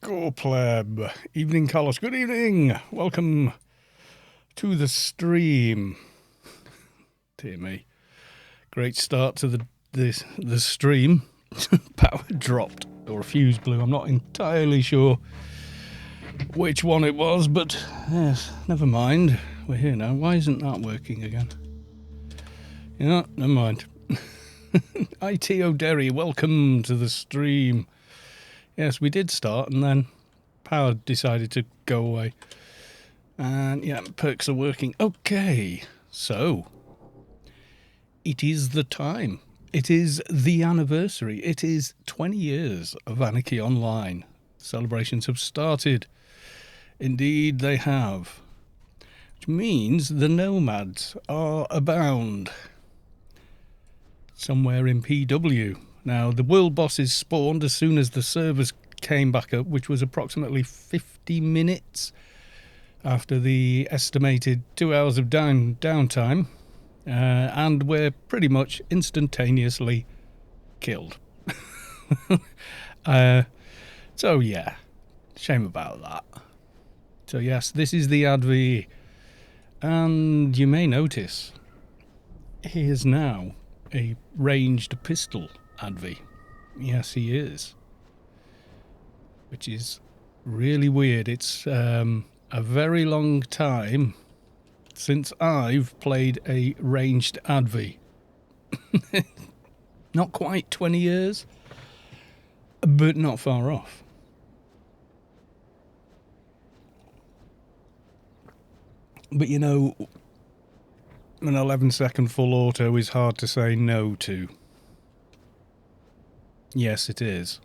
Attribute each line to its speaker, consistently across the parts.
Speaker 1: Go pleb. Evening, Carlos. Good evening. Welcome to the stream. Dear me. Great start to the stream. Power dropped, or a fuse blew. I'm not entirely sure which one it was, but yes, never mind. We're here now. Why isn't that working again? Yeah, never mind. IT O'Derry, welcome to the stream. Yes, we did start, and then power decided to go away. And yeah, perks are working. Okay, so it is the time. It is the anniversary. It is 20 years of Anarchy Online. Celebrations have started. Indeed, they have. Which means the Nomads are abound. Somewhere in PW. Now, the world bosses spawned as soon as the servers came back up, which was approximately 50 minutes after the estimated 2 hours of downtime, and were pretty much instantaneously killed. So, yeah, shame about that. So, yes, this is the ADV, and you may notice he is now a ranged pistol Advi. Yes, he is. Which is really weird. It's a very long time since I've played a ranged Advi. Not quite 20 years, but not far off. But you know, an 11-second full auto is hard to say no to. Yes, it is.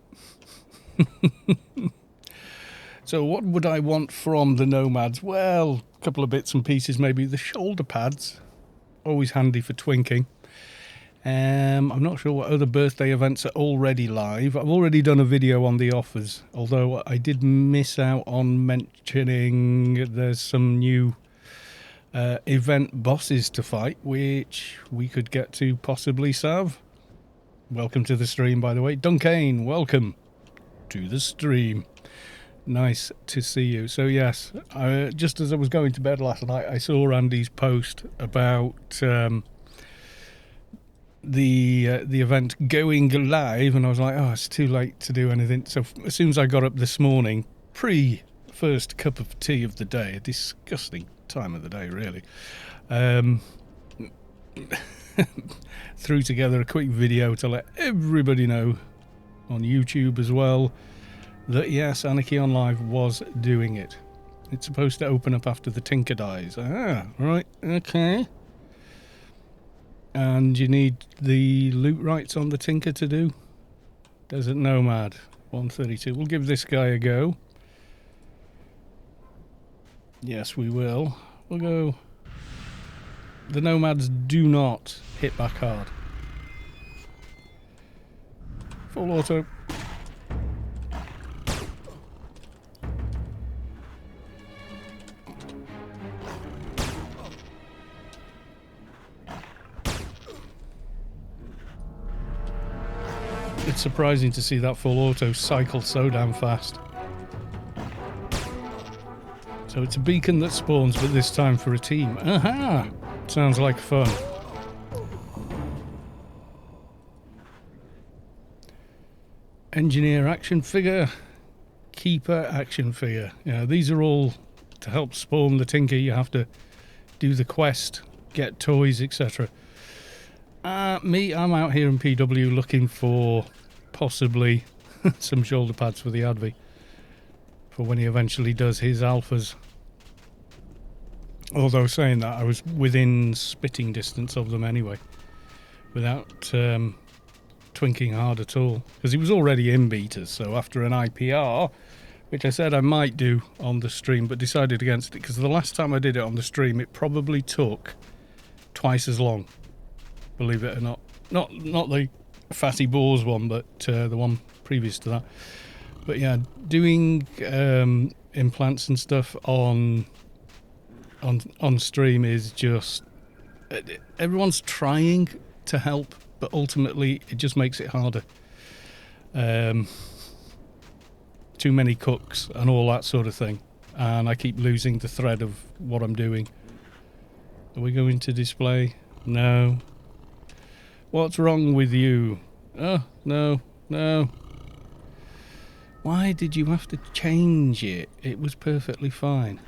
Speaker 1: So what would I want from the Nomads? Well, a couple of bits and pieces, maybe. The shoulder pads, always handy for twinking. I'm not sure what other birthday events are already live. I've already done a video on the offers, although I did miss out on mentioning there's some new event bosses to fight, which we could get to possibly, Sav. Welcome to the stream, by the way. Duncan, welcome to the stream. Nice to see you. So, yes, just as I was going to bed last night, I saw Andy's post about the event going live, and I was like, oh, it's too late to do anything. So, as soon as I got up this morning, pre-first cup of tea of the day, a disgusting time of the day, really, threw together a quick video to let everybody know on YouTube as well that yes, Anarchy Online was doing it. It's supposed to open up after the Tinker dies. Ah, right, okay. And you need the loot rights on the Tinker to do. Desert Nomad 132. We'll give this guy a go. Yes, we will. We'll go. The Nomads do not hit back hard. Full auto. It's surprising to see that full auto cycle so damn fast. So it's a beacon that spawns, but this time for a team. Aha! Sounds like fun. Engineer action figure. Keeper action figure. Yeah, these are all to help spawn the Tinker. You have to do the quest, get toys, etc. I'm out here in PW looking for possibly some shoulder pads for the Advi for when he eventually does his alphas. Although saying that, I was within spitting distance of them anyway, without twinking hard at all, because he was already in betas. So after an IPR, which I said I might do on the stream, but decided against it, because the last time I did it on the stream, it probably took twice as long, believe it or not. Not the Fatty Boars one, but the one previous to that. But yeah, doing implants and stuff on stream is just, everyone's trying to help, but ultimately it just makes it harder. To too many cooks and all that sort of thing. And I keep losing the thread of what I'm doing. Are we going to display? No. What's wrong with you? Oh, no, no. Why did you have to change it? It was perfectly fine.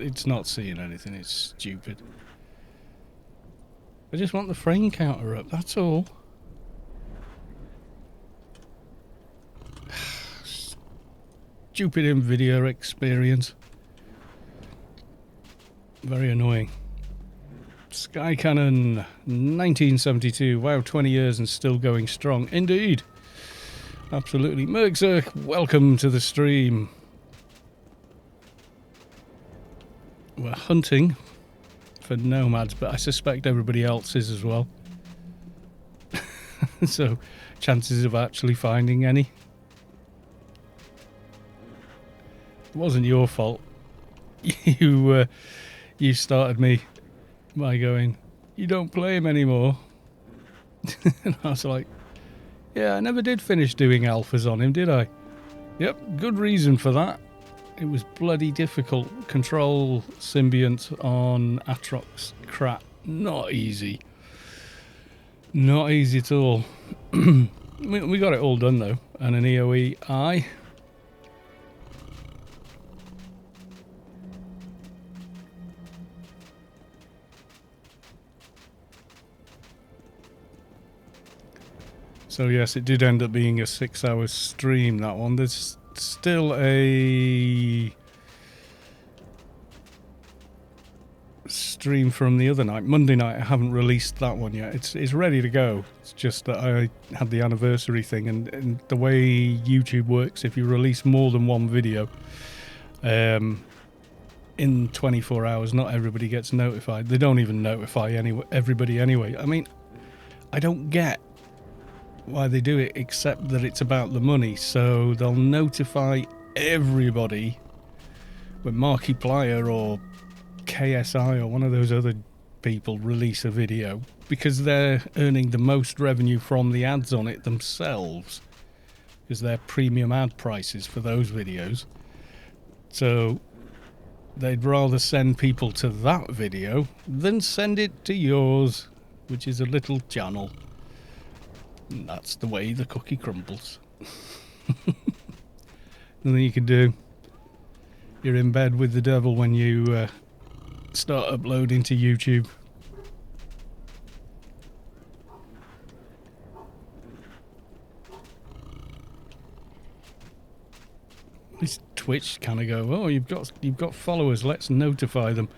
Speaker 1: It's not seeing anything, it's stupid. I just want the frame counter up, that's all. Stupid NVIDIA experience. Very annoying. Sky Cannon 1972. Wow, 20 years and still going strong. Indeed. Absolutely. Mergzerk, welcome to the stream. We're hunting for nomads, but I suspect everybody else is as well. So, chances of actually finding any. It wasn't your fault. You started me by going, you don't play him anymore. And I was like, yeah, I never did finish doing alphas on him, did I? Yep, good reason for that. It was bloody difficult. Control symbiont on Atrox crap. Not easy. Not easy at all. We got it all done though. And an EOE I. So yes, it did end up being a 6-hour stream, that one. There's still a stream from the other night, Monday night. I haven't released that one yet. It's ready to go. It's just that I had the anniversary thing, and the way YouTube works, if you release more than one video in 24 hours, not everybody gets notified. They don't even notify everybody anyway. I mean, I don't get why they do it, except that it's about the money. So they'll notify everybody when Markiplier or KSI or one of those other people release a video, because they're earning the most revenue from the ads on it themselves, because they're premium ad prices for those videos. So they'd rather send people to that video than send it to yours, which is a little channel. And that's the way the cookie crumbles. Nothing you can do. You're in bed with the devil when you start uploading to YouTube. This Twitch kind of go, oh, you've got followers, let's notify them.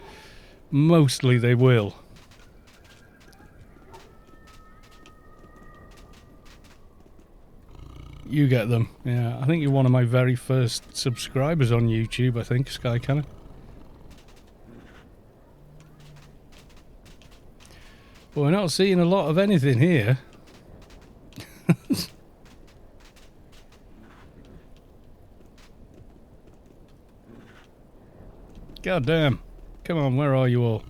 Speaker 1: Mostly they will. You get them. Yeah, I think you're one of my very first subscribers on YouTube, I think, Sky Cannon. But we're not seeing a lot of anything here. God damn. Come on, where are you all?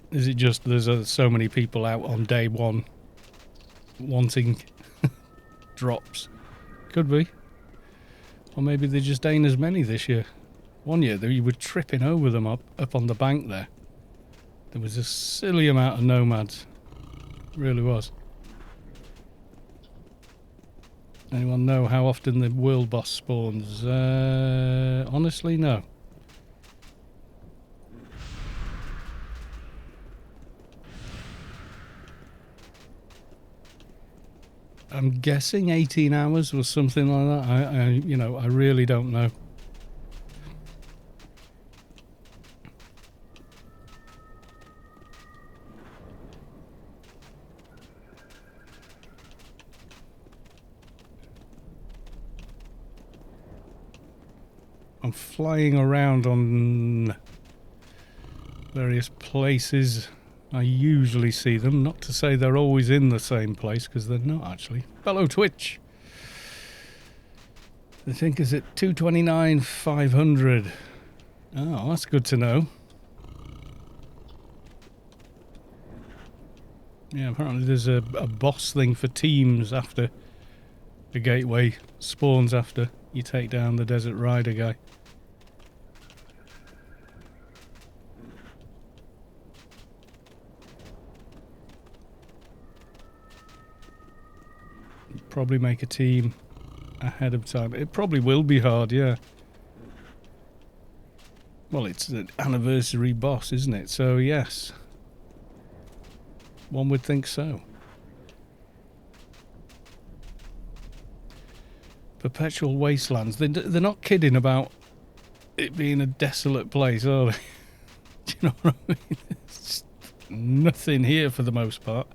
Speaker 1: Is it just there's so many people out on day one wanting drops? Could be. Or maybe there just ain't as many this year. One year you were tripping over them up on the bank there. There was a silly amount of nomads. It really was. Anyone know how often the world boss spawns? Honestly, no. I'm guessing 18 hours or something like that. I really don't know. I'm flying around on various places. I usually see them, not to say they're always in the same place, because they're not actually. Hello, Twitch. I think is it 229,500. Oh, that's good to know. Yeah, apparently there's a boss thing for teams after the gateway spawns after you take down the Desert Rider guy. Probably make a team ahead of time. It probably will be hard, yeah. Well, it's the anniversary boss, isn't it? So, yes. One would think so. Perpetual wastelands. They're not kidding about it being a desolate place, are they? Do you know what I mean? There's nothing here for the most part.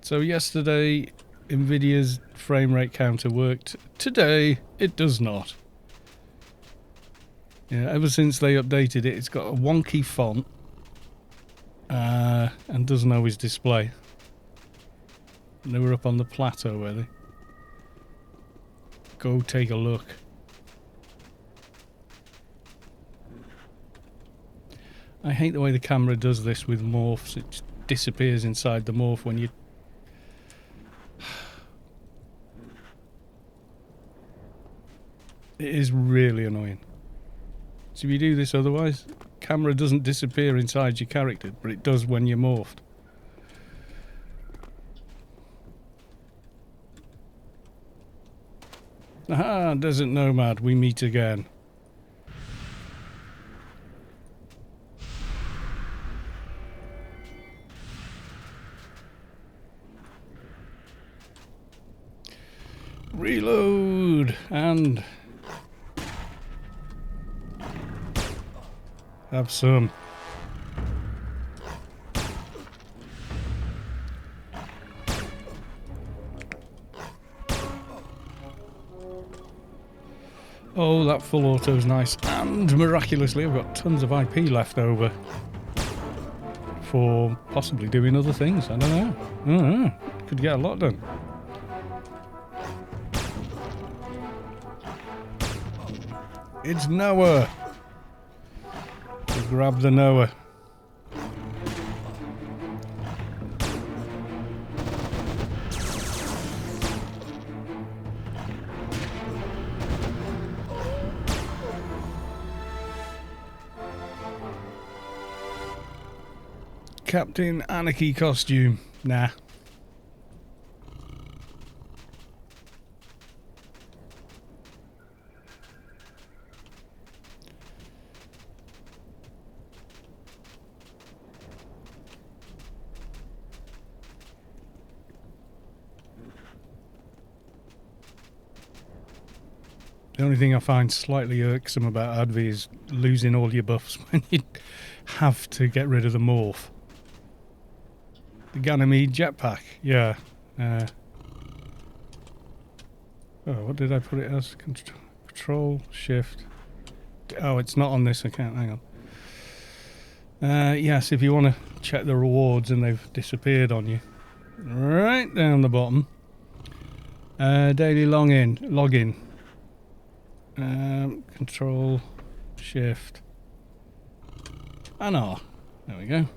Speaker 1: So yesterday, Nvidia's frame rate counter worked. Today, it does not. Yeah, ever since they updated it, it's got a wonky font and doesn't always display. And they were up on the plateau, were they? Go take a look. I hate the way the camera does this with morphs. It just disappears inside the morph when you... It is really annoying. So if you do this otherwise, camera doesn't disappear inside your character, but it does when you're morphed. Aha, Desert Nomad, we meet again. Reload and have some. Oh, that full auto's nice. And miraculously, I've got tons of IP left over for possibly doing other things. I don't know. Could get a lot done. It's Noah. We'll grab the Noah. Captain Anarchy costume. Nah. The only thing I find slightly irksome about Advi is losing all your buffs when you have to get rid of the morph. The Ganymede jetpack, yeah. Oh, what did I put it as? Control, shift. Oh, it's not on this account, hang on. Yes, if you want to check the rewards and they've disappeared on you. Right down the bottom. Daily login. Control, shift, and R. There we go.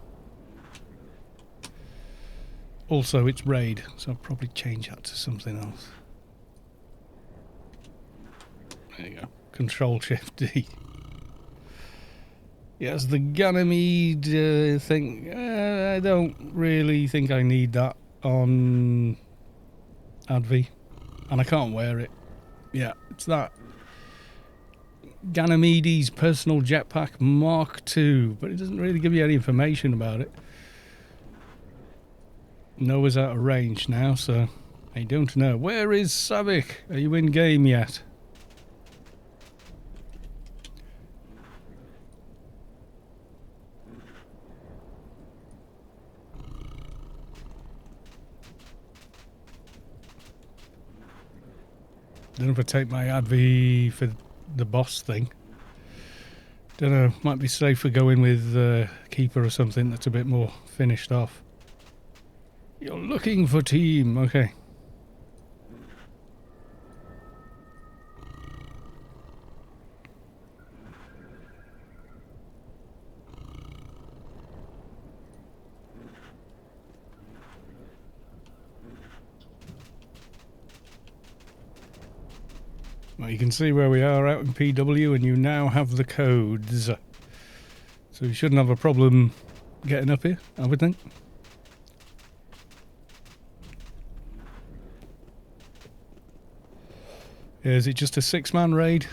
Speaker 1: Also, it's raid, so I'll probably change that to something else. There you go. Control, shift, D. Yes, the Ganymede thing. I don't really think I need that on Advi, and I can't wear it. Yeah, it's that. Ganymede's personal jetpack Mark II, but it doesn't really give you any information about it. Noah's out of range now, so I don't know. Where is Savik? Are you in game yet? Don't know if I take my Advi for the boss thing. Don't know, might be safer going with Keeper or something that's a bit more finished off. You're looking for team, okay. Well, you can see where we are out in PW, and you now have the codes. So you shouldn't have a problem getting up here, I would think. Yeah, is it just a 6-man raid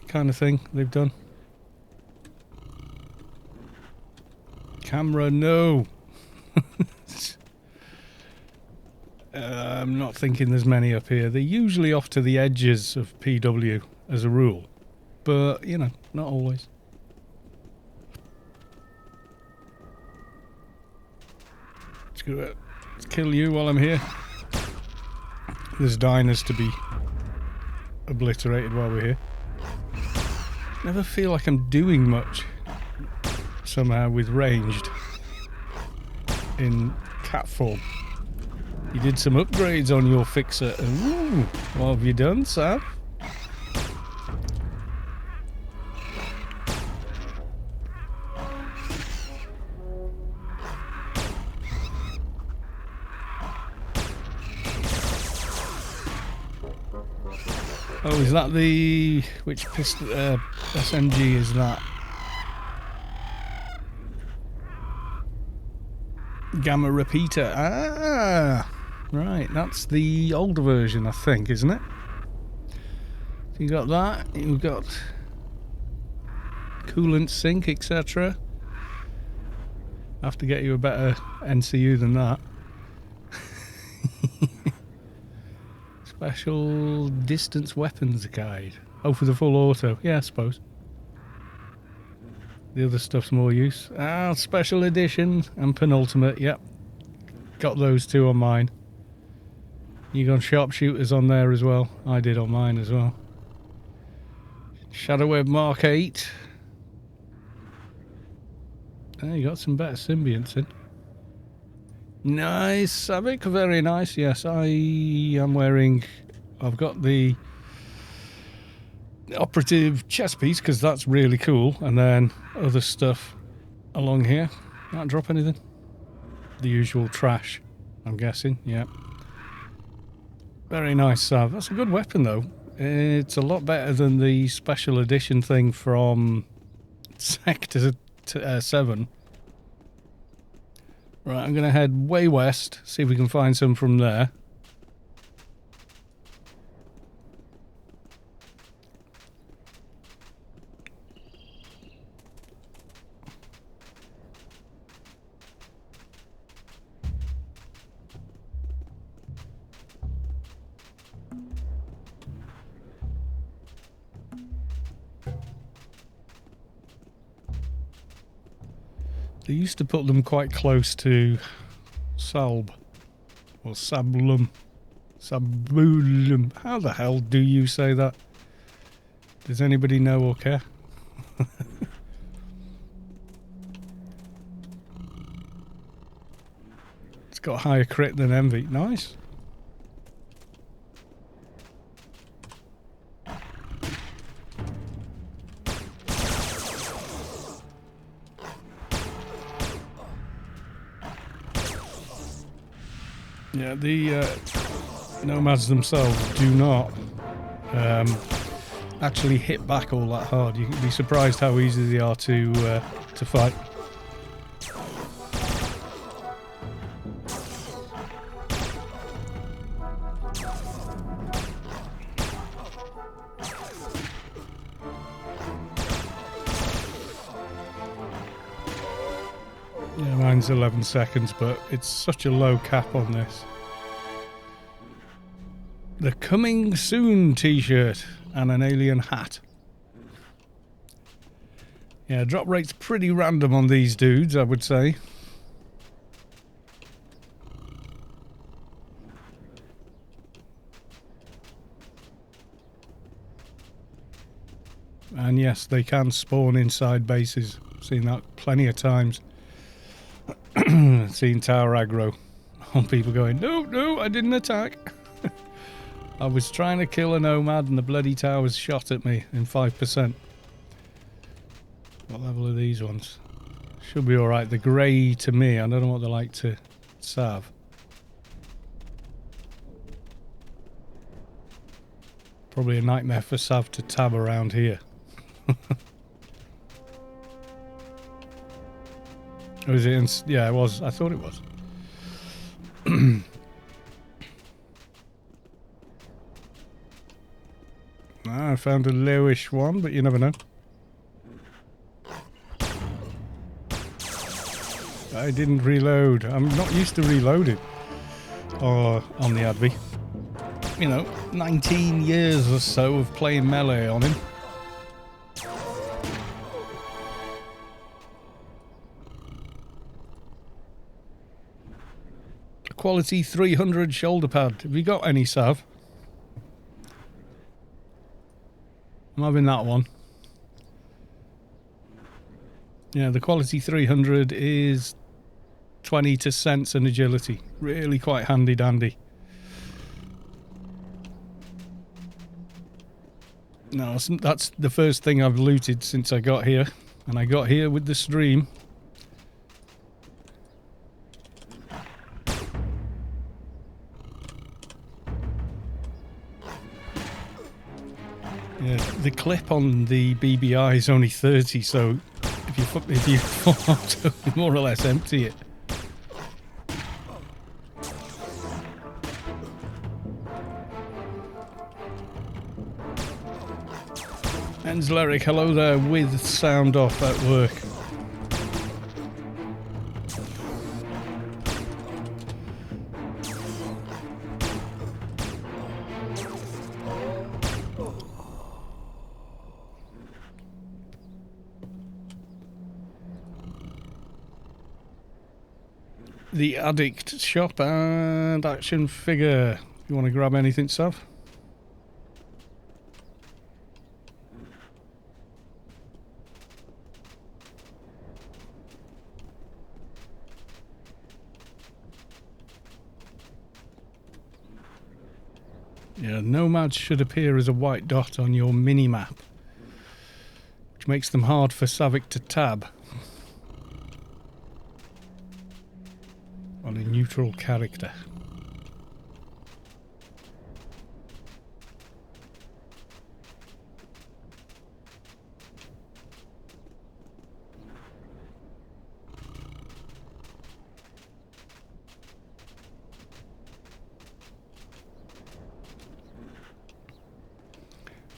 Speaker 1: kind of thing they've done? Camera, no. I'm not thinking there's many up here. They're usually off to the edges of PW as a rule. But, you know, not always. Let's kill you while I'm here. There's diners to be obliterated while we're here. Never feel like I'm doing much somehow with ranged in cat form. You did some upgrades on your fixer. Ooh, what have you done, Sam? Oh, is that the... which pistol, SMG is that? Gamma repeater. Ah, right. That's the older version, I think, isn't it? So you got that. You've got coolant sink, etc. I have to get you a better NCU than that. Special distance weapons guide. Oh, for the full auto. Yeah, I suppose. The other stuff's more use. Ah, special edition and penultimate. Yep. Got those two on mine. You got sharpshooters on there as well. I did on mine as well. Shadow Web Mark 8. Ah, you got some better symbionts in. Nice, Savic, very nice. Yes, I am wearing... I've got the operative chest piece because that's really cool, and then other stuff along here. Can't drop anything. The usual trash, I'm guessing. Yeah. Very nice, Sav. That's a good weapon, though. It's a lot better than the special edition thing from Sector 7. Right, I'm going to head way west, see if we can find some from there. They used to put them quite close to Salb, or Sablum. Sabulum. How the hell do you say that? Does anybody know or care? It's got higher crit than Envy. Nice. Yeah, the Nomads themselves do not actually hit back all that hard. You can be surprised how easy they are to fight. Yeah, mine's 11 seconds, but it's such a low cap on this. The Coming Soon t-shirt and an alien hat. Yeah, drop rate's pretty random on these dudes, I would say. And yes, they can spawn inside bases. Seen that plenty of times. Seen tower aggro on people going, no, I didn't attack. I was trying to kill a Nomad and the bloody towers shot at me in 5%. What level are these ones? Should be alright. The grey to me, I don't know what they're like to Sav. Probably a nightmare for Sav to tab around here. Was it? Yeah, it was. I thought it was. I found a lowish one, but you never know. I didn't reload. I'm not used to reloading. Or on the Advi. You know, 19 years or so of playing melee on him. Quality 300 shoulder pad. Have you got any, Sav? I'm having that one. Yeah, the quality 300 is 20 to sense and agility. Really quite handy dandy. No, that's the first thing I've looted since I got here. And I got here with the stream. Yeah, the clip on the BBI is only 30, so if you fall to more or less empty it. Enzleric, hello there, with sound off at work. The Addict shop and action figure. You want to grab anything, Sav? Yeah, Nomads should appear as a white dot on your mini-map, which makes them hard for Savic to tab. On a neutral character.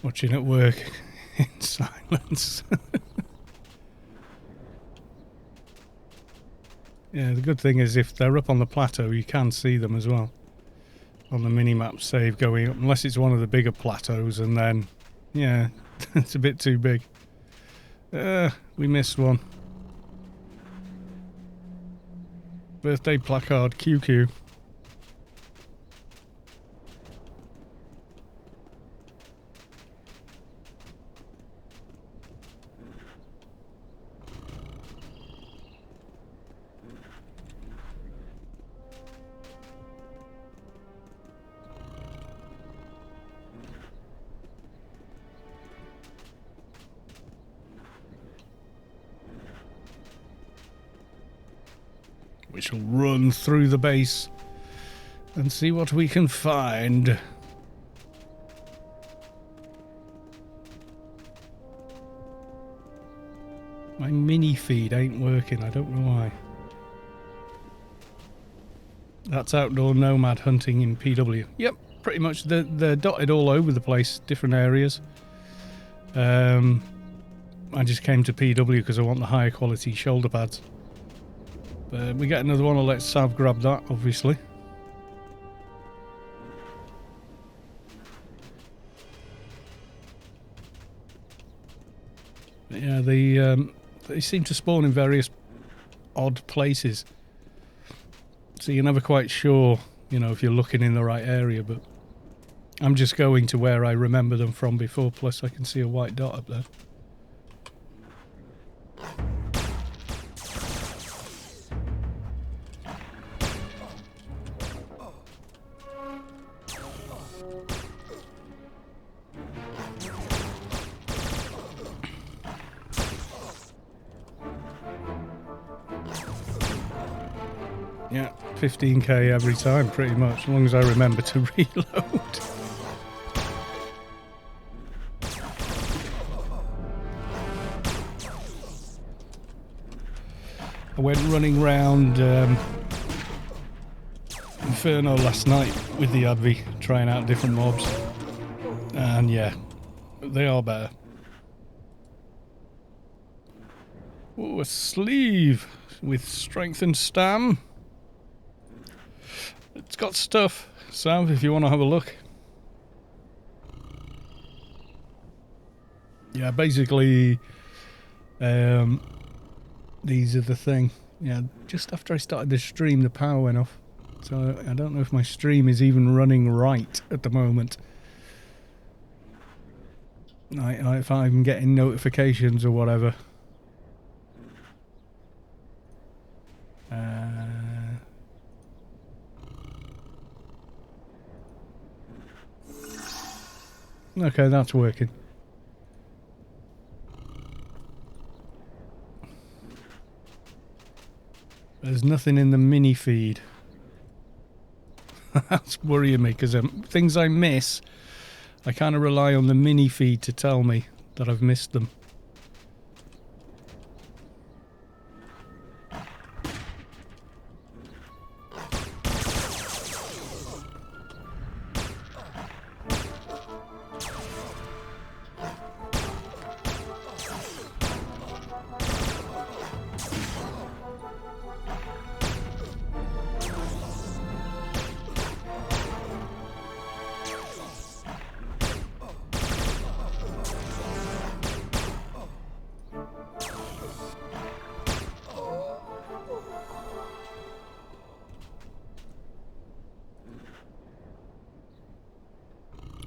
Speaker 1: Watching at work in silence. Yeah, the good thing is if they're up on the plateau, you can see them as well. On the mini-map save going up, unless it's one of the bigger plateaus, and then, yeah, it's a bit too big. We missed one. Birthday placard, QQ. We shall run through the base and see what we can find. My mini feed ain't working, I don't know why. That's outdoor nomad hunting in PW. Yep, pretty much. They're dotted all over the place, different areas. I just came to PW because I want the higher quality shoulder pads. We get another one, I'll let Sav grab that, obviously. But yeah, they seem to spawn in various odd places. So you're never quite sure, you know, if you're looking in the right area, but I'm just going to where I remember them from before, plus I can see a white dot up there. Yeah, 15k every time, pretty much, as long as I remember to reload. I went running round Inferno last night with the Advi, trying out different mobs. And yeah, they are better. Oh, a sleeve with strength and stam. It's got stuff, Sam, if you want to have a look. Yeah, basically, these are the thing. Yeah, just after I started the stream, the power went off. So I don't know if my stream is even running right at the moment. If I'm getting notifications or whatever. Okay, that's working. There's nothing in the mini feed. That's worrying me because things I miss, I kind of rely on the mini feed to tell me that I've missed them.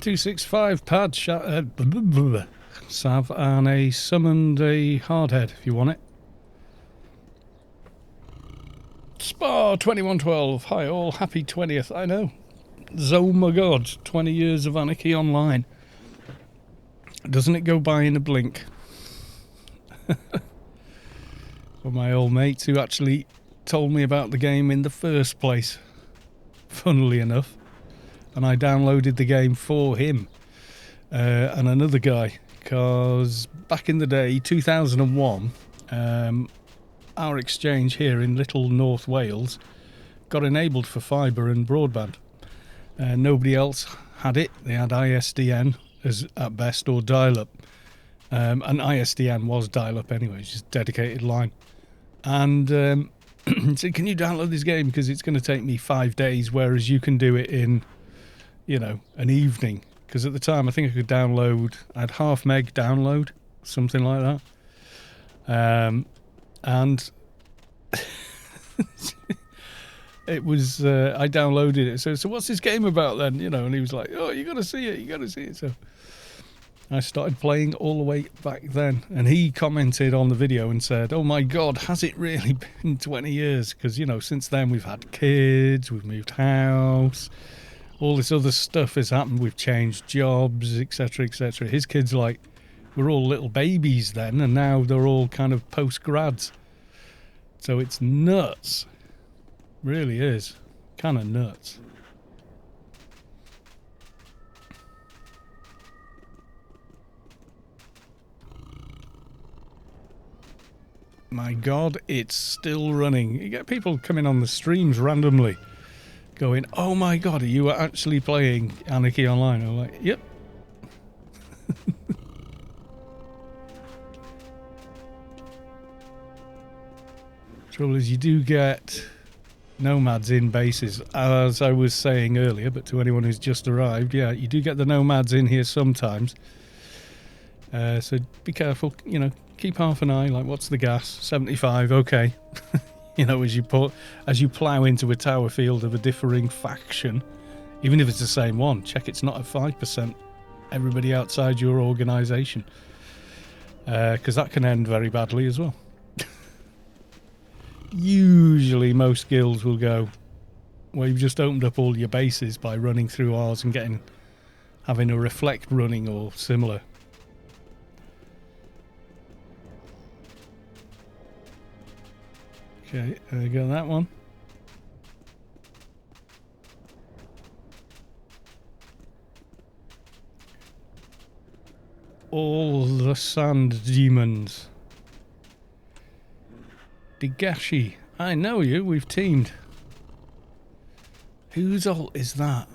Speaker 1: .265 pad Sav, and a summoned a hardhead if you want it. Spa 2112. Hi all, happy 20th. I know. Zomg AO, 20 years of Anarchy Online. Doesn't it go by in a blink? For my old mates who actually told me about the game in the first place, funnily enough. And I downloaded the game for him and another guy, because back in the day, 2001, our exchange here in Little North Wales got enabled for fibre and broadband. Nobody else had it. They had ISDN as at best, or dial-up. And ISDN was dial-up anyway, it's just dedicated line. And said, can you download this game, because it's going to take me 5 days, whereas you can do it in, you know, an evening. Because at the time I think I could download, I had half meg download, something like that. And it was, I downloaded it. So what's this game about then? You know, and he was like, oh, you got to see it, you got to see it. So I started playing all the way back then. And he commented on the video and said, oh my God, has it really been 20 years? Because, you know, since then we've had kids, we've moved house, all this other stuff has happened. We've changed jobs, etc., etc. His kids, like, were all little babies then, and now they're all kind of post-grads. So it's nuts. Really is. Kind of nuts. My God, it's still running. You get people coming on the streams randomly going, oh my God, are you actually playing Anarchy Online? I'm like, yep. Trouble is, you do get nomads in bases, as I was saying earlier, but to anyone who's just arrived, yeah, you do get the nomads in here sometimes. So be careful, you know, keep half an eye, like what's the gas? 75, okay. You know, as you plough into a tower field of a differing faction, even if it's the same one, check it's not at 5%. Everybody outside your organisation, because that can end very badly as well. Usually, most guilds will go, well, you've just opened up all your bases by running through ours and having a reflect running or similar. Okay, there you go, that one. All the sand demons. Digashi. I know you. We've teamed. Whose ult is that?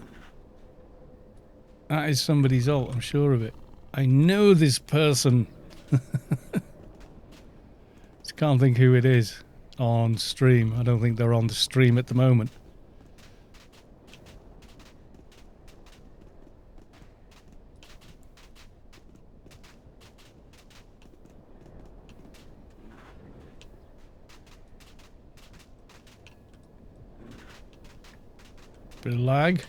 Speaker 1: That is somebody's ult. I'm sure of it. I know this person. Just can't think who it is on stream. I don't think they're on the stream at the moment. Bit of lag.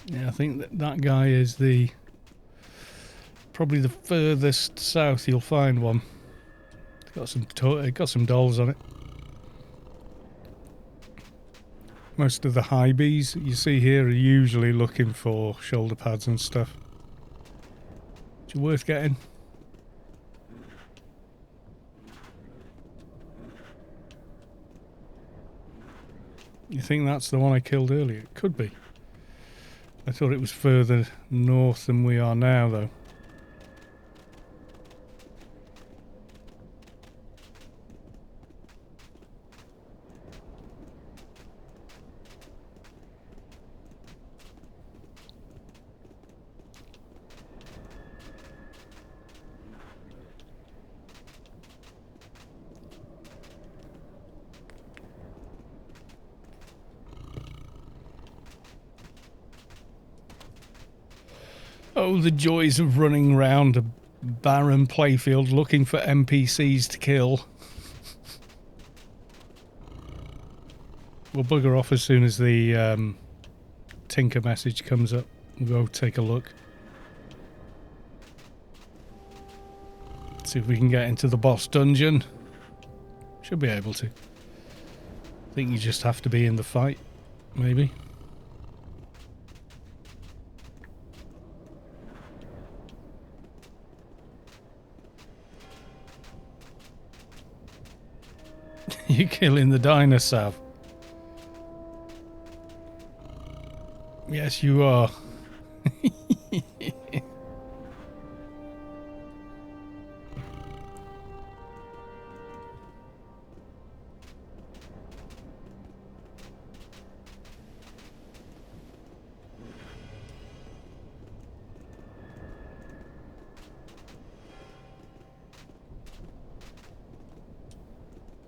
Speaker 1: Yeah, I think that guy is probably the furthest south you'll find one. It's got some dolls on it. Most of the high bees you see here are usually looking for shoulder pads and stuff. It's worth getting. You think that's the one I killed earlier? It could be. I thought it was further north than we are now, though. Oh, the joys of running round a barren playfield looking for NPCs to kill. We'll bugger off as soon as the Tinker message comes up. We'll go take a look. See if we can get into the boss dungeon. Should be able to. I think you just have to be in the fight, maybe. You're killing the dinosaur. Yes, you are.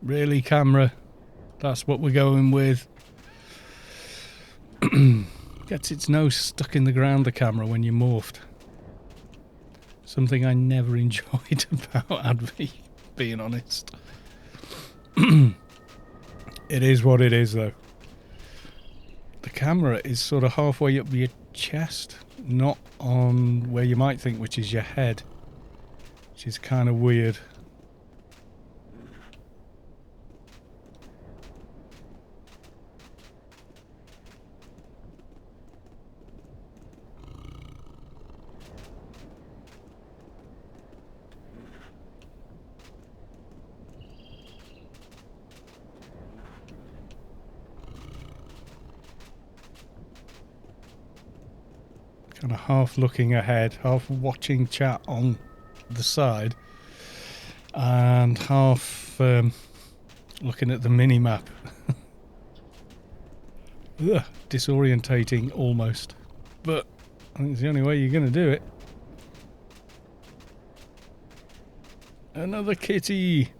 Speaker 1: Really, camera? That's what we're going with. Gets its nose stuck in the ground, the camera, when you're morphed. Something I never enjoyed about Advi, being honest. It is what it is, though. The camera is sort of halfway up your chest, not on where you might think, which is your head. Which is kind of weird. Kind of half looking ahead, half watching chat on the side, and half looking at the mini-map. Disorientating almost, but I think it's the only way you're going to do it. Another kitty!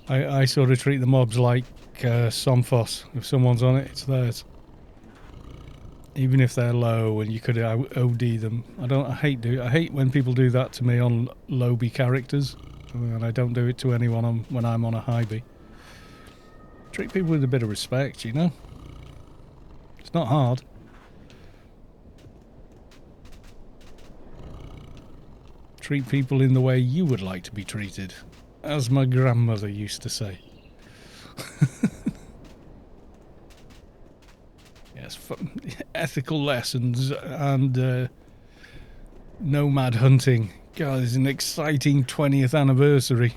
Speaker 1: I sort of treat the mobs like Somphos. If someone's on it, it's theirs. Even if they're low and you could OD them. I hate when people do that to me on low B characters, and I don't do it to anyone when I'm on a high B. Treat people with a bit of respect, you know? It's not hard. Treat people in the way you would like to be treated. As my grandmother used to say. Yes, ethical lessons and nomad hunting God, it's an exciting 20th anniversary.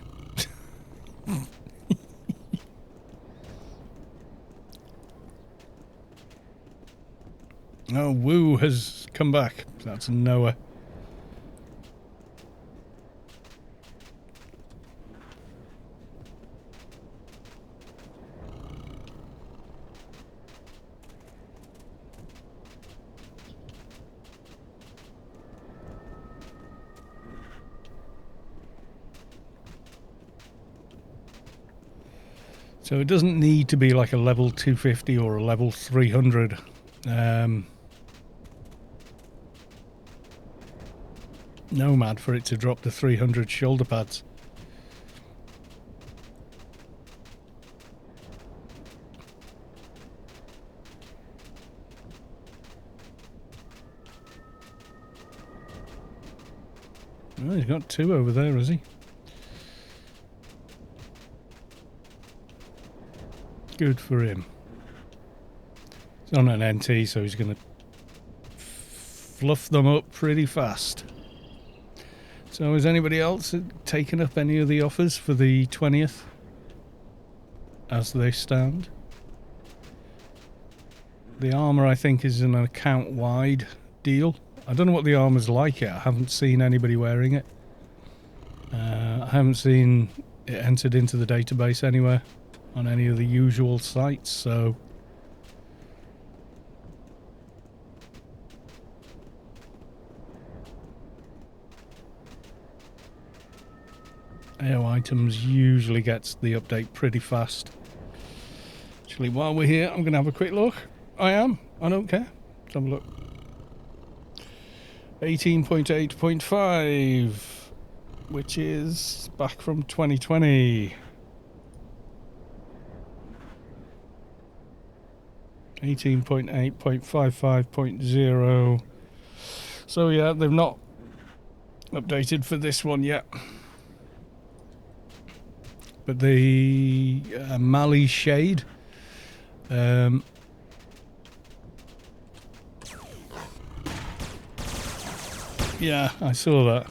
Speaker 1: Oh, Woo has come back. That's Noah. So it doesn't need to be like a level 250 or a level 300. Nomad for it to drop the 300 shoulder pads. Oh, he's got 2 over there, has he? Good for him. He's on an NT, so he's going to fluff them up pretty fast. So has anybody else taken up any of the offers for the 20th as they stand? The armour, I think, is an account-wide deal. I don't know what the armour's like yet. I haven't seen anybody wearing it. I haven't seen it entered into the database anywhere on any of the usual sites, so AO items usually gets the update pretty fast. Actually, while we're here, I'm going to have a quick look. I don't care. Let's have a look. 18.8.5, which is back from 2020. 18.8.55.0. So yeah, they've not updated for this one yet. But the Mali Shade, yeah, I saw that.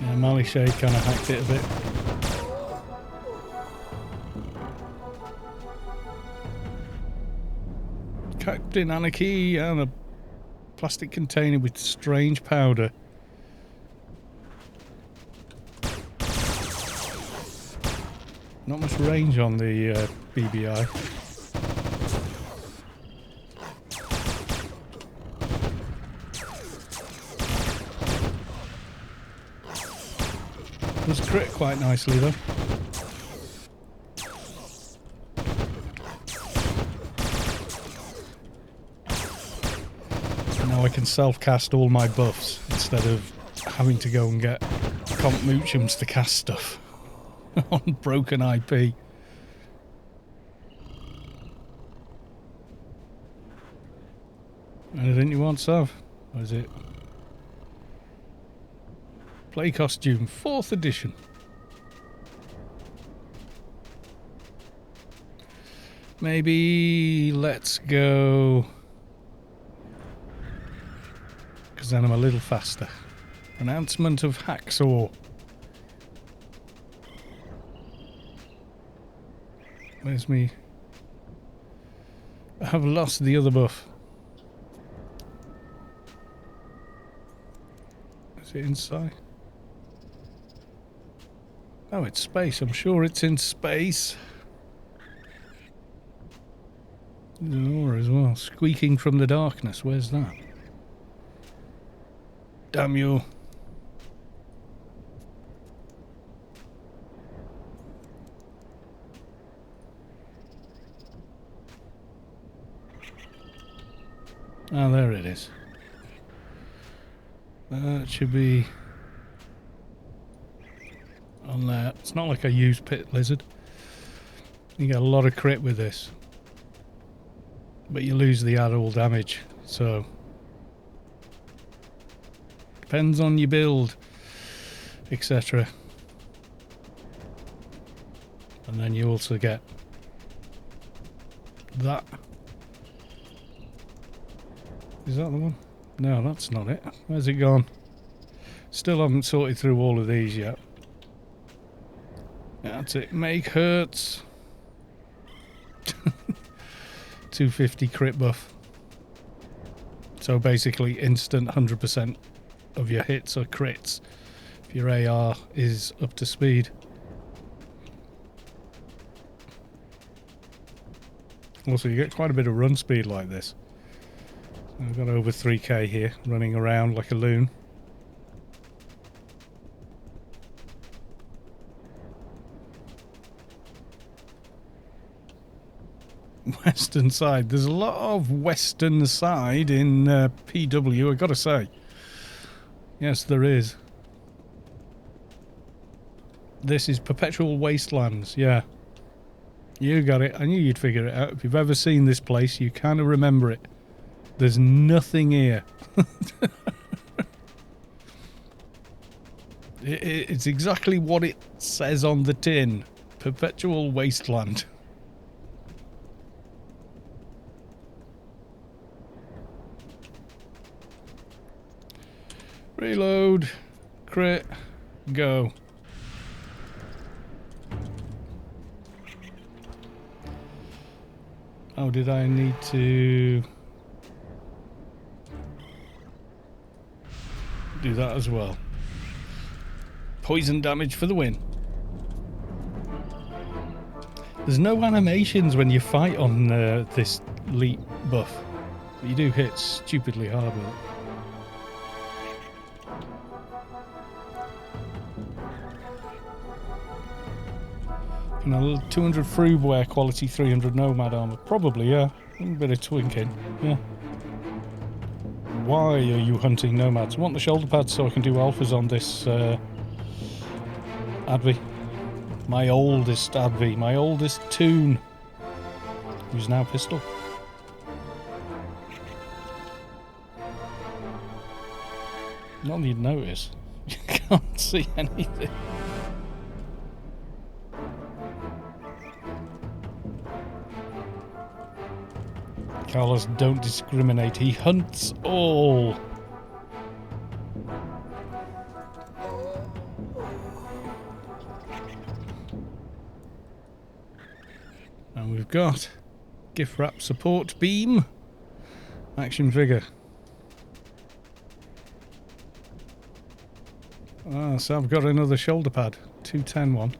Speaker 1: Yeah, Mali Shade kind of hacked it a bit. Captain Anarchy and a plastic container with strange powder. Not much range on the BBI. It was crit quite nicely though. Now I can self-cast all my buffs instead of having to go and get comp moochums to cast stuff on broken IP. Anything you want, Sav? What is it? Play costume, 4th edition. Maybe let's go, because then I'm a little faster. Announcement of Hacksaw. Where's me? I have lost the other buff. Is it inside? Oh, it's space. I'm sure it's in space. There's an aura as well. Squeaking from the darkness. Where's that? Damn you. Ah, there it is. That should be on there. It's not like I use Pit Lizard. You get a lot of crit with this, but you lose the add-all damage, so Depends on your build, etc. And then you also get that. Is that the one? No, that's not it. Where's it gone? Still haven't sorted through all of these yet. That's it. Make hurts. 250 crit buff. So basically instant 100% of your hits are crits if your AR is up to speed. Also, you get quite a bit of run speed like this. I've got over 3k here, running around like a loon. Western side. There's a lot of western side in PW, I gotta say. Yes, there is. This is Perpetual Wastelands, yeah. You got it. I knew you'd figure it out. If you've ever seen this place, you kind of remember it. There's nothing here. It's exactly what it says on the tin. Perpetual Wasteland. Reload, crit, go. Oh, did I need to do that as well? Poison damage for the win. There's no animations when you fight on this leap buff. But you do hit stupidly hard with it. And a little 200 Freeware quality 300 Nomad armor. Probably, yeah. A bit of twinking, yeah. Why are you hunting Nomads? I want the shoulder pads so I can do alphas on this Advi. My oldest Advi. My oldest Toon. Who's now pistol. Not that you'd notice. You can't see anything. Carlos don't discriminate. He hunts all. And we've got gift wrap support beam. Action figure. Ah, so I've got another shoulder pad. 210 one.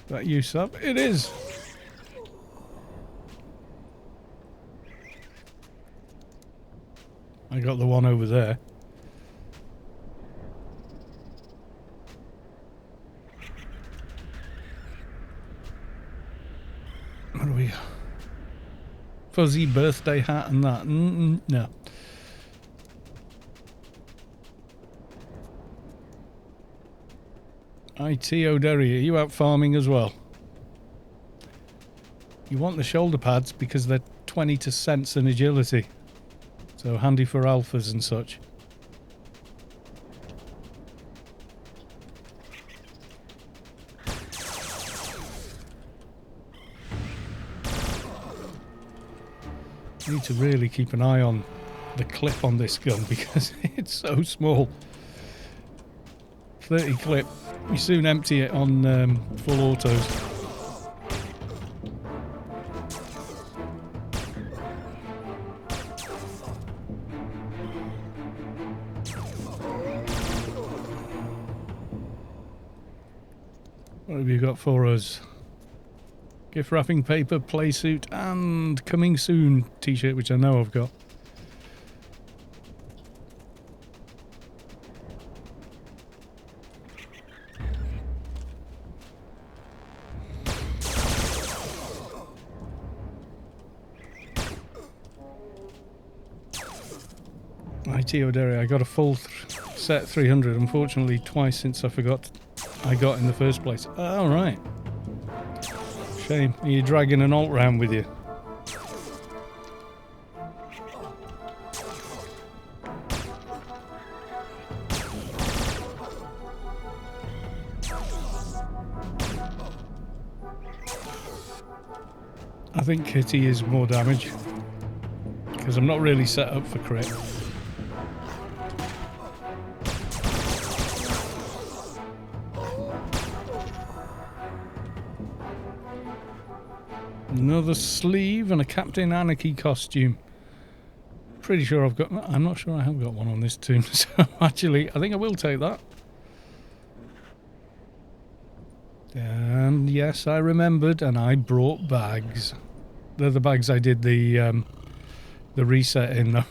Speaker 1: That you sub? It is. I got the one over there. What do we... Fuzzy birthday hat and that. No. IT O'Derry, are you out farming as well? You want the shoulder pads because they're 20 to sense and agility. So handy for alphas and such. I need to really keep an eye on the clip on this gun because it's so small. 30 clip. You soon empty it on full autos. What have you got for us? Gift wrapping paper, play suit, and coming soon t-shirt, which I know I've got. IT O'Derry, I got a full set 300, unfortunately twice since I forgot I got in the first place. Oh, right. Shame. Are you dragging an alt round with you? I think Kitty is more damage. Because I'm not really set up for crit. Another sleeve and a Captain Anarchy costume. Pretty sure I've got... I'm not sure I have got one on this tomb. So actually, I think I will take that. And yes, I remembered, and I brought bags. They're the bags I did the reset in, though.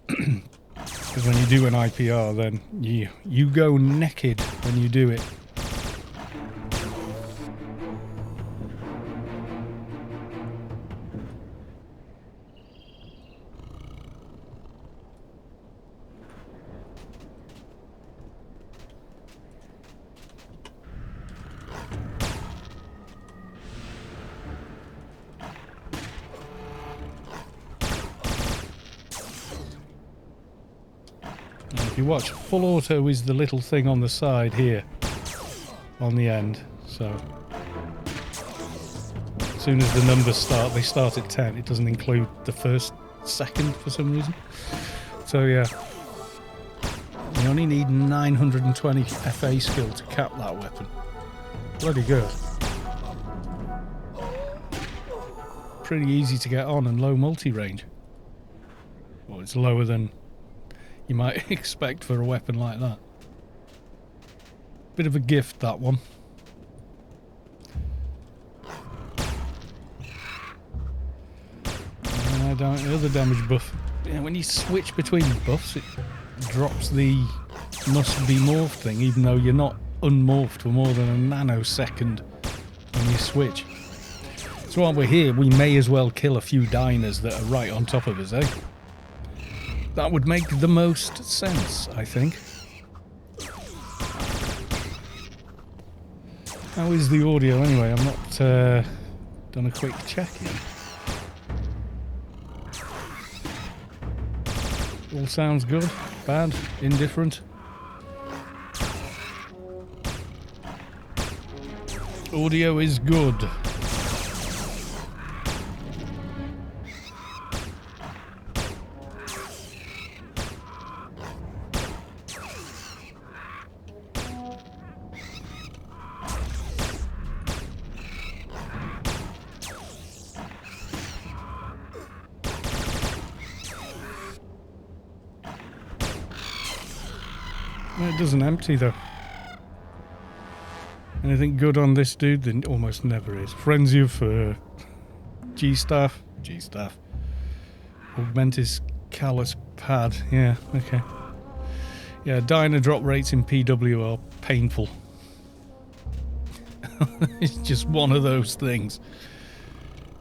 Speaker 1: Because when you do an IPR, then you go naked when you do it. If you watch, full auto is the little thing on the side here, on the end, so as soon as the numbers start, they start at 10, it doesn't include the first second for some reason. So yeah, you only need 920 FA skill to cap that weapon. Bloody good. Pretty easy to get on and low multi-range. Well, it's lower than you might expect for a weapon like that. Bit of a gift, that one. The other damage buff. Yeah, when you switch between buffs, it drops the must be morphed thing, even though you're not unmorphed for more than a nanosecond when you switch. So while we're here, we may as well kill a few diners that are right on top of us, eh? That would make the most sense, I think. How is the audio anyway? I'm not done a quick check yet. All sounds good, bad, indifferent. Audio is good. It doesn't empty though. Anything good on this dude? There almost never is. Frenzy of G-Staff. Augmentis Callus Pad. Yeah, okay. Yeah, diner drop rates in PW are painful. It's just one of those things.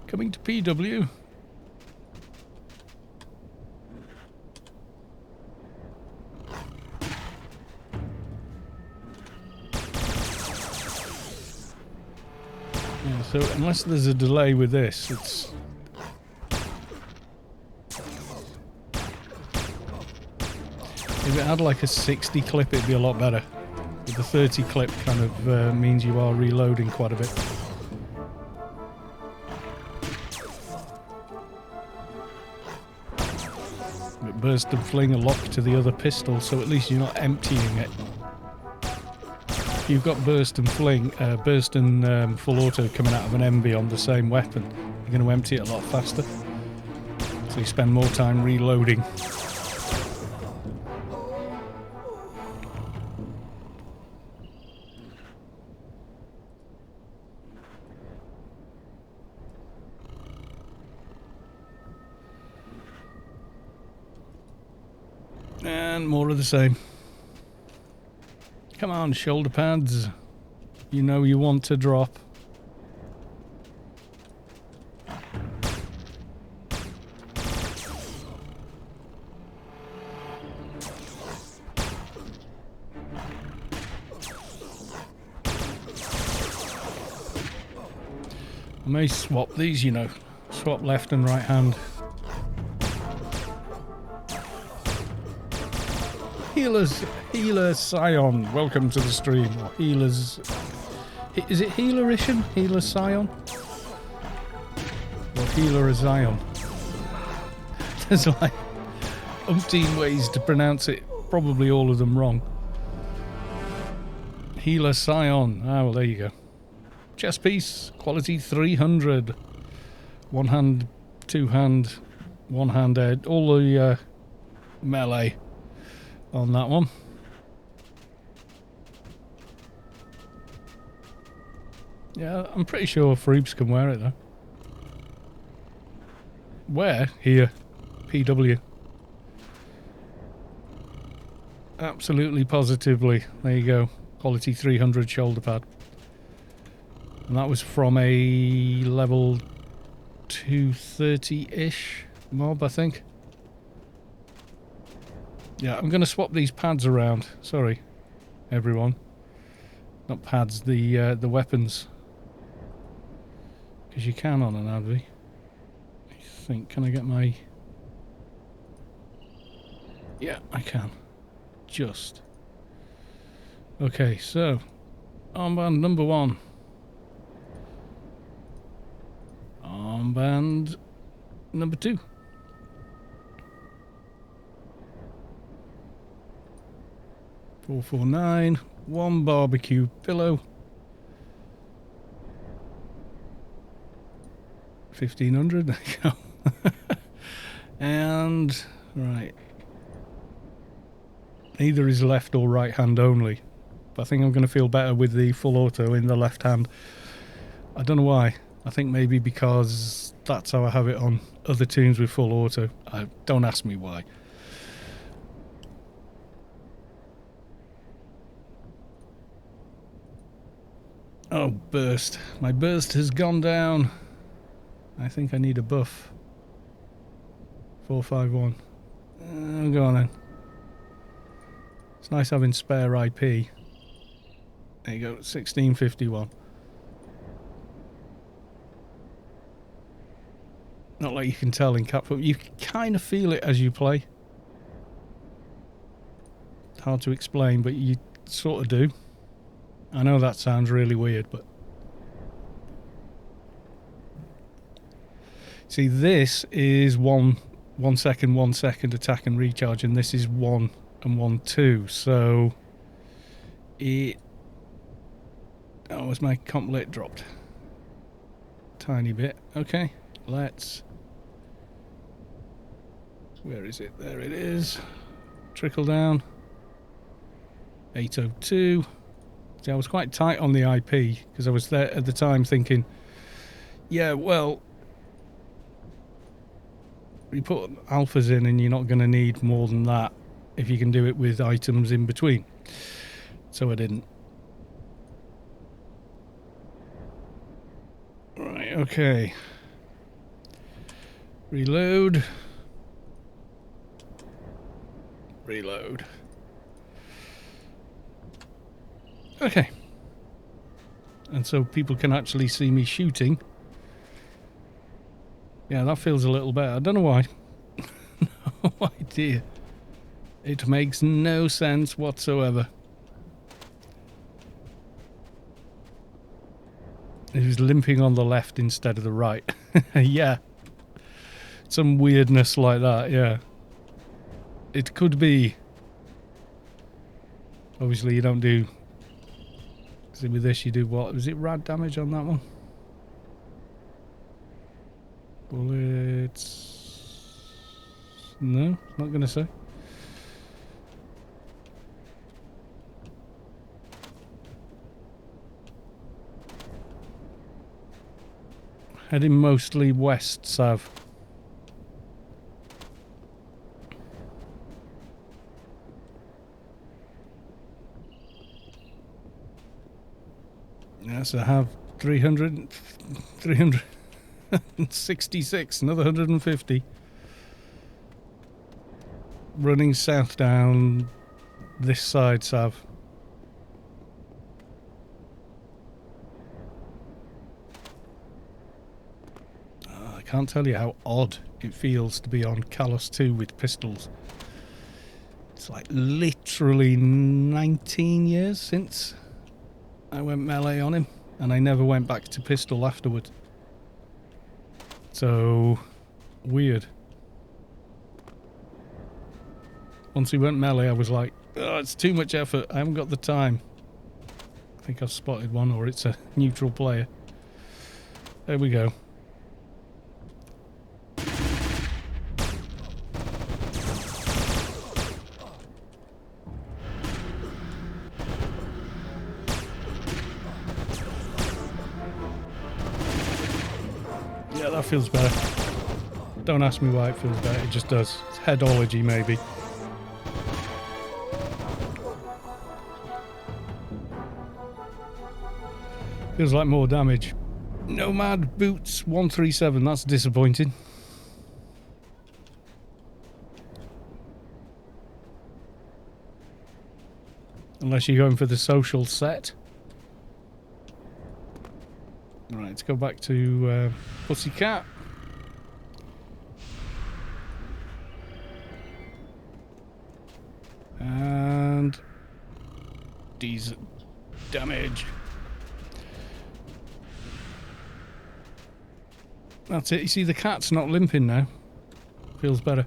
Speaker 1: Coming to PW. So unless there's a delay with this, it's... If it had like a 60 clip, it'd be a lot better. But the 30 clip kind of means you are reloading quite a bit. But burst and fling are locked to the other pistol, so at least you're not emptying it. If you've got burst and fling, burst and full auto coming out of an MB on the same weapon, you're going to empty it a lot faster. So you spend more time reloading. And more of the same. Come on, shoulder pads. You know you want to drop. I may swap these, you know. Swap left and right hand. Healer Scion, welcome to the stream. Or Healers... Is it Healerition? Healer Scion? Or Healer Zion? There's like umpteen ways to pronounce it. Probably all of them wrong. Healer Scion. Ah, well, there you go. Chess piece, quality 300. One hand, two hand, one hand, all the melee on that one. Yeah, I'm pretty sure Freebs can wear it though. Where? Here. PW. Absolutely positively. There you go. Quality 300 shoulder pad. And that was from a level 230-ish mob, I think. Yeah, I'm going to swap these pads around. Sorry, everyone. Not pads, the weapons. Because you can on an Advi. I think, can I get my... Yeah, I can. Just. Okay, so... Armband number 1. Armband number 2. $449. 1 barbecue pillow. 1500. There you go. And right. Neither is left or right hand only. But I think I'm going to feel better with the full auto in the left hand. I don't know why. I think maybe because that's how I have it on other tunes with full auto. Don't ask me why. Oh, burst. My burst has gone down. I think I need a buff. 451. Go on then. It's nice having spare IP. There you go, 1651. Not like you can tell in Capcom. You kind of feel it as you play. Hard to explain, but you sort of do. I know that sounds really weird, but... See, this is 1 second attack and recharge, and this is 1 and 1, 2. So... it... Oh, has my comp lit dropped? Tiny bit. Okay, let's... Where is it? There it is. Trickle down. 802. See, I was quite tight on the IP because I was there at the time thinking, yeah, well, you put alphas in and you're not going to need more than that if you can do it with items in between. So I didn't. Right, okay. Reload. Reload. Okay. And so people can actually see me shooting. Yeah, that feels a little better. I don't know why. No idea. It makes no sense whatsoever. He was limping on the left instead of the right. Yeah. Some weirdness like that, yeah. It could be. Obviously you don't do... See, with this you do what? Was it rad damage on that one? Bullets... No, not going to say. Heading mostly west, Sav. Yes, I have 366, another 150. Running south down this side, Sav. I can't tell you how odd it feels to be on Kalos 2 with pistols. It's like literally 19 years since I went melee on him, and I never went back to pistol afterwards. So, weird. Once he went melee, I was like, oh, it's too much effort. I haven't got the time. I think I've spotted one, or it's a neutral player. There we go. Yeah, that feels better. Don't ask me why it feels better, it just does. It's headology, maybe. Feels like more damage. Nomad boots 137, that's disappointing. Unless you're going for the social set. Alright, let's go back to Pussycat. And decent damage. That's it. You see, the cat's not limping now. Feels better.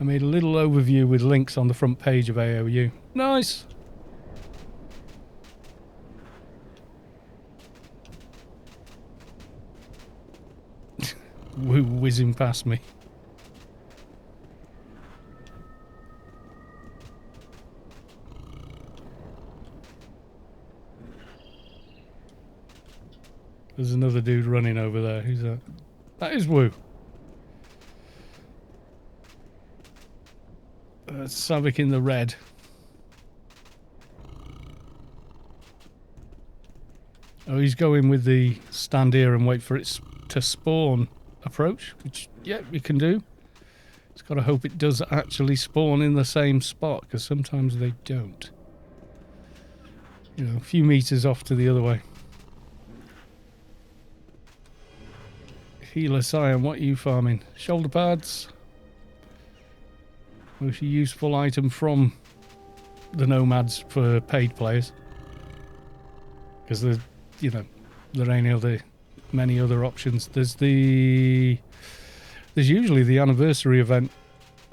Speaker 1: I made a little overview with links on the front page of AOU. Nice! Whizzing past me. There's another dude running over there. Who's that? That is Woo. Savik in the red. Oh, he's going with the stand here and wait for it to spawn approach, which, yeah, we can do. It's got to hope it does actually spawn in the same spot, because sometimes they don't. You know, a few meters off to the other way. Healer Scion, what are you farming? Shoulder pads. Most useful item from the Nomads for paid players. Because there's, you know, there ain't many other options. There's usually the anniversary event,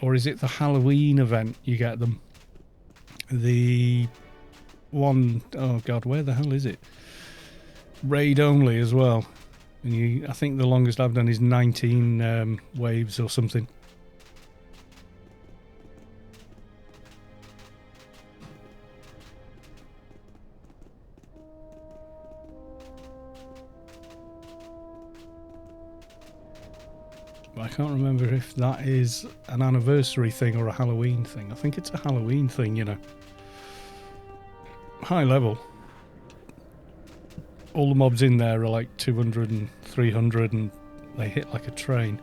Speaker 1: or is it the Halloween event? You get them. The one, oh god, where the hell is it? Raid only as well. And I think the longest I've done is 19 waves or something. I can't remember if that is an anniversary thing or a Halloween thing. I think it's a Halloween thing, you know. High level. All the mobs in there are like 200 and 300 and they hit like a train.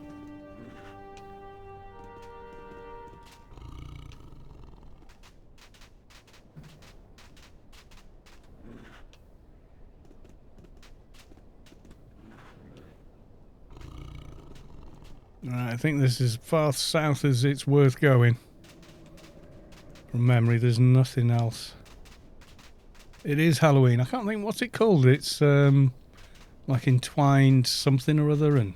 Speaker 1: Right, I think this is as far south as it's worth going. From memory, there's nothing else. It is Halloween. I can't think what's it called. It's like entwined something or other, and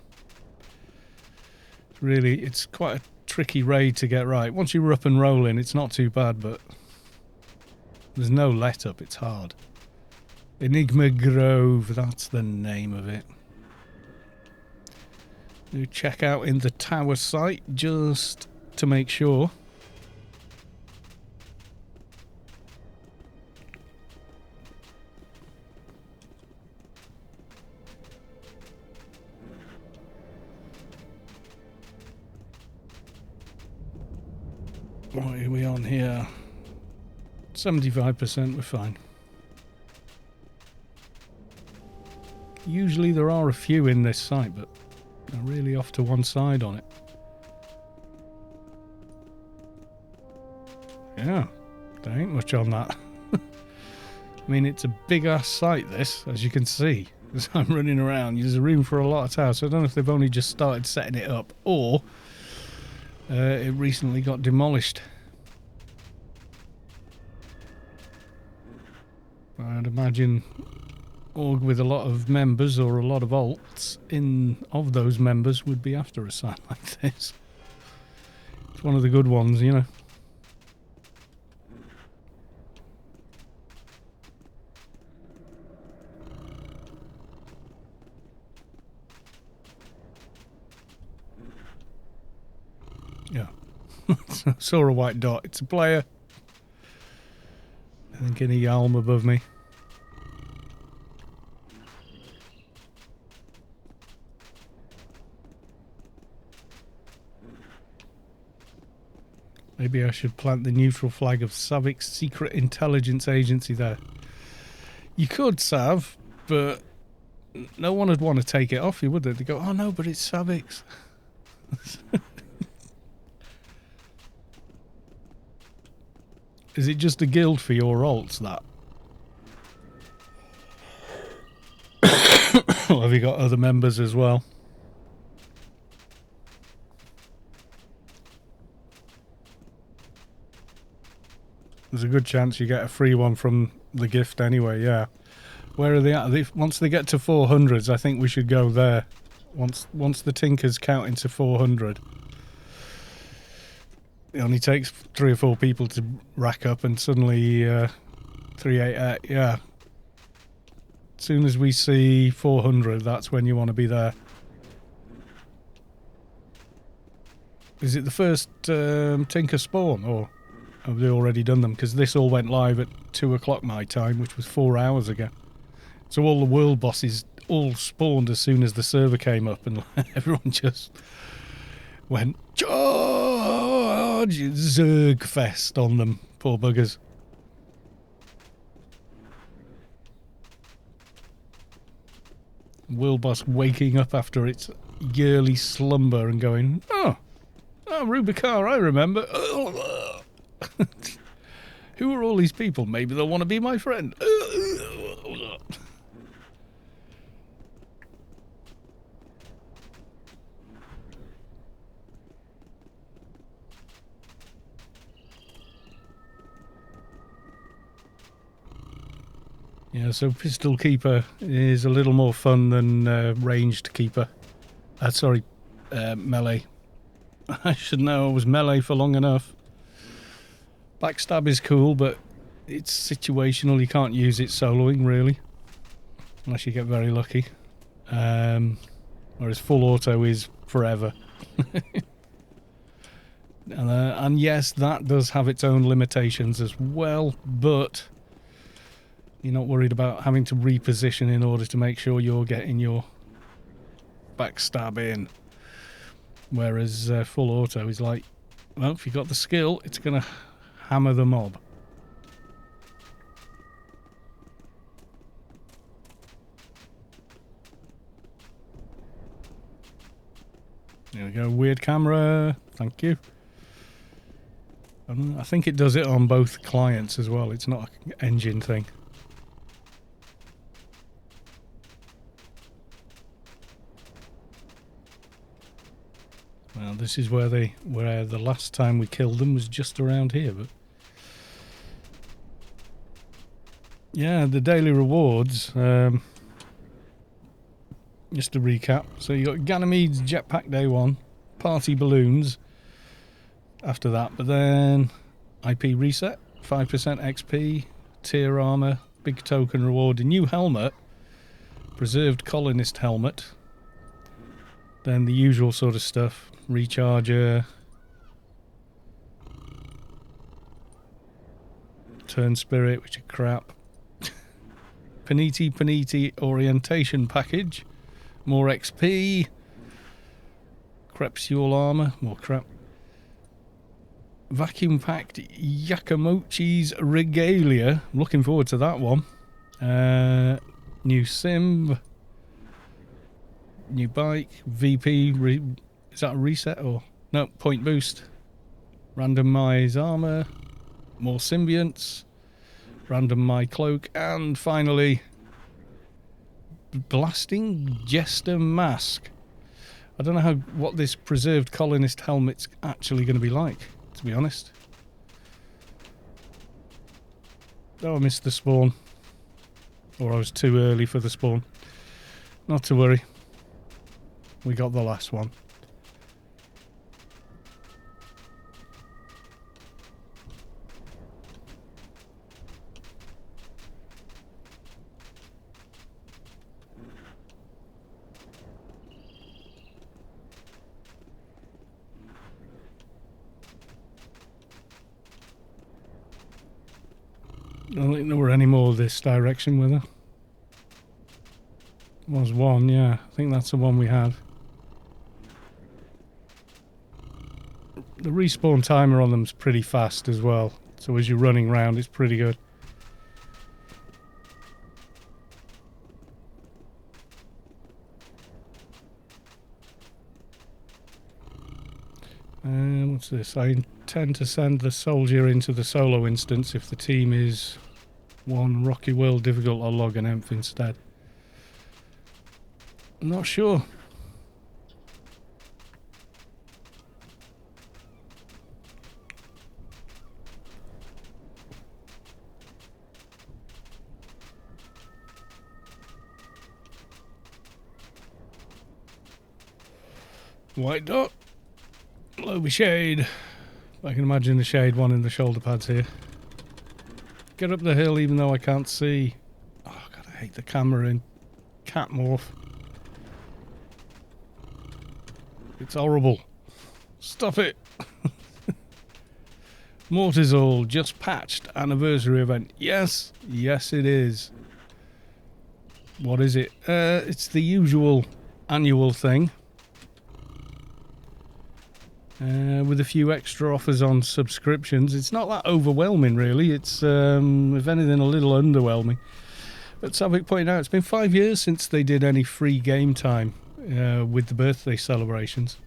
Speaker 1: really, it's quite a tricky raid to get right. Once you're up and rolling, it's not too bad, but there's no let up. It's hard. Enigma Grove, that's the name of it. Do check out in the tower site just to make sure. What are we on here? 75%, we're fine. Usually there are a few in this site, but they're really off to one side on it. Yeah, there ain't much on that. I mean, it's a big ass site, this, as you can see. As I'm running around, there's a room for a lot of towers, so I don't know if they've only just started setting it up, or It recently got demolished. I'd imagine org with a lot of members or a lot of alts of those members would be after a site like this. It's one of the good ones, you know. Yeah. Saw a white dot. It's a player. I think any Yalm above me. Maybe I should plant the neutral flag of Savic's secret intelligence agency there. You could, Sav, but no one would want to take it off you, would they? They'd go, oh no, but it's Savic's. Is it just a guild for your alts, that? Or have you got other members as well? There's a good chance you get a free one from the gift anyway, yeah. Where are they at? Once they get to 400s, I think we should go there. Once the Tinkers count into 400. It only takes 3 or 4 people to rack up and suddenly 388, yeah. As soon as we see 400, that's when you want to be there. Is it the first Tinker spawn, or have they already done them? Because this all went live at 2 o'clock my time, which was 4 hours ago. So all the world bosses all spawned as soon as the server came up, and everyone just went charge, Zerg fest on them, poor buggers. World boss waking up after its yearly slumber and going, oh Rubicar, I remember. Who are all these people? Maybe they'll want to be my friend. Yeah, so Pistol Keeper is a little more fun than Ranged Keeper. Melee. I should know I was melee for long enough. Backstab is cool, but it's situational. You can't use it soloing, really. Unless you get very lucky. Whereas full auto is forever. And yes, that does have its own limitations as well, but you're not worried about having to reposition in order to make sure you're getting your backstab in. Whereas full auto is like, well, if you've got the skill, it's going to hammer the mob. There we go, weird camera, thank you. I think it does it on both clients as well, it's not an engine thing. Well, this is where the last time we killed them was just around here, but yeah, the daily rewards, just to recap, so you got Ganymede's Jetpack Day 1, Party Balloons after that, but then IP Reset, 5% XP, Tier Armor, Big Token Reward, a new helmet, Preserved Colonist Helmet, then the usual sort of stuff, Recharger, Turn Spirit, which are crap, Paniti Orientation Package, more XP, Crepuscule Armor, more crap, Vacuum Packed Yakamochi's Regalia, I'm looking forward to that one, new Sim, new bike, VP, is that a reset or no? Point boost, randomize armor, more symbionts, random my cloak, and finally blasting jester mask. I don't know what this preserved colonist helmet's actually going to be like, to be honest. Oh, I missed the spawn. Or I was too early for the spawn. Not to worry. We got the last one. I don't think there were any more this direction, were there? There was one, yeah. I think that's the one we had. The respawn timer on them's pretty fast as well. So as you're running around, it's pretty good. What's this? I intend to send the soldier into the solo instance if the team is one Rocky World difficult. I'll log an EMF instead. I'm not sure. White dot. Lobby shade. I can imagine the shade one in the shoulder pads here. Get up the hill even though I can't see. Oh god, I hate the camera in cat morph. It's horrible. Stop it. Mortizol just patched anniversary event. Yes, yes it is. What is it? It's the usual annual thing. With a few extra offers on subscriptions. It's not that overwhelming really, it's if anything a little underwhelming. But Savik pointed out it's been 5 years since they did any free game time with the birthday celebrations.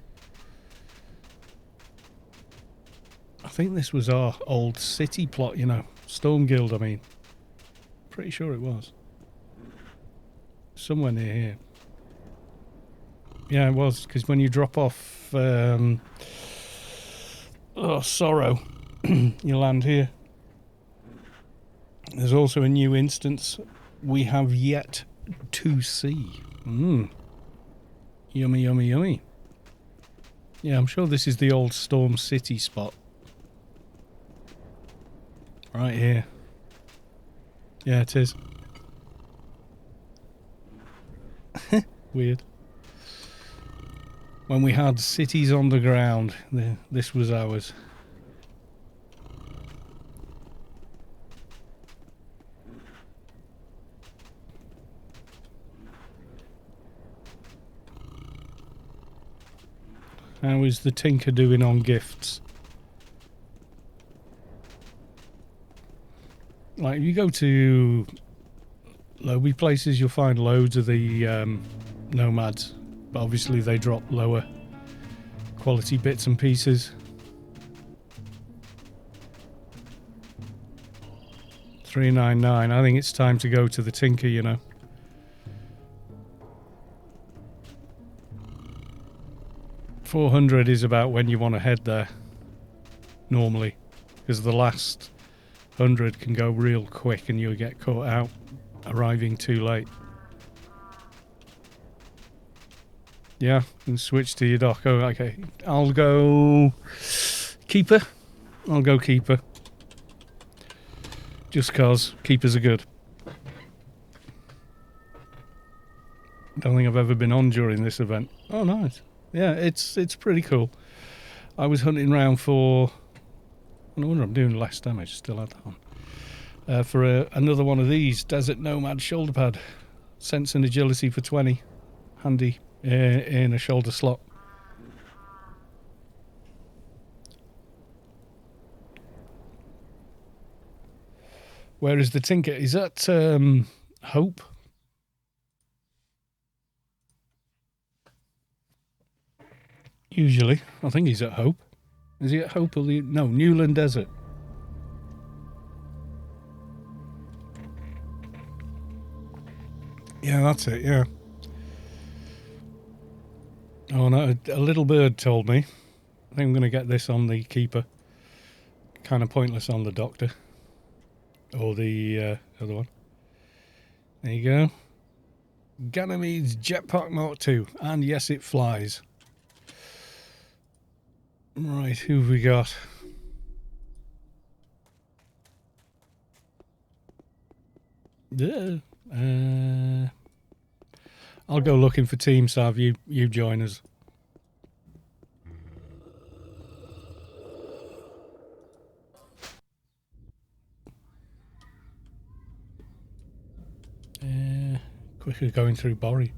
Speaker 1: I think this was our old city plot, you know, Storm Guild I mean. Pretty sure it was. Somewhere near here. Yeah, it was, because when you drop off Sorrow, you land here. There's also a new instance we have yet to see. Yummy, yummy, yummy. Yeah, I'm sure this is the old Storm City spot. Right here. Yeah, it is. Weird. When we had cities on the ground, this was ours. How is the Tinker doing on gifts? Like, if you go to lobby places, you'll find loads of the Nomads. But obviously they drop lower quality bits and pieces. $3.99. I think it's time to go to the Tinker, you know. $400 is about when you want to head there. Normally. Because the last 100 can go real quick and you'll get caught out arriving too late. Yeah, and switch to your dock. Oh, okay. I'll go Keeper. I'll go Keeper. Just cause Keepers are good. Don't think I've ever been on during this event. Oh, nice. Yeah, it's pretty cool. I was hunting around for... No wonder I'm doing less damage. Still had that on. For another one of these. Desert Nomad shoulder pad. Sense and agility for 20. Handy. In a shoulder slot. Where is the Tinker? Is that Hope? Usually. I think he's at Hope. Is he at Hope or the... No, Newland Desert. Yeah, that's it, yeah. Oh no, a little bird told me. I think I'm going to get this on the keeper. Kind of pointless on the doctor. Or the other one. There you go. Ganymede's Jetpack Mark II. And yes, it flies. Right, who have we got? I'll go looking for Team Sav. You join us. Quicker going through Borry.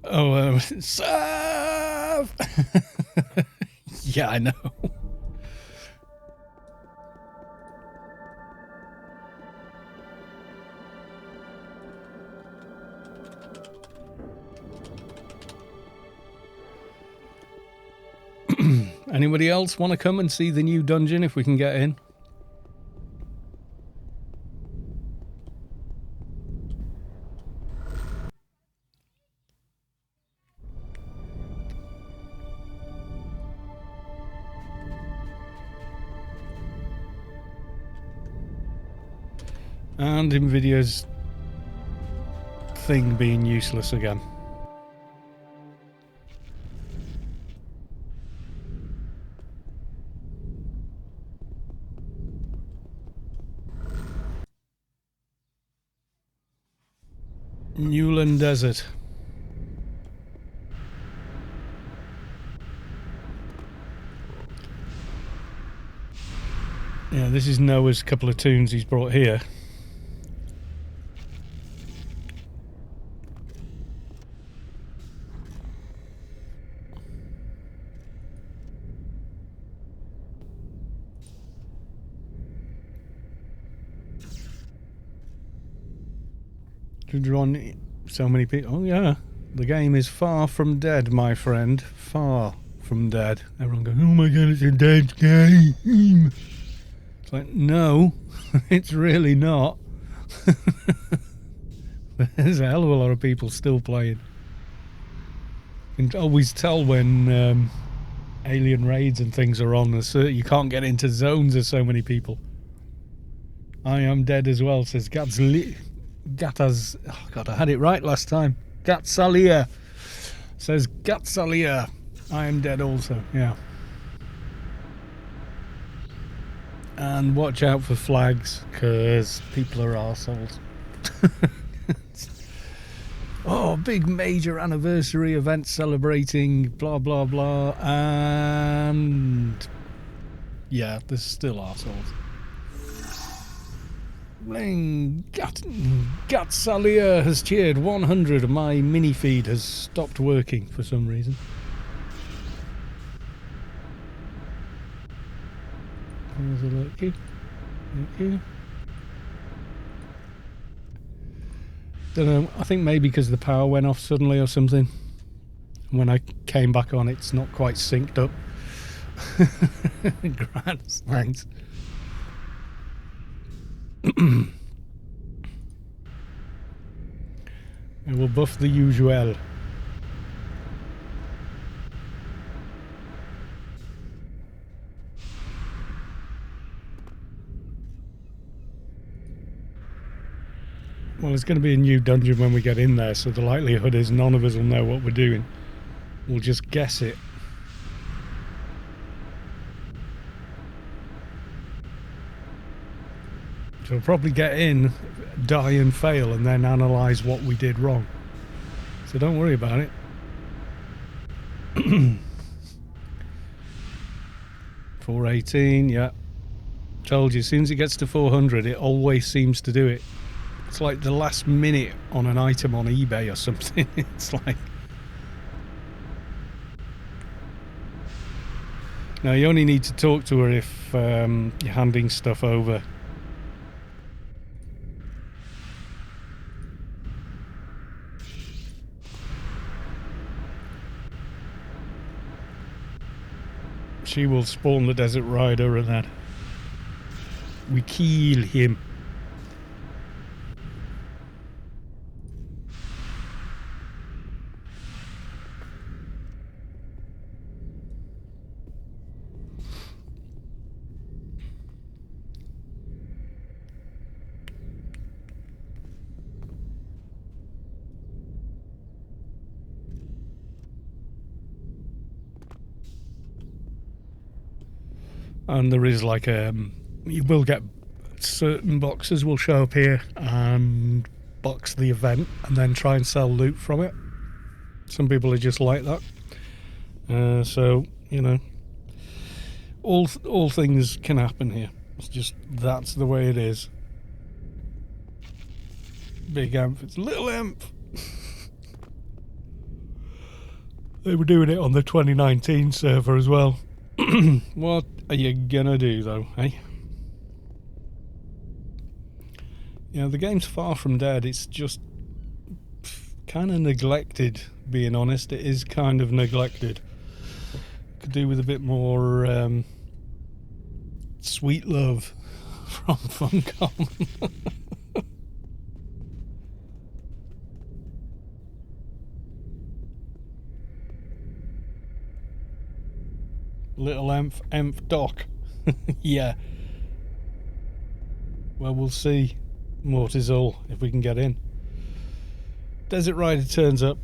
Speaker 1: Oh, Sav! Yeah, I know. Anybody else want to come and see the new dungeon if we can get in? And Nvidia's thing being useless again. Newland Desert. Yeah, this is Noah's couple of tunes he's brought here. To draw so many people. Oh yeah, the game is far from dead, my friend. Far from dead. Everyone goes, "Oh my god, it's a dead game." It's like, no, it's really not. There's a hell of a lot of people still playing. You can always tell when alien raids and things are on. You can't get into zones. There's so many people. I am dead as well, says Gatas. Oh god, I had it right last time. Gatsalia says Gatsalia. I am dead also. Yeah. And watch out for flags, because people are arseholes. Oh, big major anniversary event celebrating blah blah blah, and yeah, there's still arseholes. Gatsalia has cheered 100. My mini feed has stopped working for some reason. There's a look. Thank you. Don't know. I think maybe because the power went off suddenly or something. And when I came back on, it's not quite synced up. Grants, thanks. And we'll buff the usual. Well, it's going to be a new dungeon when we get in there, so the likelihood is none of us will know what we're doing. We'll just guess it. So we'll probably get in, die and fail, and then analyse what we did wrong. So don't worry about it. 418, yeah. Told you, as soon as it gets to 400, it always seems to do it. It's like the last minute on an item on eBay or something. It's like... Now, you only need to talk to her if you're handing stuff over. She will spawn the Desert Rider and then we kill him. And there is like you will get certain boxes will show up here and box the event and then try and sell loot from it. Some people are just like that. So, you know, all things can happen here. It's just, that's the way it is. Big Amph, it's Little Amph. They were doing it on the 2019 server as well. What are you gonna do though, eh? You know, the game's far from dead. It's just kind of neglected, being honest. It is kind of neglected. Could do with a bit more sweet love from Funcom. Little Amph Doc. Yeah. Well, we'll see. Mortizol, if we can get in. Desert Rider turns up.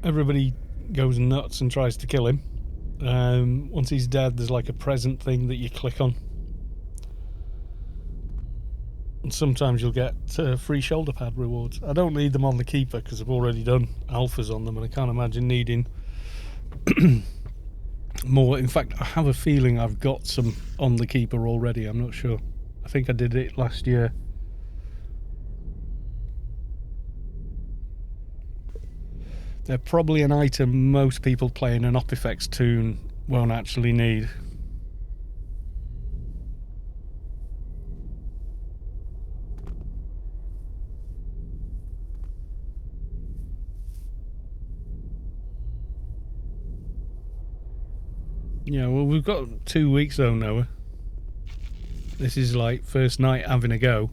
Speaker 1: Everybody goes nuts and tries to kill him. Once he's dead, there's like a present thing that you click on. And sometimes you'll get free shoulder pad rewards. I don't need them on the Keeper because I've already done alphas on them, and I can't imagine needing more. In fact, I have a feeling I've got some on the Keeper already. I'm not sure. I think I did it last year. They're probably an item most people playing an Opifex tune won't actually need. Yeah, well, we've got 2 weeks though, Noah. This is like first night having a go.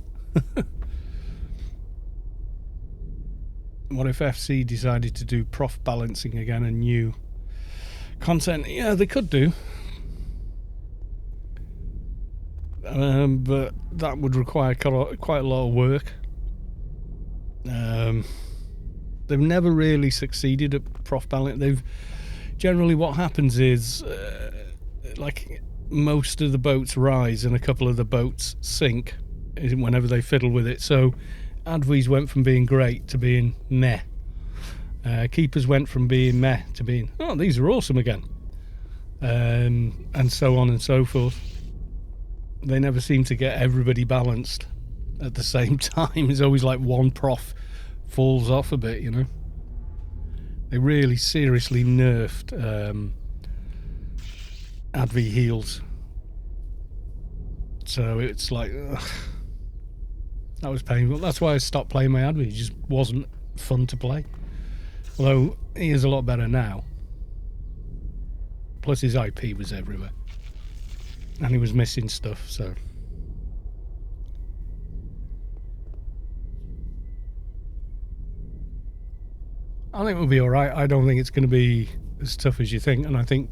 Speaker 1: What if FC decided to do prof balancing again and new content? Yeah, they could do. But that would require quite a lot of work. They've never really succeeded at prof balance. They've generally, what happens is like most of the boats rise and a couple of the boats sink whenever they fiddle with it. So Advies went from being great to being meh. Keepers went from being meh to being, oh, these are awesome again. And so on and so forth. They never seem to get everybody balanced at the same time. It's always like one prof falls off a bit, you know. They really seriously nerfed Advi heals. So it's like, ugh, that was painful. That's why I stopped playing my Advi. It just wasn't fun to play. Although he is a lot better now. Plus his IP was everywhere. And he was missing stuff, so. I think we'll be alright. I don't think it's going to be as tough as you think. And I think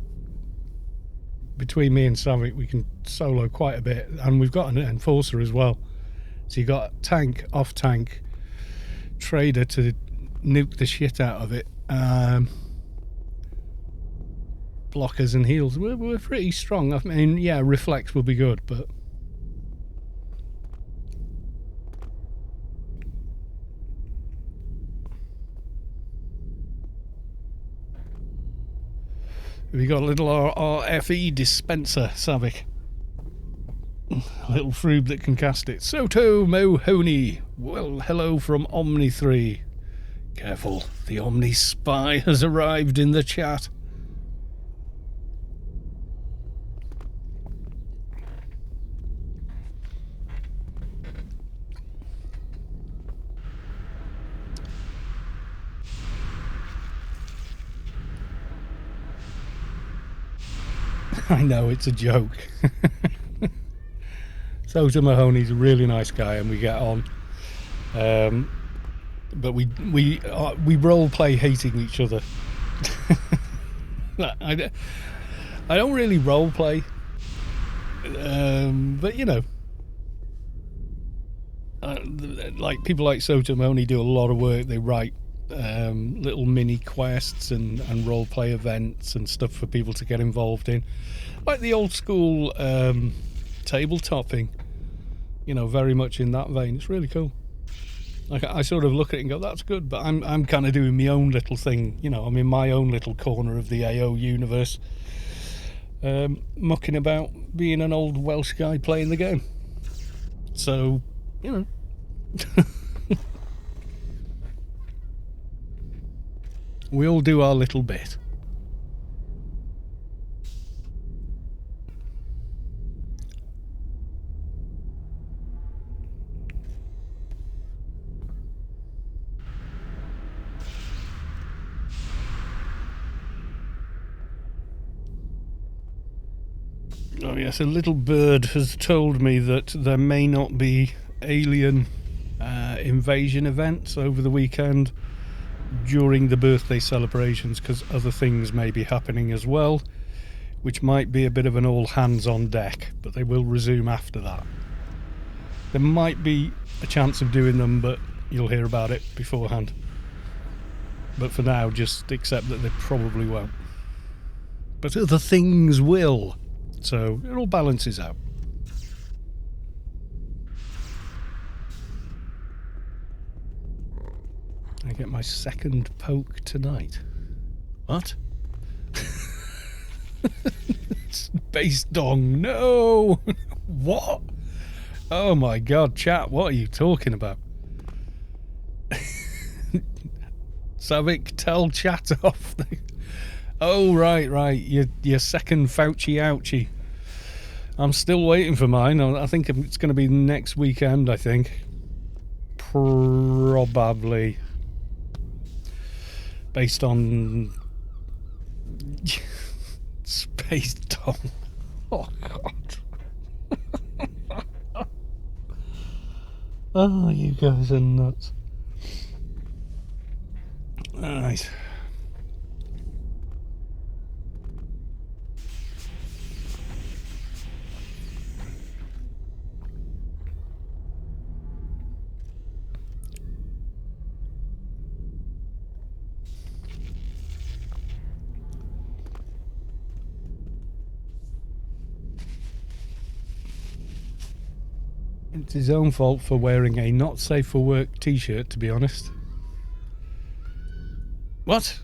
Speaker 1: between me and Savik, we can solo quite a bit. And we've got an enforcer as well. So you got tank, off tank, trader to nuke the shit out of it. Blockers and heals. We're pretty strong. I mean, yeah, reflex will be good, but we got a little RFE dispenser, Savik. A little froob that can cast it. Soto Mohoney. Well, hello from Omni 3. Careful, the Omni spy has arrived in the chat. I know, it's a joke. Soto Mahoney's a really nice guy and we get on. But we role play hating each other. I don't really role play. But you know, like people like Soto Mahoney do a lot of work. They write little mini quests and role play events and stuff for people to get involved in, like the old school tabletop thing, you know, very much in that vein. It's really cool. Like, I sort of look at it and go, that's good, but I'm kind of doing my own little thing, you know. I'm in my own little corner of the AO universe, mucking about being an old Welsh guy playing the game. So, you know. We all do our little bit. Oh yes, a little bird has told me that there may not be alien invasion events over the weekend during the birthday celebrations, because other things may be happening as well, which might be a bit of an all hands on deck, but they will resume after that. There might be a chance of doing them, but you'll hear about it beforehand. But for now, just accept that they probably won't. But other things will. So it all balances out. I get my second poke tonight. What? Space dong, no! What? Oh my god, chat, what are you talking about? Savik, tell chat off. Oh, right. Your second Fauci ouchie. I'm still waiting for mine. I think it's going to be next weekend, I think. Probably. Based on... Space Dong. Oh, God. Oh, you guys are nuts. Alright. It's his own fault for wearing a not safe for work t-shirt, to be honest. What?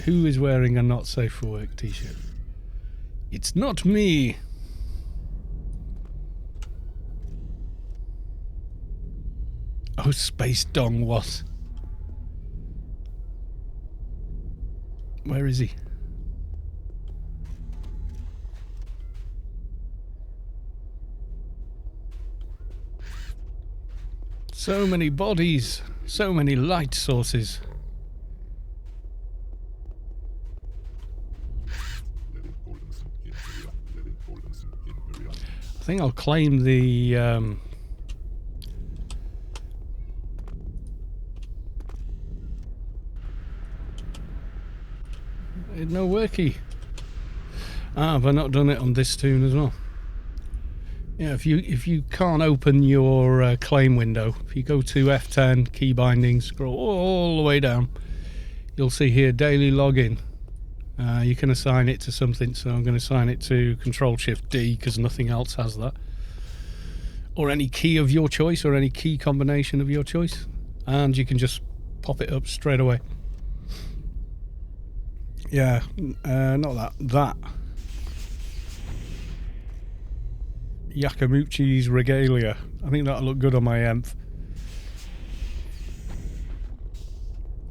Speaker 1: Who is wearing a not safe for work t-shirt? It's not me. Oh, Space Dong, what? Where is he? So many bodies, so many light sources. I think I'll claim the no worky. Have I not done it on this tune as well? Yeah, if you can't open your claim window, if you go to F10, key bindings, scroll all the way down, you'll see here daily login. You can assign it to something, so I'm going to assign it to Control-Shift-D because nothing else has that. Or any key of your choice, or any key combination of your choice, and you can just pop it up straight away. Yeah, not that. That. Yakamuchi's Regalia. I think that'll look good on my Emph.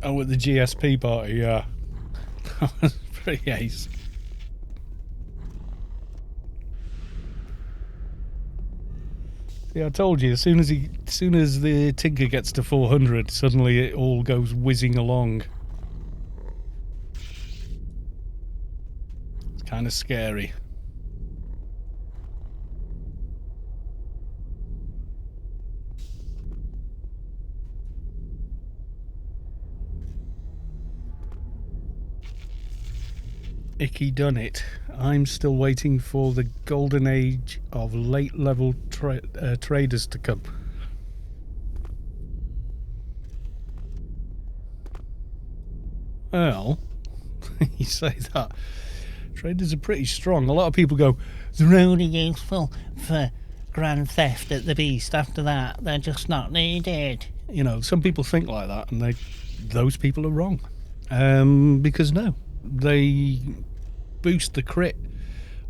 Speaker 1: Oh, at the GSP party, yeah. That was pretty ace. Yeah, I told you, as soon as the Tinker gets to 400, suddenly it all goes whizzing along. It's kind of scary. Icky done it. I'm still waiting for the golden age of late level traders to come. Well, you say that. Traders are pretty strong. A lot of people go, they're only useful for grand theft at the Beast. After that, they're just not needed. You know, some people think like that, and those people are wrong. Because no, they boost the crit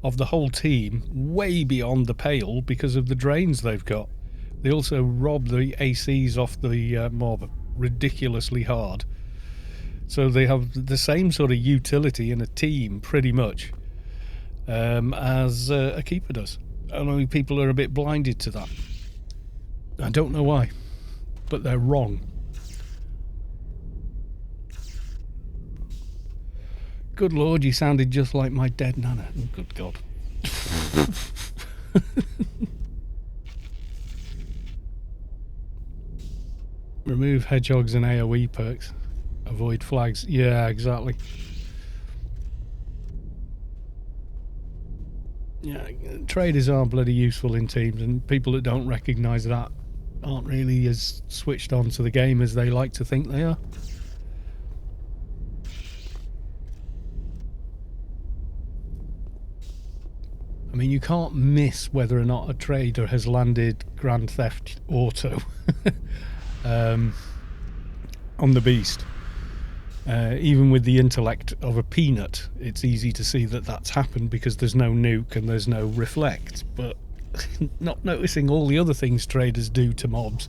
Speaker 1: of the whole team way beyond the pale because of the drains they've got. They also rob the ACs off the mob ridiculously hard. So they have the same sort of utility in a team, pretty much, as a keeper does. I know people are a bit blinded to that. I don't know why, but they're wrong. Good Lord, you sounded just like my dead nana. Oh, good God. Remove hedgehogs and AoE perks. Avoid flags. Yeah, exactly. Yeah, traders are bloody useful in teams, and people that don't recognise that aren't really as switched on to the game as they like to think they are. I mean, you can't miss whether or not a trader has landed Grand Theft Auto on the Beast. Even with the intellect of a peanut, it's easy to see that that's happened because there's no nuke and there's no reflect. But not noticing all the other things traders do to mobs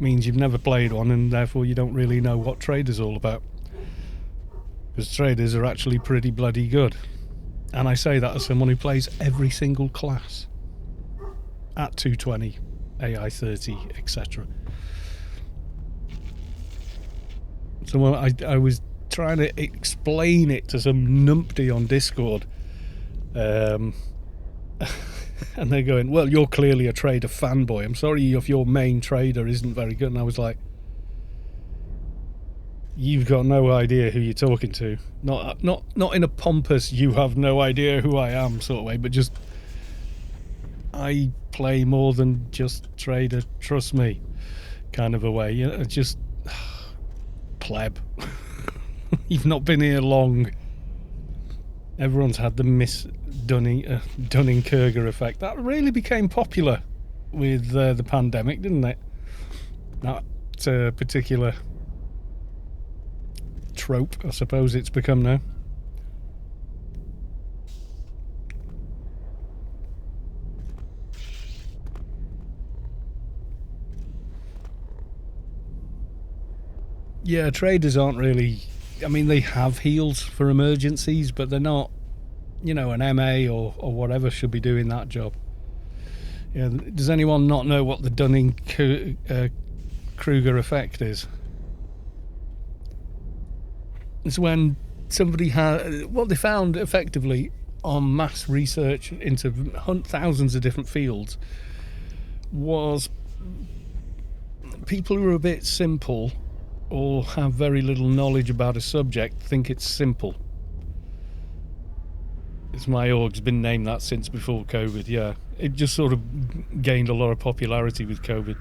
Speaker 1: means you've never played one, and therefore you don't really know what trader's all about. Because traders are actually pretty bloody good. And I say that as someone who plays every single class at 220, AI 30, etc. So I was trying to explain it to some numpty on Discord, and they're going, well, you're clearly a trader fanboy. I'm sorry if your main trader isn't very good. And I was like, you've got no idea who you're talking to. Not in a pompous, you have no idea who I am sort of way, but just, I play more than just trader, trust me, kind of a way. You know, just pleb. You've not been here long. Everyone's had the Dunning-Kruger effect. That really became popular with the pandemic, didn't it? That particular trope, I suppose it's become now. Yeah, traders aren't really, I mean, they have heals for emergencies, but they're not, you know, an MA or whatever should be doing that job. Yeah, does anyone not know what the Dunning-Kruger effect is? It's when somebody had, what they found effectively on mass research into thousands of different fields was people who are a bit simple or have very little knowledge about a subject think it's simple. It's my org's been named that since before COVID, yeah. It just sort of gained a lot of popularity with COVID.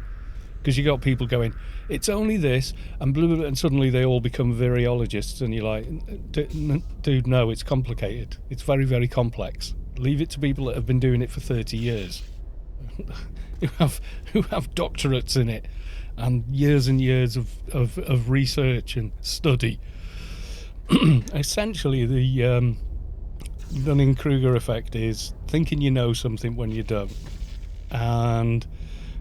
Speaker 1: Because you got people going, it's only this, and blah, blah, blah, and suddenly they all become virologists, and you're like, dude, no, it's complicated. It's very, very complex. Leave it to people that have been doing it for 30 years, who have doctorates in it, and years of research and study. Essentially, the Dunning-Kruger effect is thinking you know something when you don't. And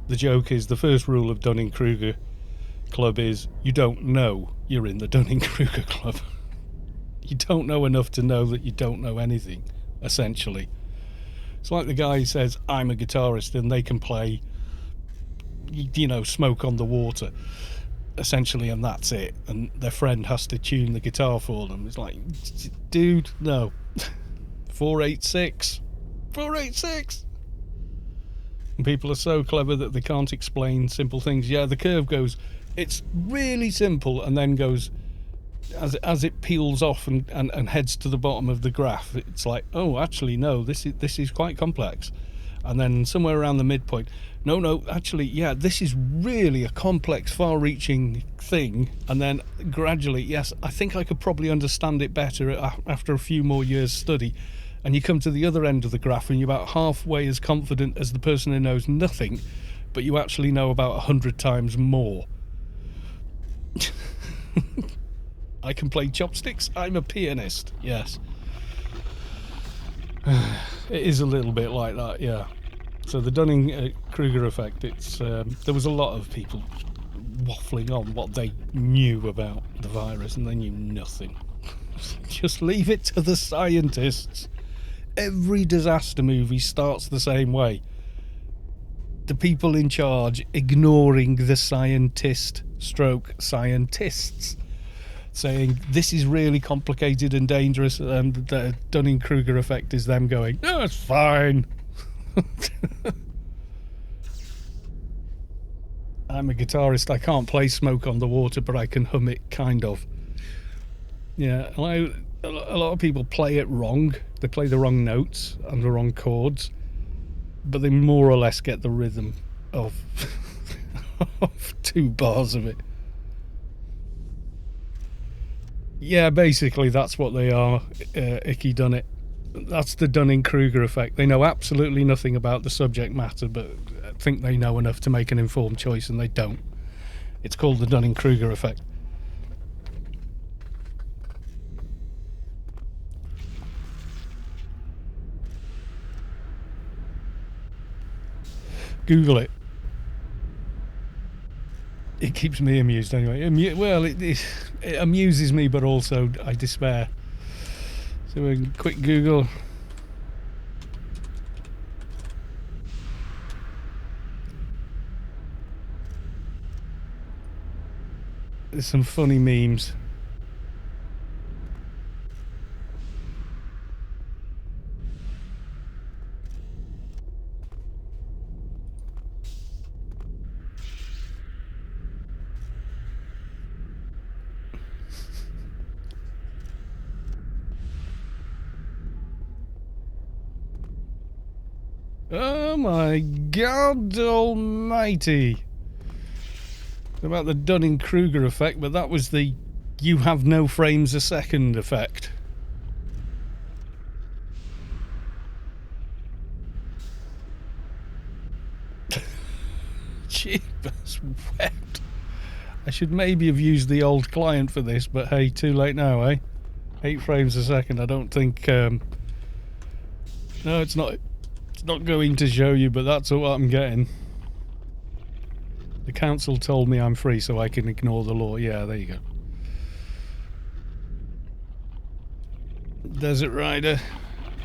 Speaker 1: the joke is, the first rule of Dunning-Kruger Club is you don't know you're in the Dunning-Kruger Club. You don't know enough to know that you don't know anything, essentially. It's like the guy who says, I'm a guitarist, and they can play, you know, Smoke on the Water, essentially, and that's it. And their friend has to tune the guitar for them. It's like, dude, no. 486. 486! And people are so clever that they can't explain simple things. Yeah, the curve goes, it's really simple, and then goes, as it peels off and heads to the bottom of the graph, it's like, oh, actually, no, this is quite complex. and then somewhere around the midpoint, no, actually, yeah, this is really a complex, far-reaching thing, and then gradually, yes, I think I could probably understand it better after a few more years' study, and you come to the other end of the graph and you're about halfway as confident as the person who knows nothing, but you actually know about 100 times more. I can play chopsticks. I'm a pianist. Yes. It is a little bit like that, yeah. So the Dunning-Kruger effect, it's there was a lot of people waffling on what they knew about the virus, and they knew nothing. Just leave it to the scientists. Every disaster movie starts the same way. The people in charge ignoring the scientists, saying this is really complicated and dangerous, and the Dunning-Kruger effect is them going, no, it's fine. I'm a guitarist. I can't play Smoke on the Water, but I can hum it, kind of. Yeah, a lot of people play it wrong. They play the wrong notes and the wrong chords, but they more or less get the rhythm of, of 2 bars of it. Yeah, basically that's what they are, Icky done it. That's the Dunning-Kruger effect. They know absolutely nothing about the subject matter, but think they know enough to make an informed choice, and they don't. It's called the Dunning-Kruger effect. Google it. It keeps me amused anyway. Well, it amuses me, but also I despair. So a quick Google. There's some funny memes. Oh my God almighty. About the Dunning-Kruger effect, but that was the you have no frames a second effect. Jeepers wept. I should maybe have used the old client for this, but hey, too late now, eh? 8 frames a second, I don't think... no, it's not going to show you, but that's what I'm getting. The council told me I'm free, so I can ignore the law. Yeah, there you go. Desert Rider,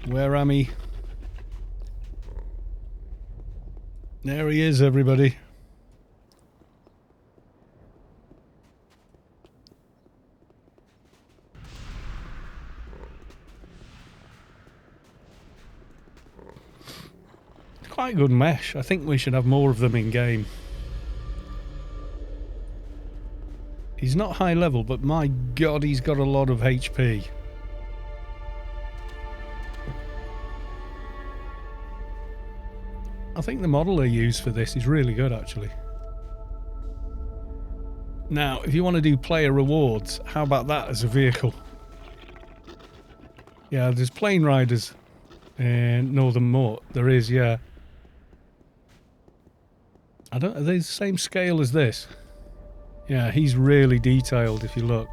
Speaker 1: where am I? There he is, everybody. Quite good mesh. I think we should have more of them in game. He's not high level, but my God, he's got a lot of HP. I think the model they use for this is really good, actually. Now, if you want to do player rewards, how about that as a vehicle? Yeah, there's plane riders in Northern Mort. There is, yeah. Are they the same scale as this? Yeah, he's really detailed if you look.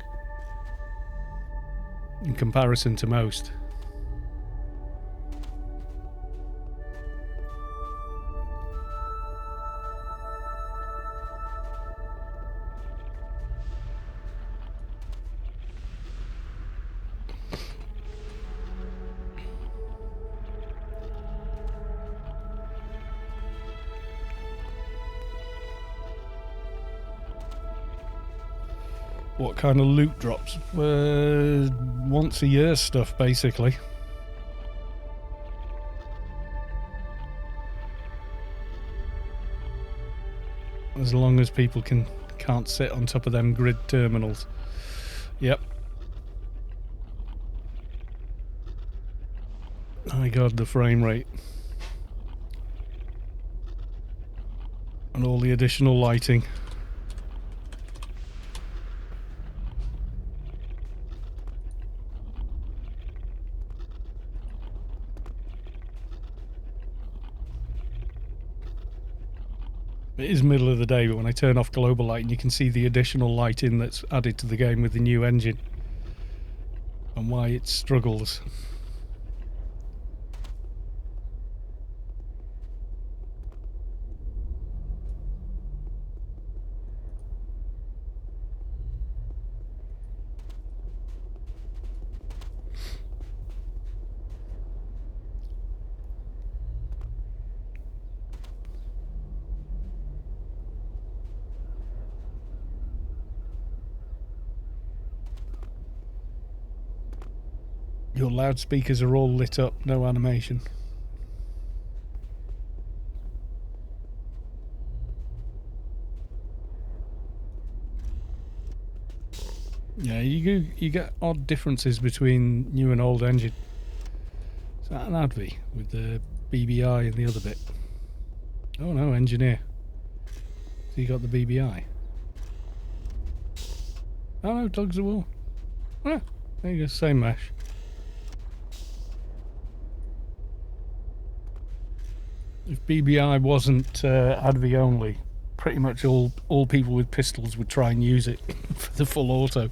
Speaker 1: In comparison to most. What kind of loot drops? Once a year stuff, basically. As long as people can't sit on top of them grid terminals. Yep. My God, the frame rate. And all the additional lighting. It is middle of the day, but when I turn off global lighting, you can see the additional lighting that's added to the game with the new engine and why it struggles. Your loudspeakers are all lit up, no animation. Yeah, you get odd differences between new and old engine. Is that an Advi with the BBI and the other bit? Oh no, engineer. So you got the BBI. Oh no, Dogs of War. Ah, there you go, same mesh. If BBI wasn't Advi only, pretty much all people with pistols would try and use it for the full auto.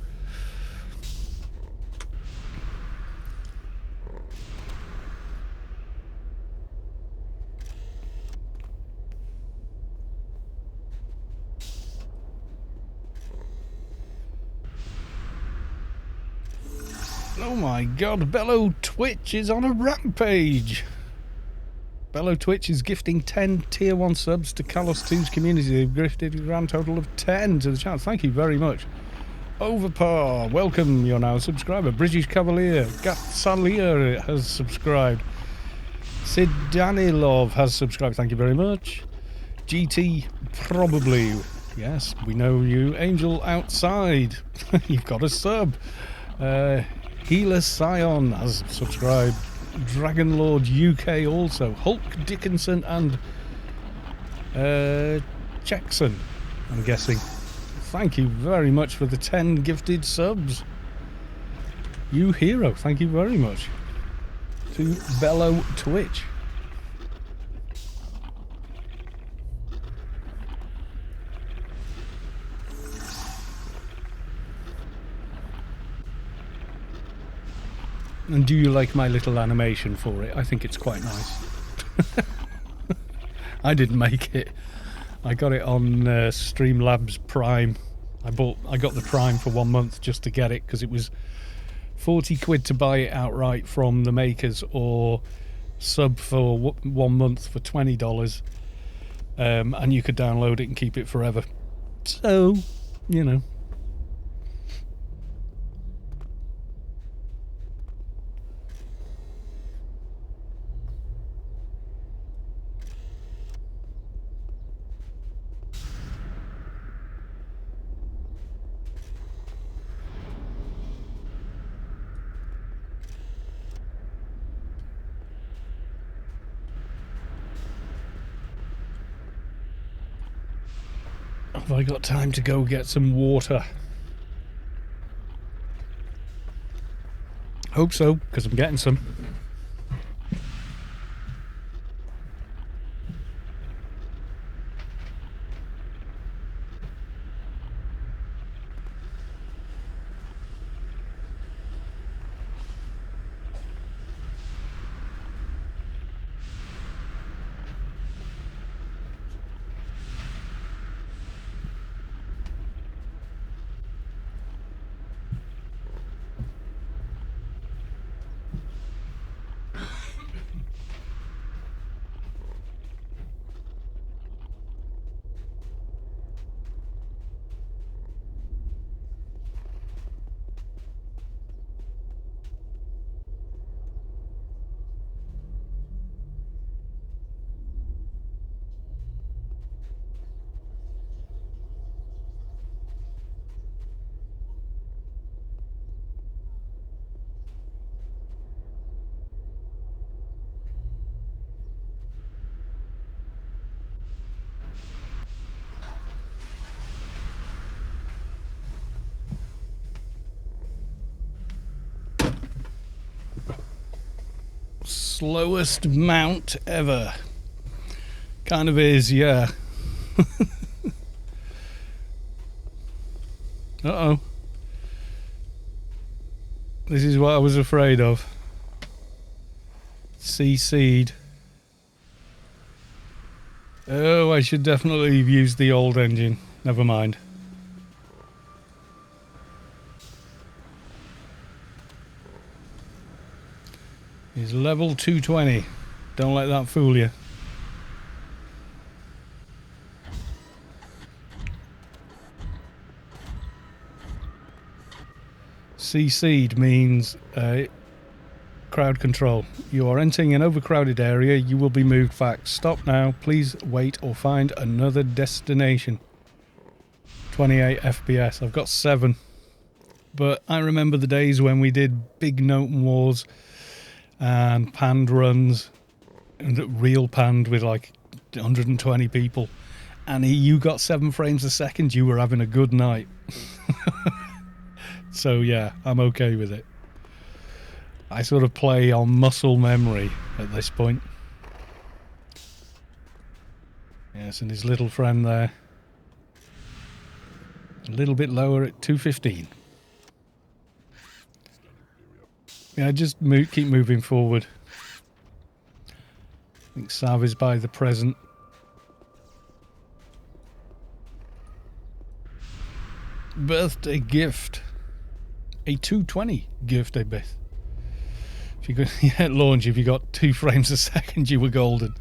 Speaker 1: Oh my god, Bellow Twitch is on a rampage! Bellow Twitch is gifting 10 tier 1 subs to Kalos 2's community. They've gifted a grand total of 10 to the channel. Thank you very much. Overpar, welcome, you're now a subscriber. British Cavalier, Gatsalir has subscribed. Sid Danilov has subscribed, thank you very much. GT, probably, yes, we know you. Angel Outside, you've got a sub. Healer Scion has subscribed. Dragon Lord UK also. Hulk Dickinson and Jackson, I'm guessing. Thank you very much for the 10 gifted subs. You hero, thank you very much. To Bellow Twitch. And do you like my little animation for it? I think it's quite nice. I didn't make it. I got it on Streamlabs Prime. I got the Prime for 1 month just to get it because it was 40 quid to buy it outright from the makers, or sub for 1 month for $20, and you could download it and keep it forever. So, you know. Have I got time to go get some water? Hope so, because I'm getting some. slowest mount ever. Kind of is, yeah. Uh-oh. This is what I was afraid of. CC'd. Oh, I should definitely have used the old engine. Never mind. He's level 220. Don't let that fool you. CC'd means crowd control. You are entering an overcrowded area. You will be moved back. Stop now. Please wait or find another destination. 28 FPS. I've got 7. But I remember the days when we did big note wars and panned runs, and real panned with like 120 people. And you got 7 frames a second. You were having a good night. So yeah, I'm okay with it. I sort of play on muscle memory at this point. Yes, and his little friend there. A little bit lower at 215. Yeah, just keep moving forward. I think Sav is by the present. Birthday gift. A 220 gift, I bet. If you could, at launch, if you got 2 frames a second, you were golden.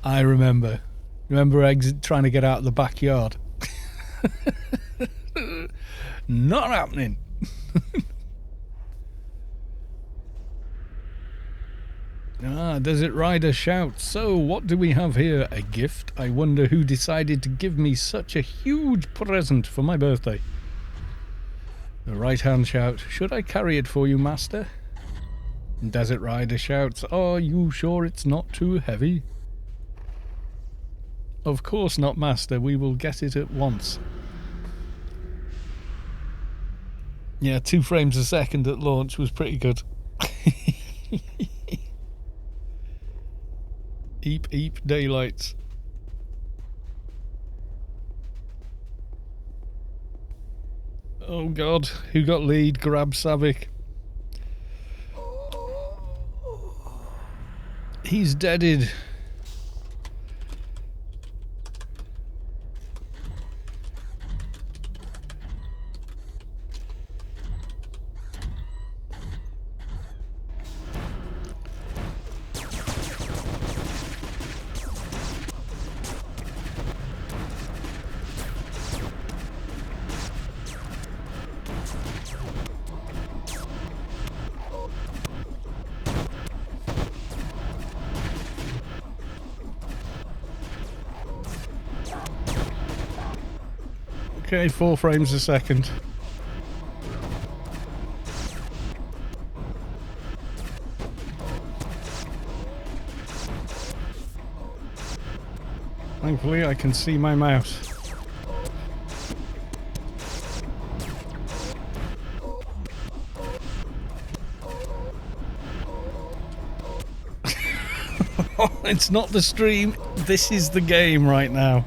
Speaker 1: I remember. Remember exit trying to get out of the backyard? Not happening. Desert Rider shouts. So, what do we have here? A gift? I wonder who decided to give me such a huge present for my birthday. The right hand shouts, should I carry it for you, master? Desert Rider shouts, are you sure it's not too heavy? Of course not, master. We will get it at once. Yeah, 2 frames a second at launch was pretty good. Eep, eep, daylights. Oh god, who got lead? Grab Savick. He's deaded. Okay, 4 frames a second. Thankfully, I can see my mouse. It's not the stream, this is the game right now.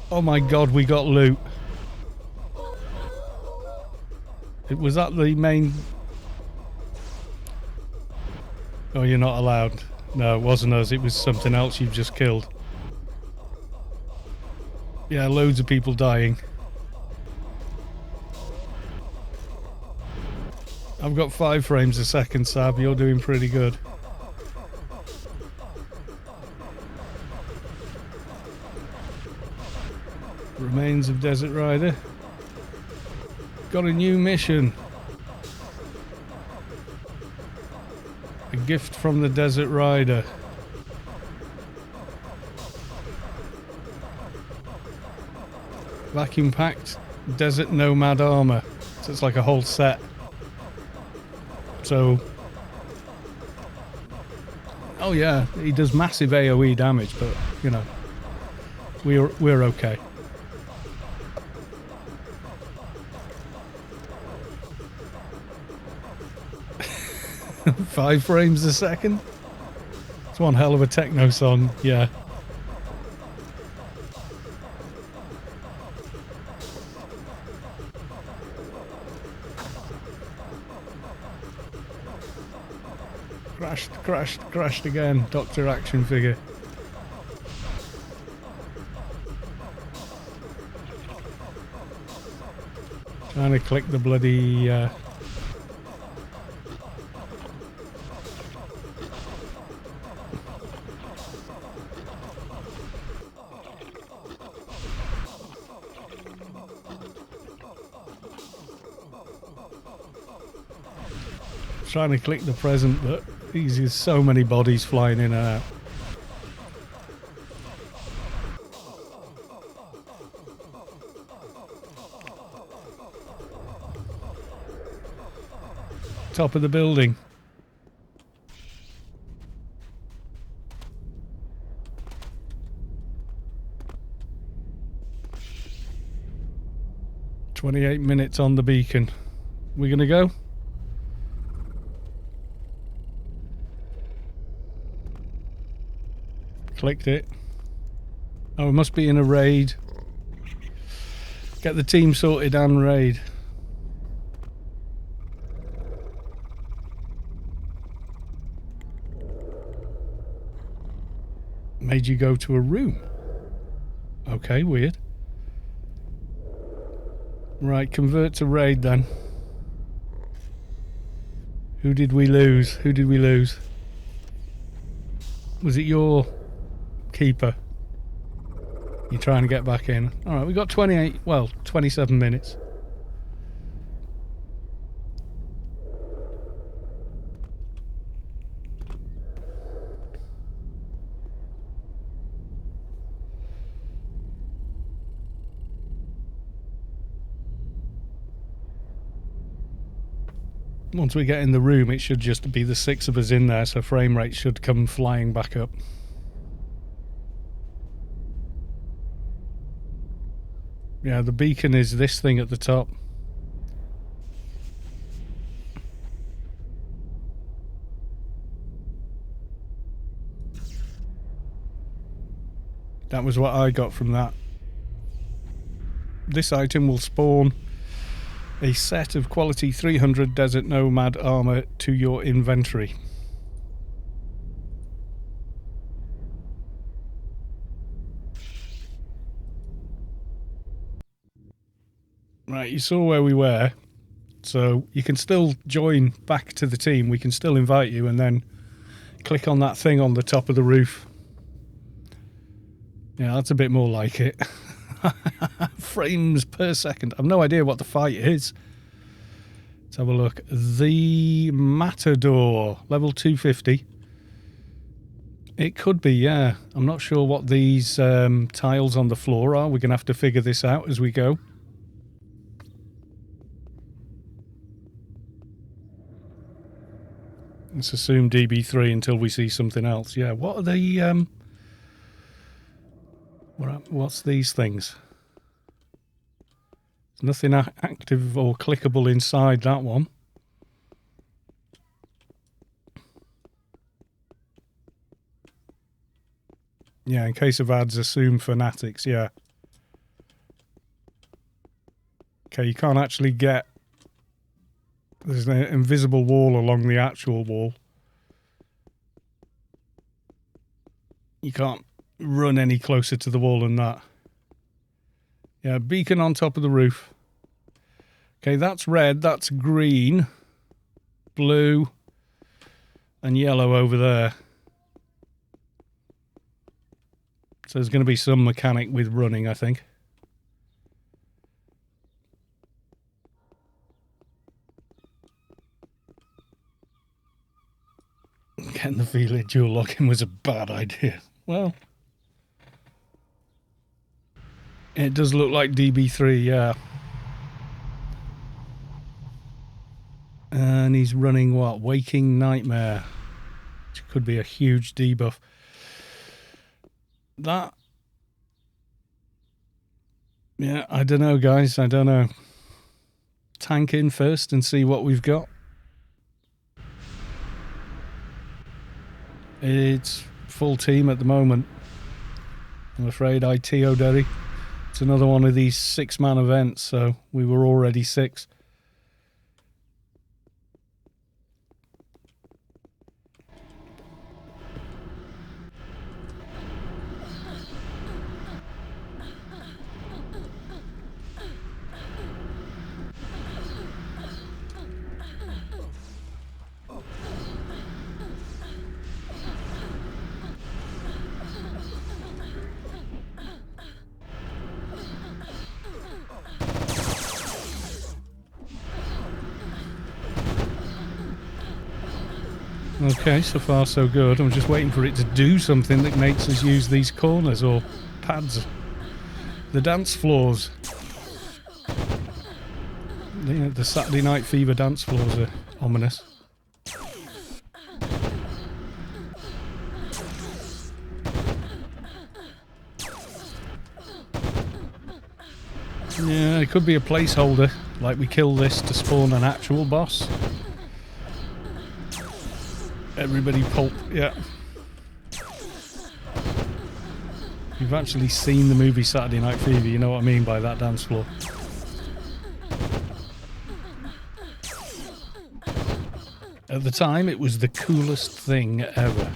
Speaker 1: Oh my god, we got loot. Was that the main... Oh, you're not allowed. No, it wasn't us, it was something else you've just killed. Yeah, loads of people dying. I've got 5 frames a second, Sab, you're doing pretty good. Remains of Desert Rider. Got a new mission. A gift from the Desert Rider. Vacuum packed Desert Nomad armor. So it's like a whole set. So... Oh yeah, he does massive AoE damage, but, you know, we're okay. 5 frames a second? It's one hell of a techno song, yeah. Crashed again. Doctor action figure. Trying to click the bloody... trying to click the present, but there's so many bodies flying in and out. Top of the building. "28 minutes on the beacon." We gonna go? Clicked it. Oh, it must be in a raid. Get the team sorted and raid. Made you go to a room. Okay, weird. Right, convert to raid then. Who did we lose? Who did we lose? Was it your keeper? You're trying to get back in. Alright, we got 27 minutes. Once we get in the room, it should just be the 6 of us in there, so frame rate should come flying back up. Yeah, the beacon is this thing at the top. That was what I got from that. This item will spawn a set of quality 300 Desert Nomad armor to your inventory. Right, you saw where we were, so you can still join back to the team. We can still invite you and then click on that thing on the top of the roof. Yeah, that's a bit more like it. Frames per second. I've no idea what the fight is. Let's have a look. The Matador, level 250. It could be, yeah. I'm not sure what these tiles on the floor are. We're going to have to figure this out as we go. Let's assume DB3 until we see something else. Yeah, what are the... what's these things? There's nothing active or clickable inside that one. Yeah, in case of ads, assume fanatics, yeah. Okay, you can't actually get... There's an invisible wall along the actual wall. You can't run any closer to the wall than that. Yeah, beacon on top of the roof. Okay, that's red, that's green, blue, and yellow over there. So there's going to be some mechanic with running, I think. Getting the feeling dual locking was a bad idea. Well, it does look like DB3, yeah. And he's running what? Waking Nightmare. Which could be a huge debuff. That... Yeah, I don't know, guys. I don't know. Tank in first and see what we've got. It's full team at the moment. I'm afraid I TO'd Derry. It's another one of these 6-man events, so we were already 6. Okay, so far so good. I'm just waiting for it to do something that makes us use these corners or pads. The dance floors. The Saturday Night Fever dance floors are ominous. Yeah, it could be a placeholder, like we kill this to spawn an actual boss. Everybody pulp, yeah. You've actually seen the movie Saturday Night Fever, you know what I mean by that dance floor. At the time, it was the coolest thing ever.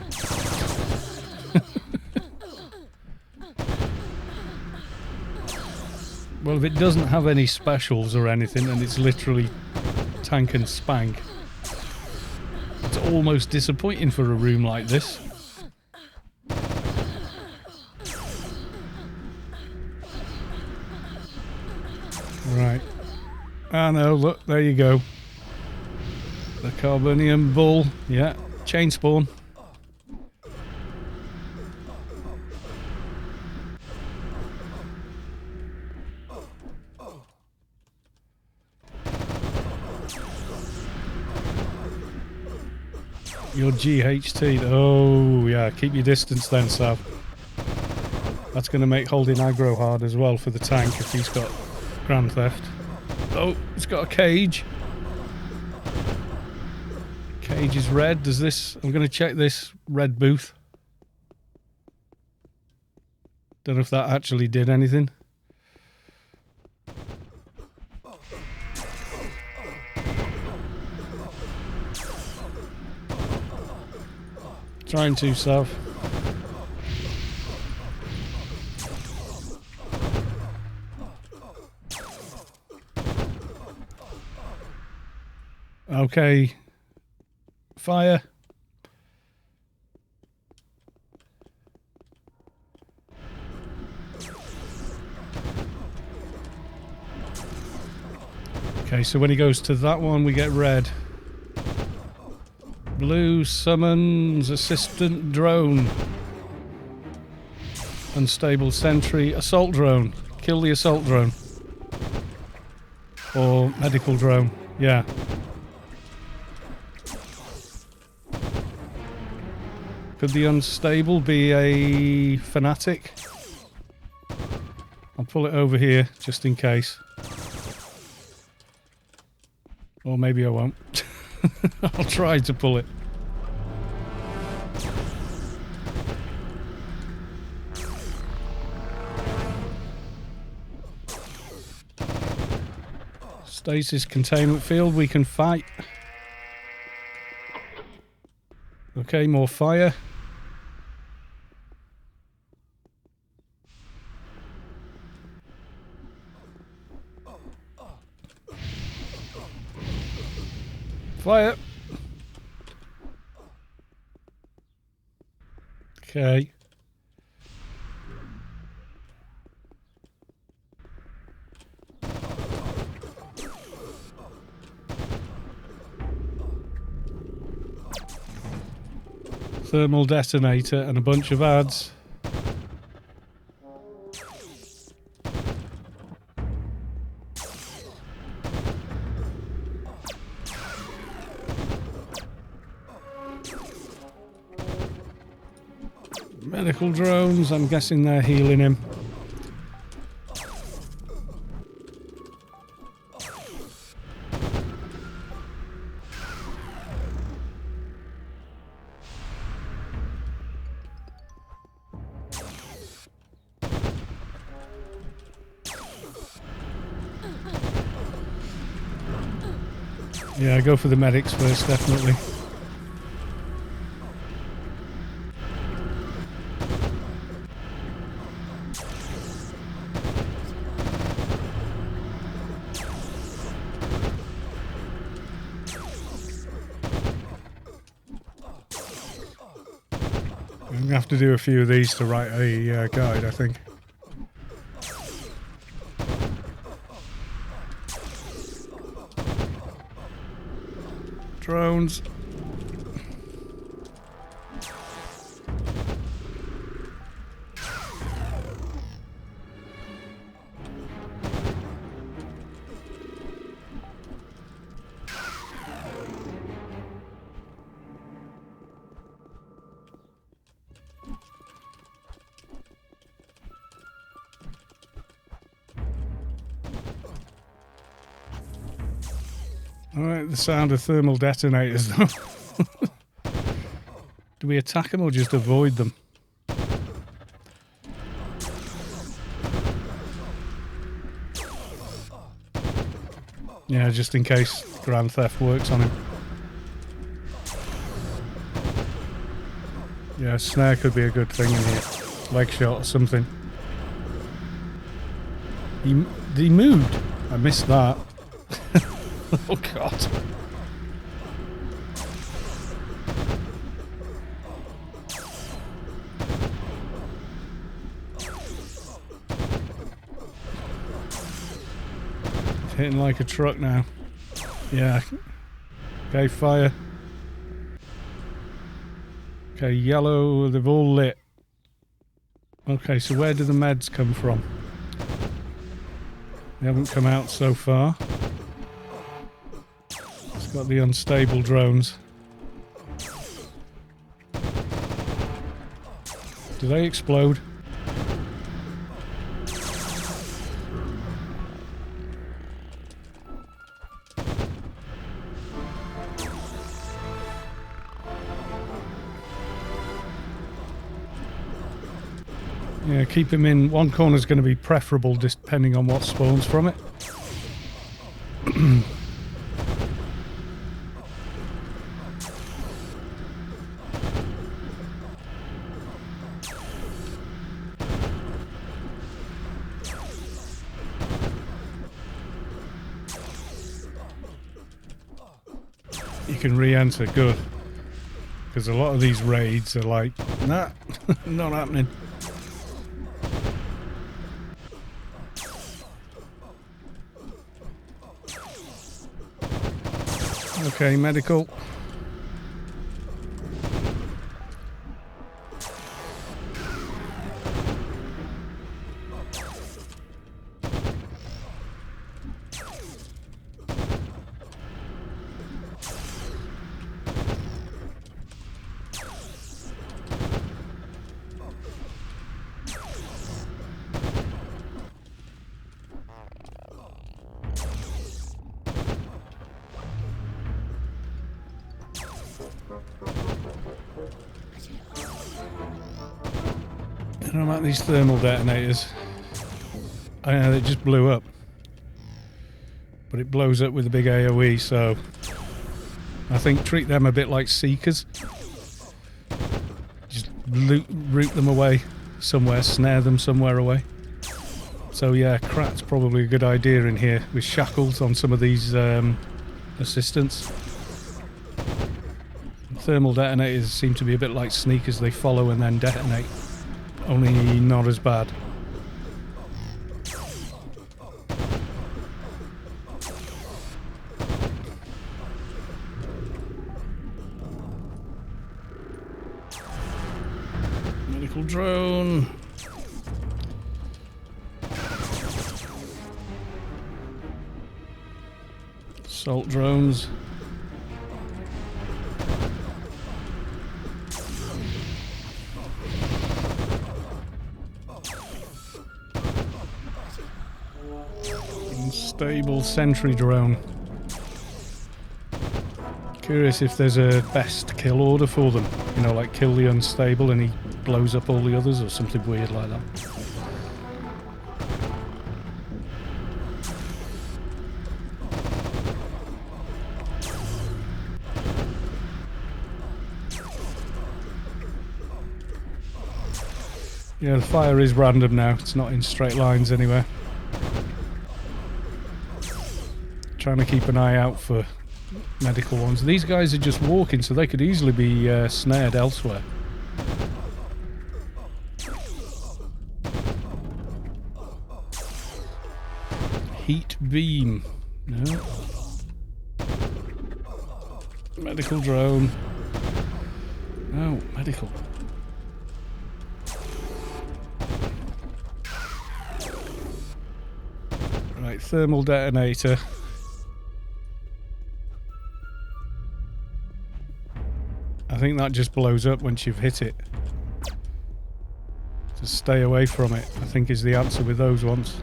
Speaker 1: Well, if it doesn't have any specials or anything, and it's literally tank and spank, it's almost disappointing for a room like this. Right. Ah no, look, there you go. The Carbonium bull, yeah, chain spawn. Your GHT, oh yeah, keep your distance then, Sav. That's going to make holding aggro hard as well for the tank if he's got Grand Theft. Oh, it's got a cage. Cage is red. Does this... I'm going to check this red booth. Don't know if that actually did anything. Trying to, Sav. Okay. Fire. Okay, so when he goes to that one, we get red. Blue summons assistant drone. Unstable sentry assault drone. Kill the assault drone. Or medical drone. Yeah. Could the unstable be a fanatic? I'll pull it over here just in case. Or maybe I won't. I'll try to pull it. Stasis containment field, we can fight. Okay, more fire. Fire. Okay. Thermal detonator and a bunch of ads. Medical drones, I'm guessing they're healing him. Yeah, go for the medics first, definitely. I'm going to have to do a few of these to write a guide, I think. Drones. Alright, the sound of thermal detonators though. Do we attack them or just avoid them? Yeah, just in case Grand Theft works on him. Yeah, snare could be a good thing in here. Leg shot or something. He moved. I missed that. Oh god. It's hitting like a truck now. Yeah. Okay, fire. Okay, yellow, they've all lit. Okay, so where do the meds come from? They haven't come out so far. It's got the unstable drones. Do they explode? Yeah, keep him in. One corner's going to be preferable depending on what spawns from it. You can re-enter, good. Because a lot of these raids are like, nah, not happening. Okay, medical. I don't know about these thermal detonators. I know they just blew up. But it blows up with a big AoE, so I think treat them a bit like seekers. Just root them away somewhere, snare them somewhere away. So yeah, Krat's probably a good idea in here with shackles on some of these assistants. Thermal detonators seem to be a bit like sneakers, they follow and then detonate. Only not as bad. Medical drone. Assault drones. Stable sentry drone. Curious if there's a best kill order for them. You know, like kill the unstable and he blows up all the others or something weird like that. Yeah, the fire is random now. It's not in straight lines anywhere. Trying to keep an eye out for medical ones. These guys are just walking, so they could easily be snared elsewhere. Heat beam. No. Medical drone. No, medical. Right, thermal detonator. I think that just blows up once you've hit it. To stay away from it, I think, is the answer with those ones.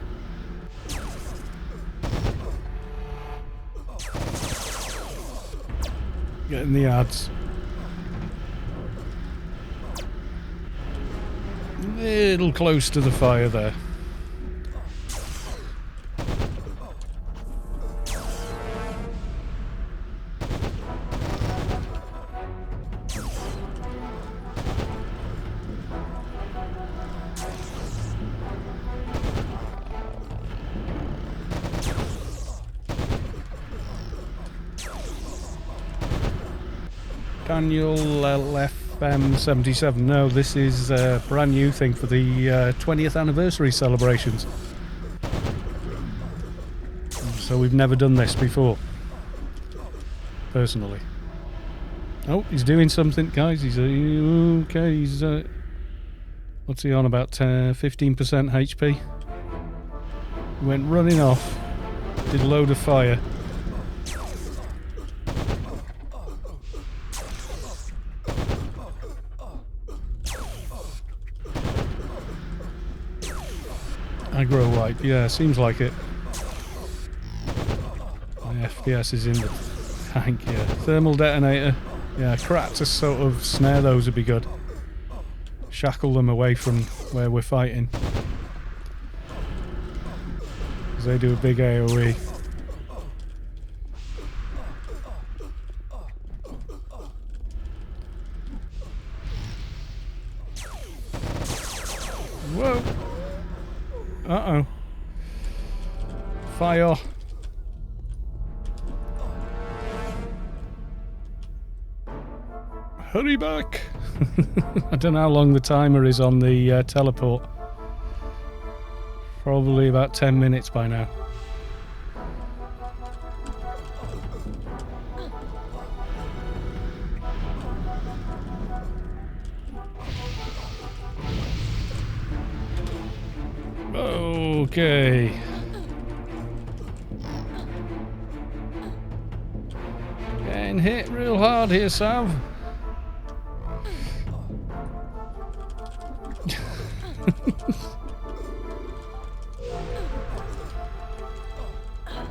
Speaker 1: Getting the ads. A little close to the fire there. Daniel LFM77. No, this is a brand new thing for the 20th anniversary celebrations. So we've never done this before, personally. Oh, he's doing something, guys. He's okay. He's what's he on about? 15% HP. He went running off. Did a load of fire. Aggro wipe, yeah, seems like it. My FPS is in the tank, yeah. Thermal detonator. Yeah, crap to sort of snare those would be good. Shackle them away from where we're fighting. Because they do a big AoE. Whoa! Uh-oh. Fire. Hurry back! I don't know how long the timer is on the teleport. Probably about 10 minutes by now. Okay. Getting hit real hard here, Sav.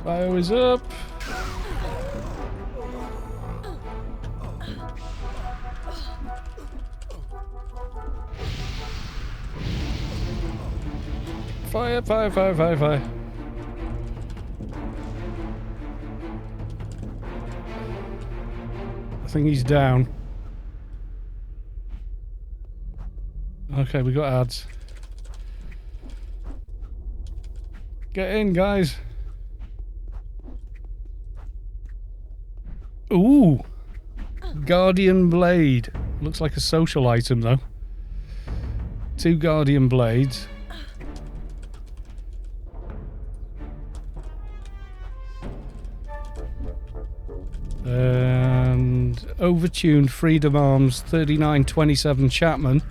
Speaker 1: Fire is up. Fire, fire, fire, fire, fire. I think he's down. Okay, we got ads. Get in, guys. Ooh! Guardian Blade. Looks like a social item, though. 2 Guardian Blades. And overtuned Freedom Arms 3927 Chapman.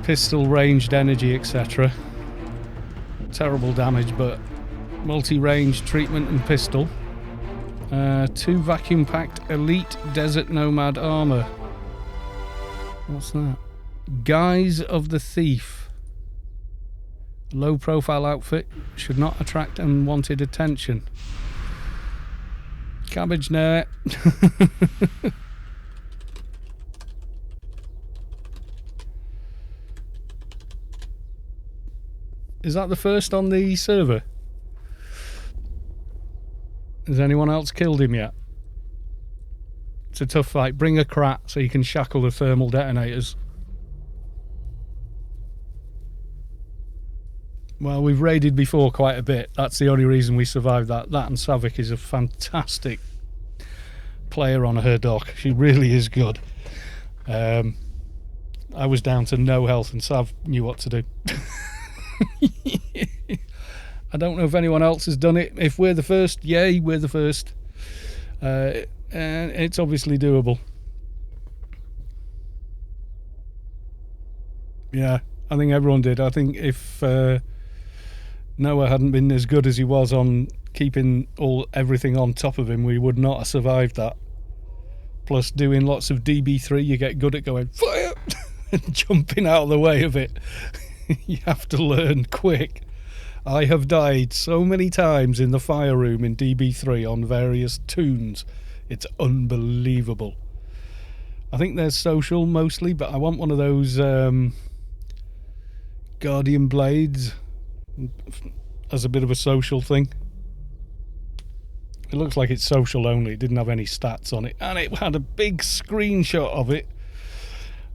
Speaker 1: Pistol ranged energy, etc. Terrible damage, but multi-range treatment and pistol. 2 vacuum packed elite desert nomad armor. What's that? Guise of the Thief. Low profile outfit should not attract unwanted attention. Cabbage net. Is that the first on the server? Has anyone else killed him yet? It's a tough fight. Bring a crat so you can shackle the thermal detonators. Well, we've raided before quite a bit. That's the only reason we survived that. That and Savik is a fantastic player on her dock. She really is good. I was down to no health and Sav knew what to do. I don't know if anyone else has done it. If we're the first, yay, we're the first. And it's obviously doable. Yeah, I think everyone did. I think if Noah hadn't been as good as he was on keeping everything on top of him, we would not have survived that. Plus, doing lots of DB3, you get good at going fire and jumping out of the way of it. You have to learn quick. I have died so many times in the fire room in DB3 on various tunes. It's unbelievable. I think they're social mostly, but I want one of those Guardian Blades as a bit of a social thing. It looks like it's social only. It didn't have any stats on it, and it had a big screenshot of it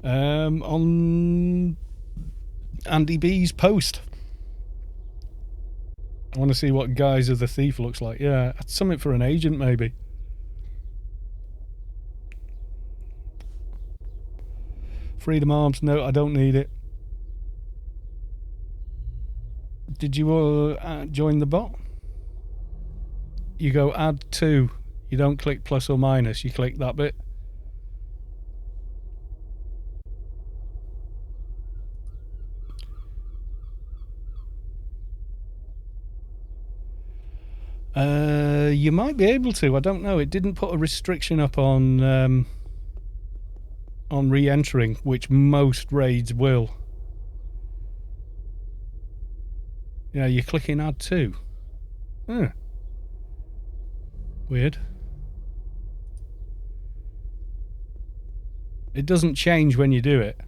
Speaker 1: on Andy B's post. I want to see what Guise of the Thief looks like. Yeah, that's something for an agent maybe. Freedom Arms, no, I don't need it. Did you join the bot? You go add to. You don't click plus or minus, you click that bit. You might be able to. I don't know. It didn't put a restriction up on re-entering, which most raids will. Yeah, you're clicking add to. Huh. Weird. It doesn't change when you do it.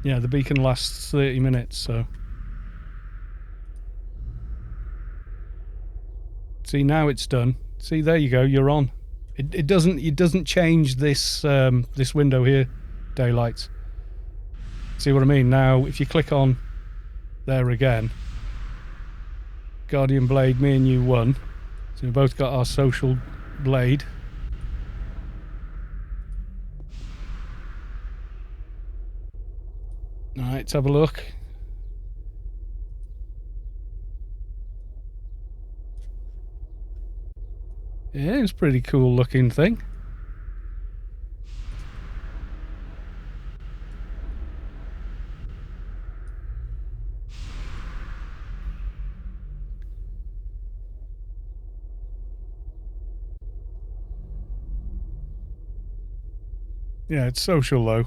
Speaker 1: Yeah, the beacon lasts 30 minutes, so. See, now it's done. See, there you go, you're on. It doesn't change this this window here, daylights. See what I mean? Now, if you click on there again, Guardian Blade, me and you won. So we both got our social blade. Alright, let's have a look. Yeah, it's a pretty cool looking thing. Yeah, it's social though.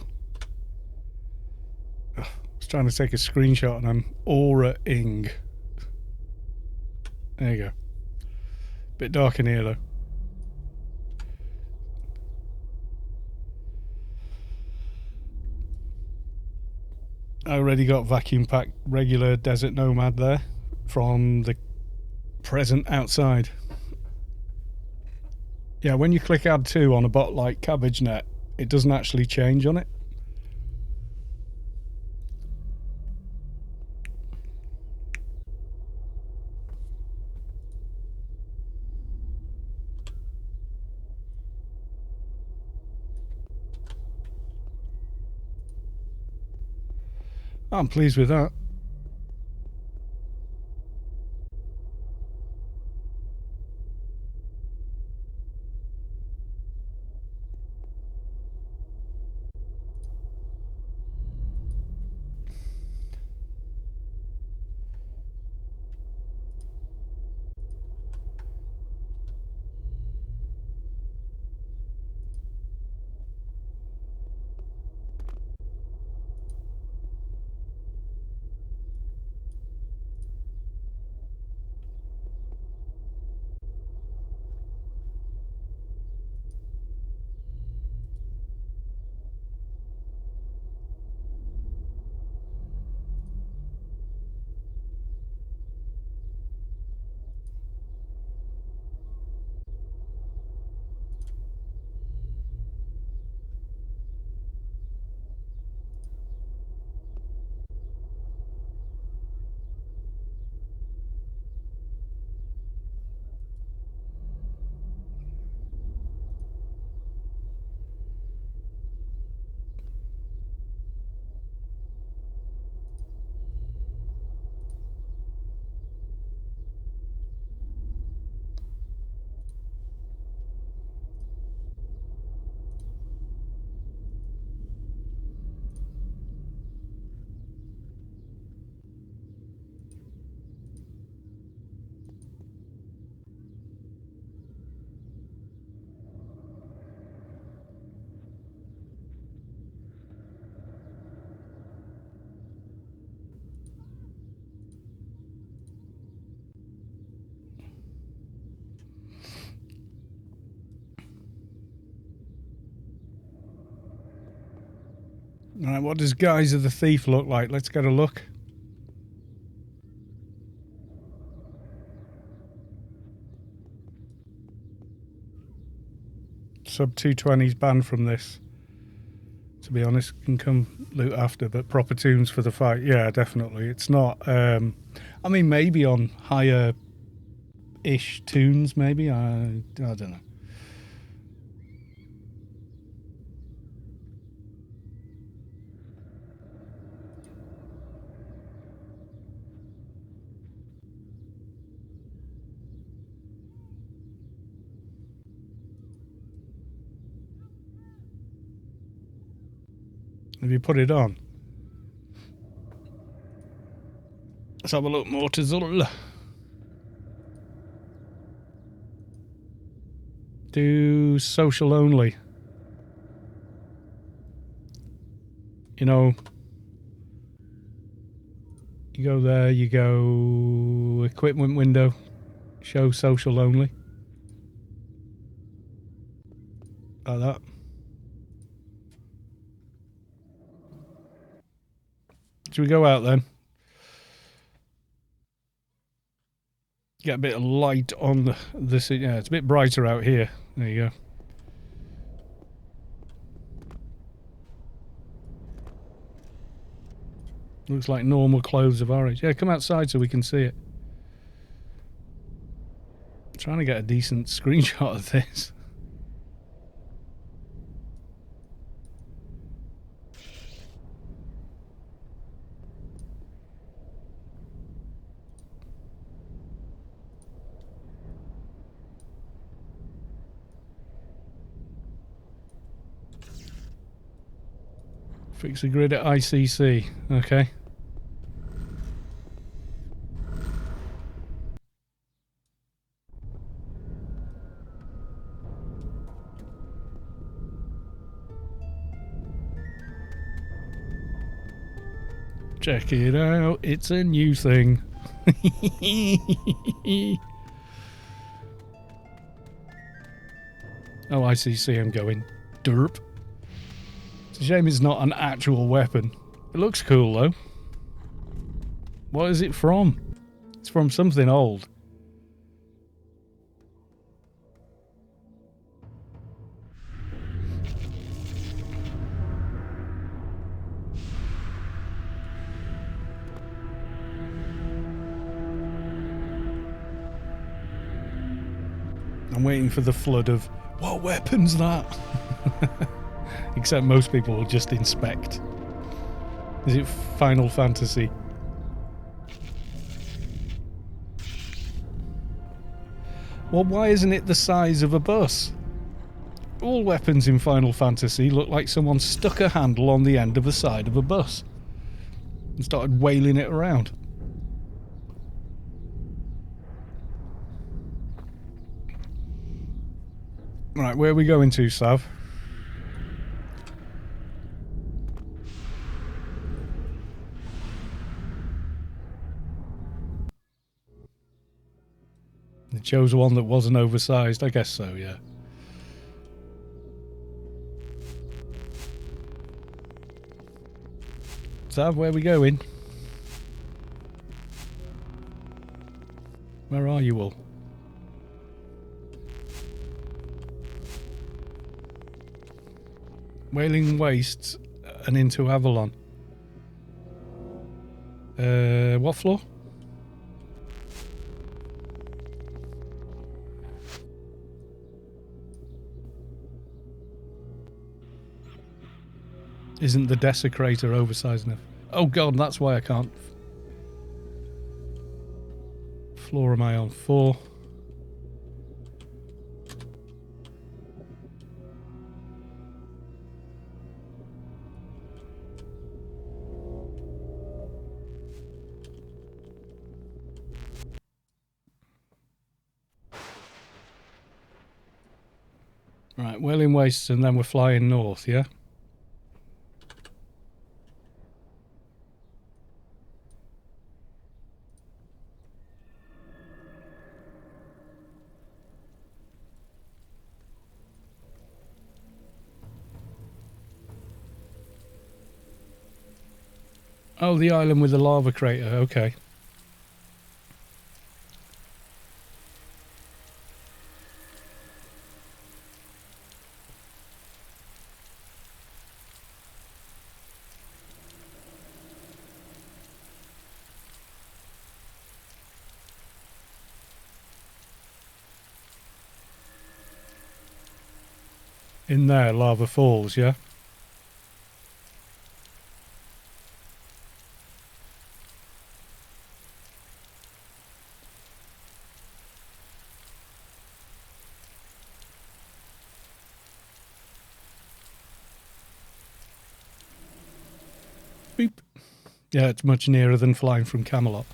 Speaker 1: Ugh, I was trying to take a screenshot and I'm aura-ing. There you go. Bit dark in here though. I already got vacuum packed regular Desert Nomad there from the present outside. Yeah, when you click add to on a bot like CabbageNet, it doesn't actually change on it. I'm pleased with that. Alright, what does Guise of the Thief look like? Let's get a look. Sub 220's banned from this. To be honest, can come loot after, but proper tunes for the fight. Yeah, definitely. It's not... I mean, maybe on higher-ish tunes, maybe. I don't know. Have you put it on? Let's have a look, Mortazul. Do social only. You know, you go there, you go equipment window, show social only. Like that. Should we go out then? Get a bit of light on this. Yeah, it's a bit brighter out here. There you go. Looks like normal clothes of orange. Yeah, come outside so we can see it. I'm trying to get a decent screenshot of this. Fix the grid at ICC. Okay. Check it out. It's a new thing. Oh, ICC, I'm going. Derp. It's a shame it's not an actual weapon. It looks cool, though. What is it from? It's from something old. I'm waiting for the flood of, what weapon's that? Except most people will just inspect. Is it Final Fantasy? Well, why isn't it the size of a bus? All weapons in Final Fantasy look like someone stuck a handle on the end of the side of a bus and started wailing it around. Right, where are we going to, Sav? They chose one that wasn't oversized. I guess so, yeah. Sav, where are we going? Where are you all? Wailing Wastes and into Avalon. What floor? Isn't the Desecrator oversized enough? Oh god, that's why I can't. Floor am I on? 4. Right, Wailing Wastes and then we're flying north, yeah? Oh, the island with the lava crater, okay. In there, lava falls, yeah? Beep. Yeah, it's much nearer than flying from Camelot.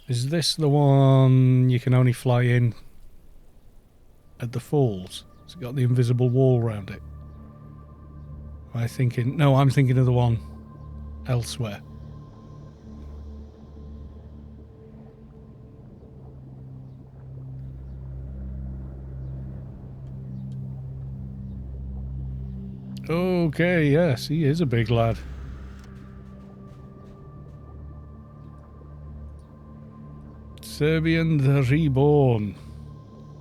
Speaker 1: Is this the one you can only fly in at the falls? It's got the invisible wall around it. I'm thinking of the one elsewhere. Okay, yes, he is a big lad. Cerubin The Reborn.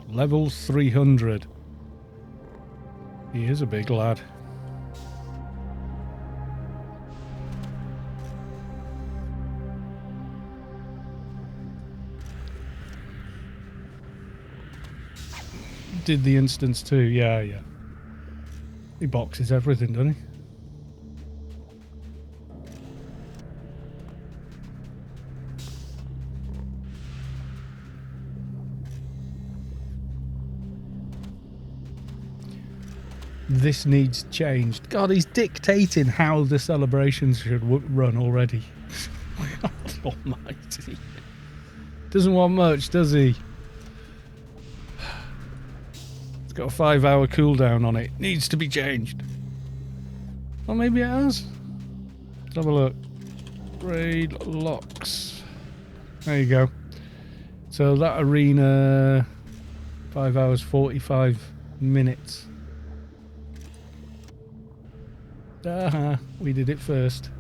Speaker 1: Level 300. He is a big lad. Did the instance too, yeah. He boxes everything, doesn't he? This needs changed. God, he's dictating how the celebrations should run already. God almighty. Doesn't want much, does he? It's got a 5-hour cooldown on it. Needs to be changed. Or maybe it has. Let's have a look. Raid locks. There you go. So that arena, 5 hours 45 minutes. We did it first.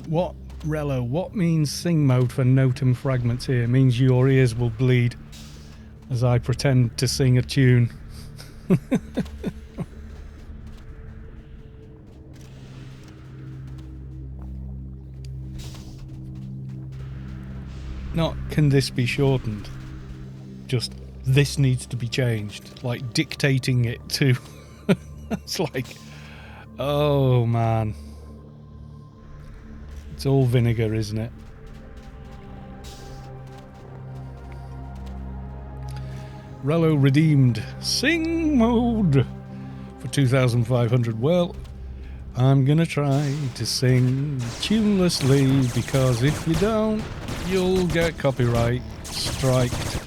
Speaker 1: What, Rello, what means sing mode for Notum fragments here? It means your ears will bleed as I pretend to sing a tune. Not, can this be shortened? Just, this needs to be changed. Like, dictating it to... It's like, oh man. It's all vinegar, isn't it? Rello redeemed sing mode for 2,500. Well, I'm gonna try to sing tunelessly, because if you don't, you'll get copyright striked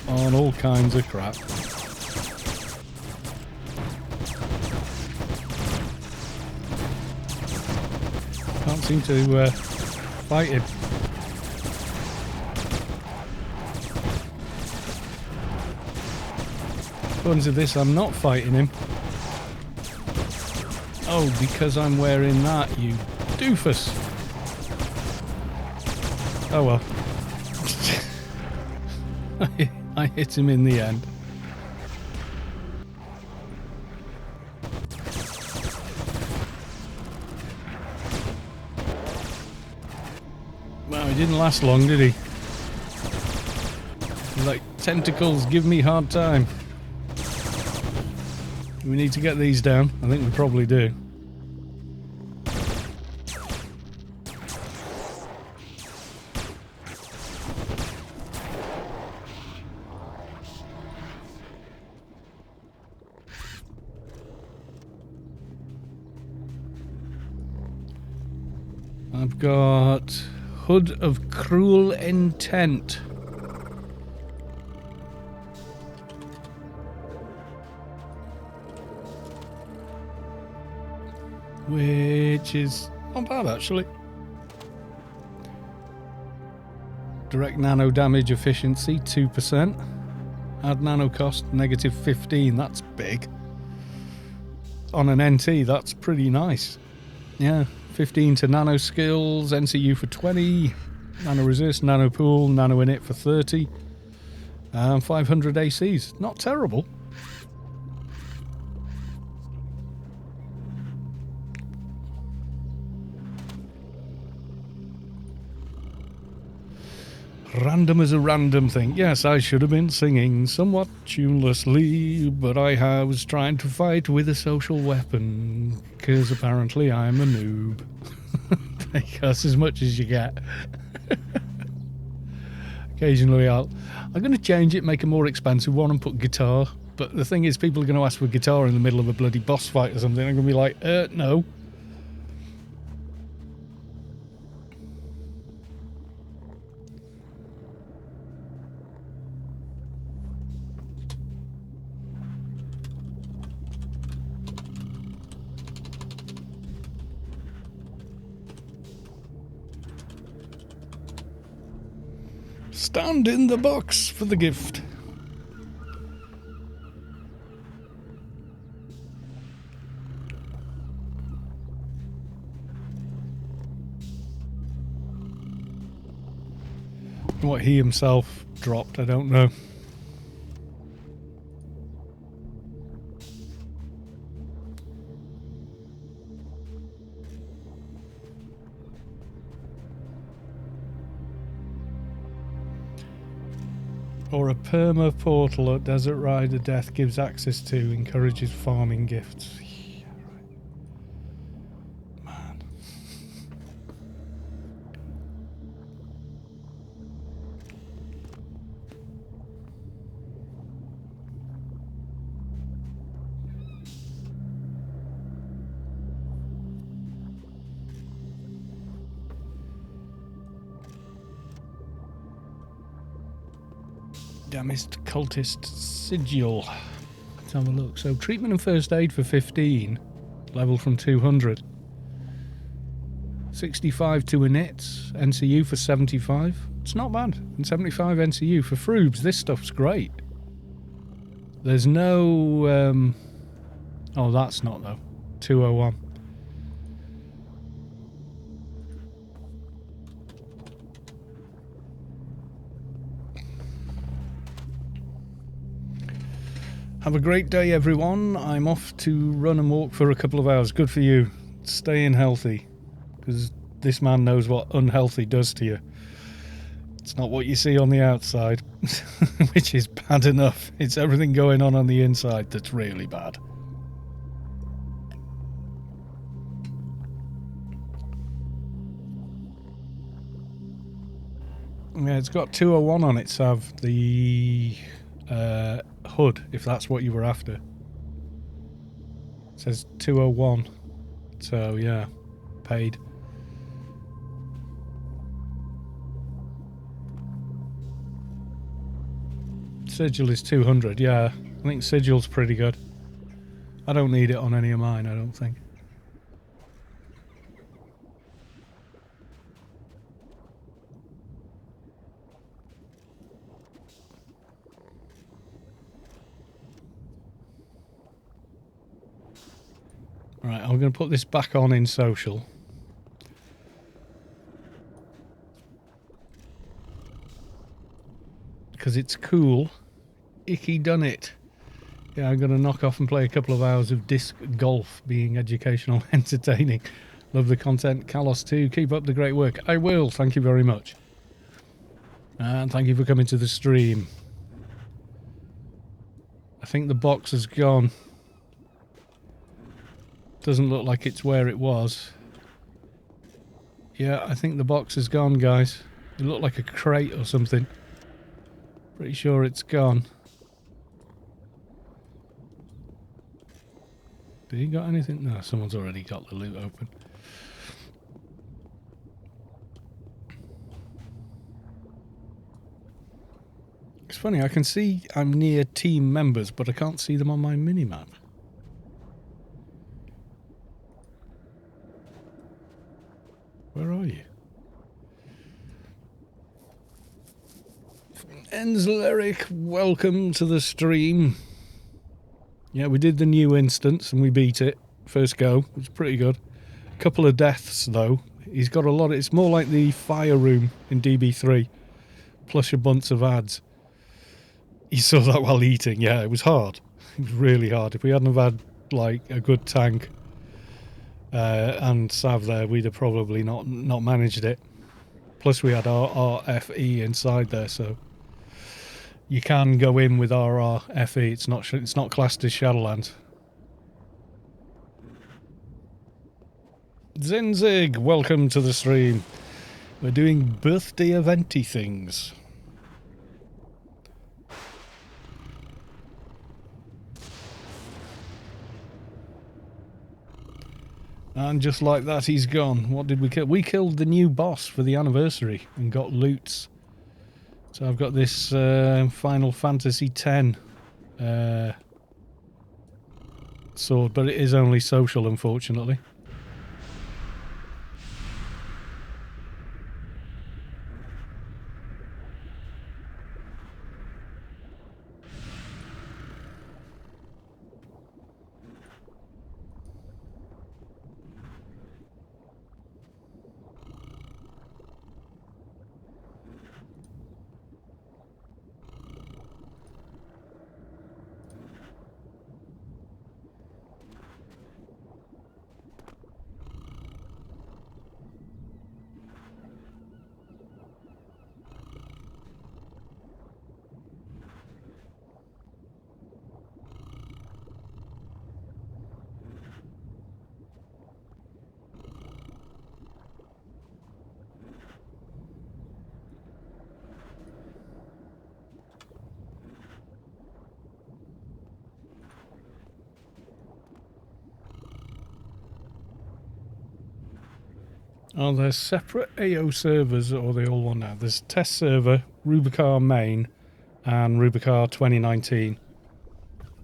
Speaker 1: on all kinds of crap. Can't seem to fight him. According to this, I'm not fighting him. Oh, because I'm wearing that, you doofus. Oh well. I hit him in the end. didn't last long, did he? He's like, tentacles, give me hard time. We need to get these down. I think we probably do. I've got Hood of Cruel Intent. Which is not bad, actually. Direct nano damage efficiency, 2%. Add nano cost, -15. That's big. On an NT, that's pretty nice. Yeah, 15 to nano skills, NCU for 20, nano resist, nano pool, nano init for 30, and 500 ACs. Not terrible. Random as a random thing. Yes, I should have been singing somewhat tunelessly, but I was trying to fight with a social weapon, because apparently I'm a noob. That's as much as you get. Occasionally I'm going to change it, make a more expensive one and put guitar, but the thing is, people are going to ask for guitar in the middle of a bloody boss fight or something. I'm going to be like, no. Stand in the box for the gift. What he himself dropped, I don't know. Or a perma portal at Desert Rider Death gives access to, encourages farming gifts. Yeah, right. Man. Damaged cultist sigil. Let's have a look. So treatment and first aid for 15, level from 200. 65 to init, NCU for 75. It's not bad. And 75 NCU for Froobs. This stuff's great. There's no oh, that's not though. 201. Have a great day, everyone. I'm off to run and walk for a couple of hours. Good for you. Staying healthy, because this man knows what unhealthy does to you. It's not what you see on the outside, which is bad enough. It's everything going on the inside that's really bad. Yeah, it's got 201 on it, Sav. The hood, if that's what you were after. It says 201. So, yeah, paid. Sigil is 200, yeah. I think Sigil's pretty good. I don't need it on any of mine, I don't think. Right, I'm going to put this back on in social. Because it's cool. Icky done it. Yeah, I'm going to knock off and play a couple of hours of disc golf, being educational, entertaining. Love the content. Kalos too. Keep up the great work. I will. Thank you very much. And thank you for coming to the stream. I think the box has gone. Doesn't look like it's where it was. Yeah, I think the box is gone, guys. It looked like a crate or something. Pretty sure it's gone. Did he got anything? No, someone's already got the loot open. It's funny, I can see I'm near team members, but I can't see them on my minimap. Where are you? Enzel Eric, welcome to the stream. Yeah, we did the new instance and we beat it. First go. It was pretty good. A couple of deaths though. He's got a lot of... It's more like the fire room in DB3. Plus a bunch of ads. You saw that while eating. Yeah, it was hard. It was really hard. If we hadn't have had like a good tank and Sav there, we'd have probably not managed it. Plus we had our FE inside there, so you can go in with RRFE. It's not classed as Shadowlands. Zenzig, welcome to the stream. We're doing birthday eventy things. And just like that, he's gone. What did we kill? We killed the new boss for the anniversary and got loots. So I've got this Final Fantasy X sword, but it is only social, unfortunately. Oh, there's separate AO servers, or they all want now. There's test server, Rubicar main, and Rubicar 2019.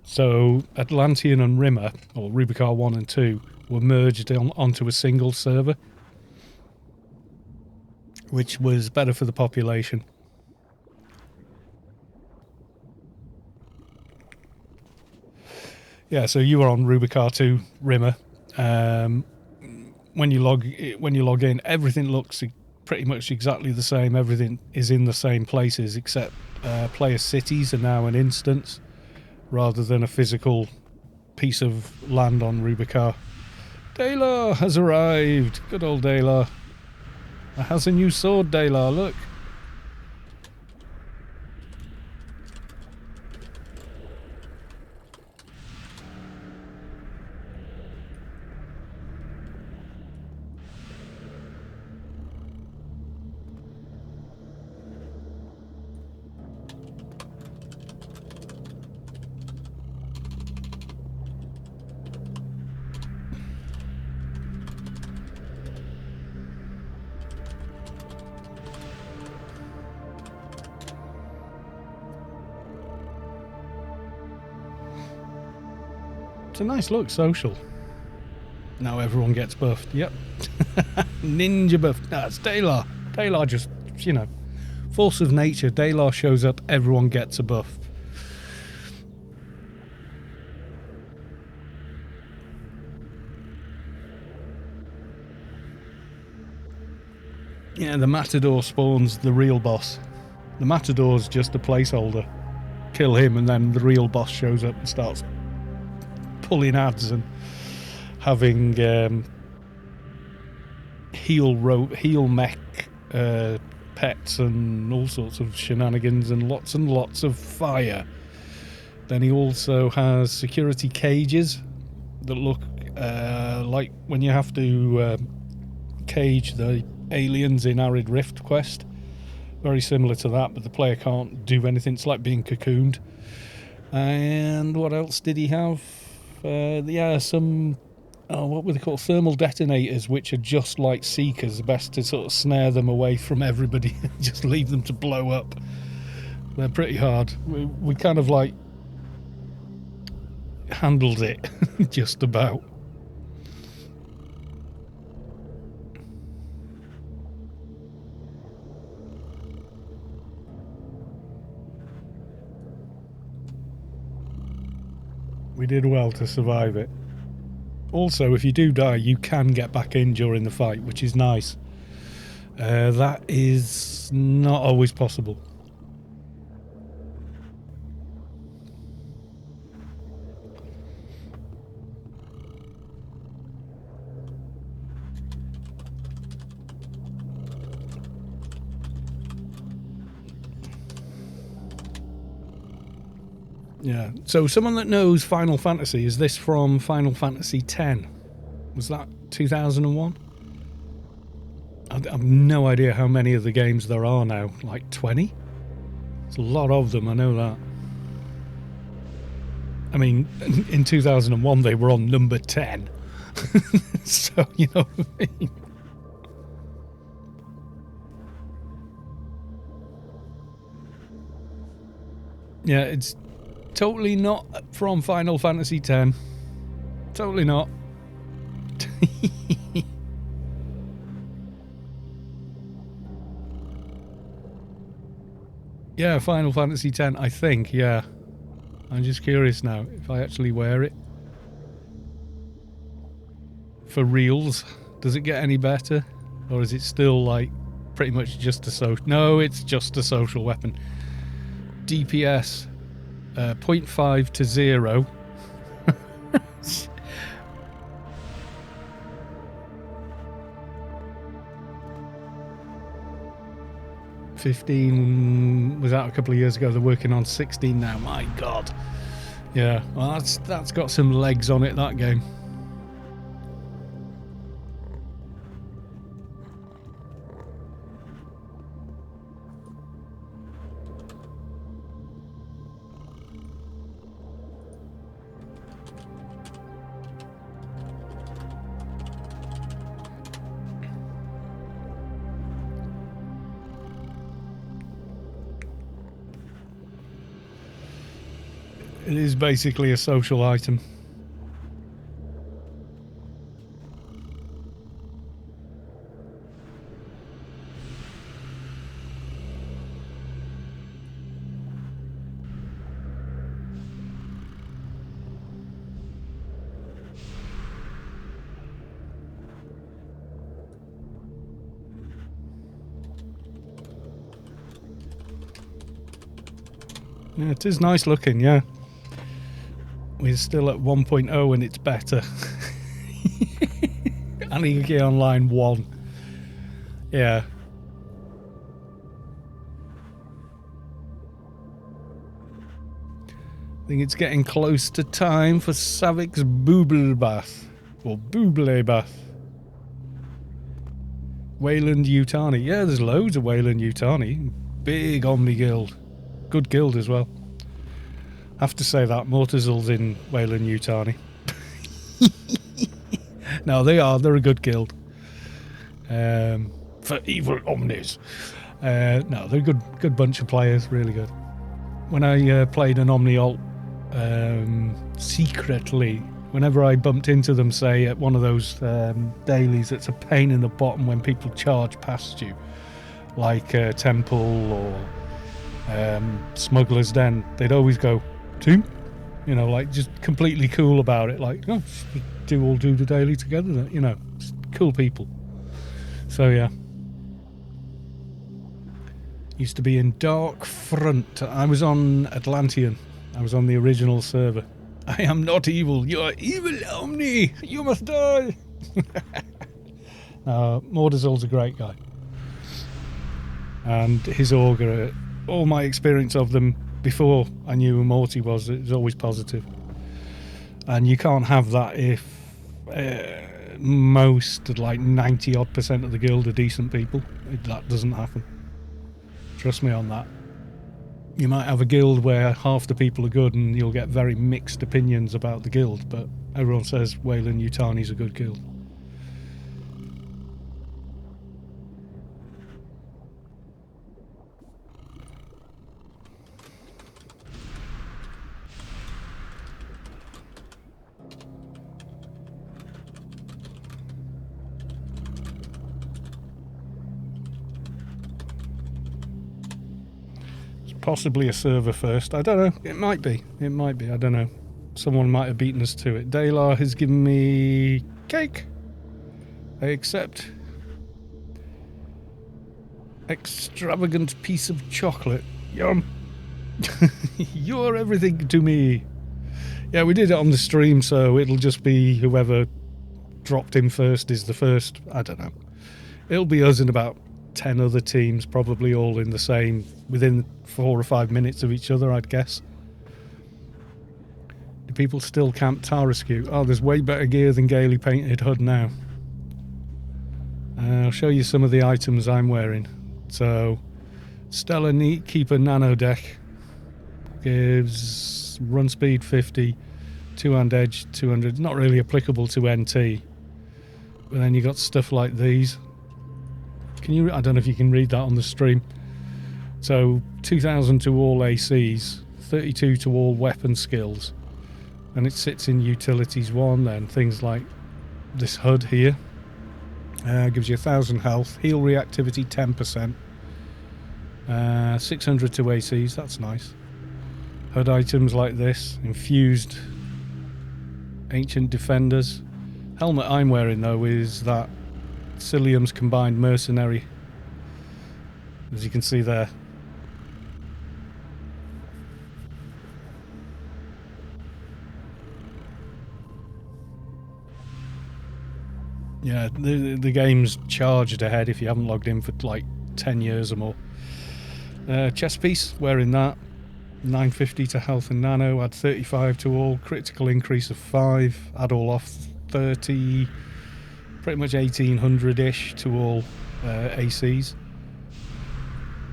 Speaker 1: So Atlantean and Rimmer, or Rubicar 1 and 2, were merged onto a single server, which was better for the population. Yeah, so you were on Rubicar 2 Rimmer. When you log in, everything looks pretty much exactly the same. Everything is in the same places, except player cities are now an instance rather than a physical piece of land on Rubicar. Dalar has arrived. Good old Dalar. Has a new sword, Dalar. Look. It's a nice look, social. Now everyone gets buffed. Yep. Ninja buff. That's Dalar. Dalar just, you know, force of nature. Dalar shows up, everyone gets a buff. Yeah, the Matador spawns the real boss. The Matador's just a placeholder. Kill him and then the real boss shows up and starts pulling ads and having heel mech pets and all sorts of shenanigans and lots of fire. Then he also has security cages that look like when you have to cage the aliens in Arid Rift quest. Very similar to that, but the player can't do anything. It's like being cocooned. And what else did he have? Yeah, some... what were they called? Thermal detonators, which are just like Seekers. Best to sort of snare them away from everybody and just leave them to blow up. They're pretty hard. We kind of like handled it just about. We did well to survive it. Also, if you do die, you can get back in during the fight, which is nice. That is not always possible. Yeah, so someone that knows Final Fantasy, is this from Final Fantasy X? Was that 2001? I've no idea how many of the games there are now, like 20? There's a lot of them, I know that. I mean, in 2001 they were on number 10. So, you know what I mean? Yeah, it's totally not from Final Fantasy X. Totally not. Yeah, Final Fantasy X, I think, yeah. I'm just curious now if I actually wear it. For reals, does it get any better? Or is it still like pretty much just a social... No, it's just a social weapon. DPS 0.5 to 0. $15 was out a couple of years ago. They're working on 16 now. My God. Yeah, well, that's got some legs on it, that game. It is basically a social item. Yeah, it is nice looking, yeah. We're still at 1.0 and it's better. Anarchy Online 1. Yeah. I think it's getting close to time for Savik's Booble Bath. Or Booble Bath. Wayland Yutani. Yeah, there's loads of Wayland Yutani. Big Omni guild. Good guild as well. Have to say that Mortazal's in Wayland Yutani. No, they're a good guild. For evil omnis. No, they're a good bunch of players, really good. When I played an Omni alt secretly, whenever I bumped into them, say at one of those dailies, it's a pain in the bottom when people charge past you, like Temple or Smuggler's Den. They'd always go, team, you know, like just completely cool about it, like, oh, we all do the daily together, you know, just cool people. So yeah, used to be in Dark Front. I was on Atlantean. I was on the original server. I am not evil. You are evil, Omni. You must die. Mordazal's a great guy. And his augur, all my experience of them before I knew who Morty was, it was always positive. And you can't have that if most, like 90 odd % of the guild are decent people. That doesn't happen. Trust me on that. You might have a guild where half the people are good and you'll get very mixed opinions about the guild, but everyone says Wayland Yutani's a good guild. Possibly a server first. I don't know. It might be. It might be. I don't know. Someone might have beaten us to it. Dalar has given me cake. I accept. Extravagant piece of chocolate. Yum. You're everything to me. Yeah, we did it on the stream, so it'll just be whoever dropped in first is the first. I don't know. It'll be us in about 10 other teams, probably all in the same, within 4 or 5 minutes of each other, I'd guess. Do people still camp Tarascue? Oh, there's way better gear than gaily painted HUD now. I'll show you some of the items I'm wearing. So, Stellar Neat Keeper Nano Deck gives run speed 50, 2-hand edge 200. Not really applicable to NT. But then you got stuff like these. Can you? I don't know if you can read that on the stream. So 2000 to all ACs, 32 to all weapon skills, and it sits in utilities 1. Then things like this HUD here gives you 1000 health, heal reactivity 10%, 600 to ACs. That's nice. HUD items like this, infused ancient defenders. Helmet I'm wearing though is that Cilium's combined mercenary, as you can see there. Yeah, the game's charged ahead if you haven't logged in for like 10 years or more. Chest piece, wearing that. 950 to health and nano, add 35 to all, critical increase of 5, add all off 30, pretty much 1800-ish to all ACs.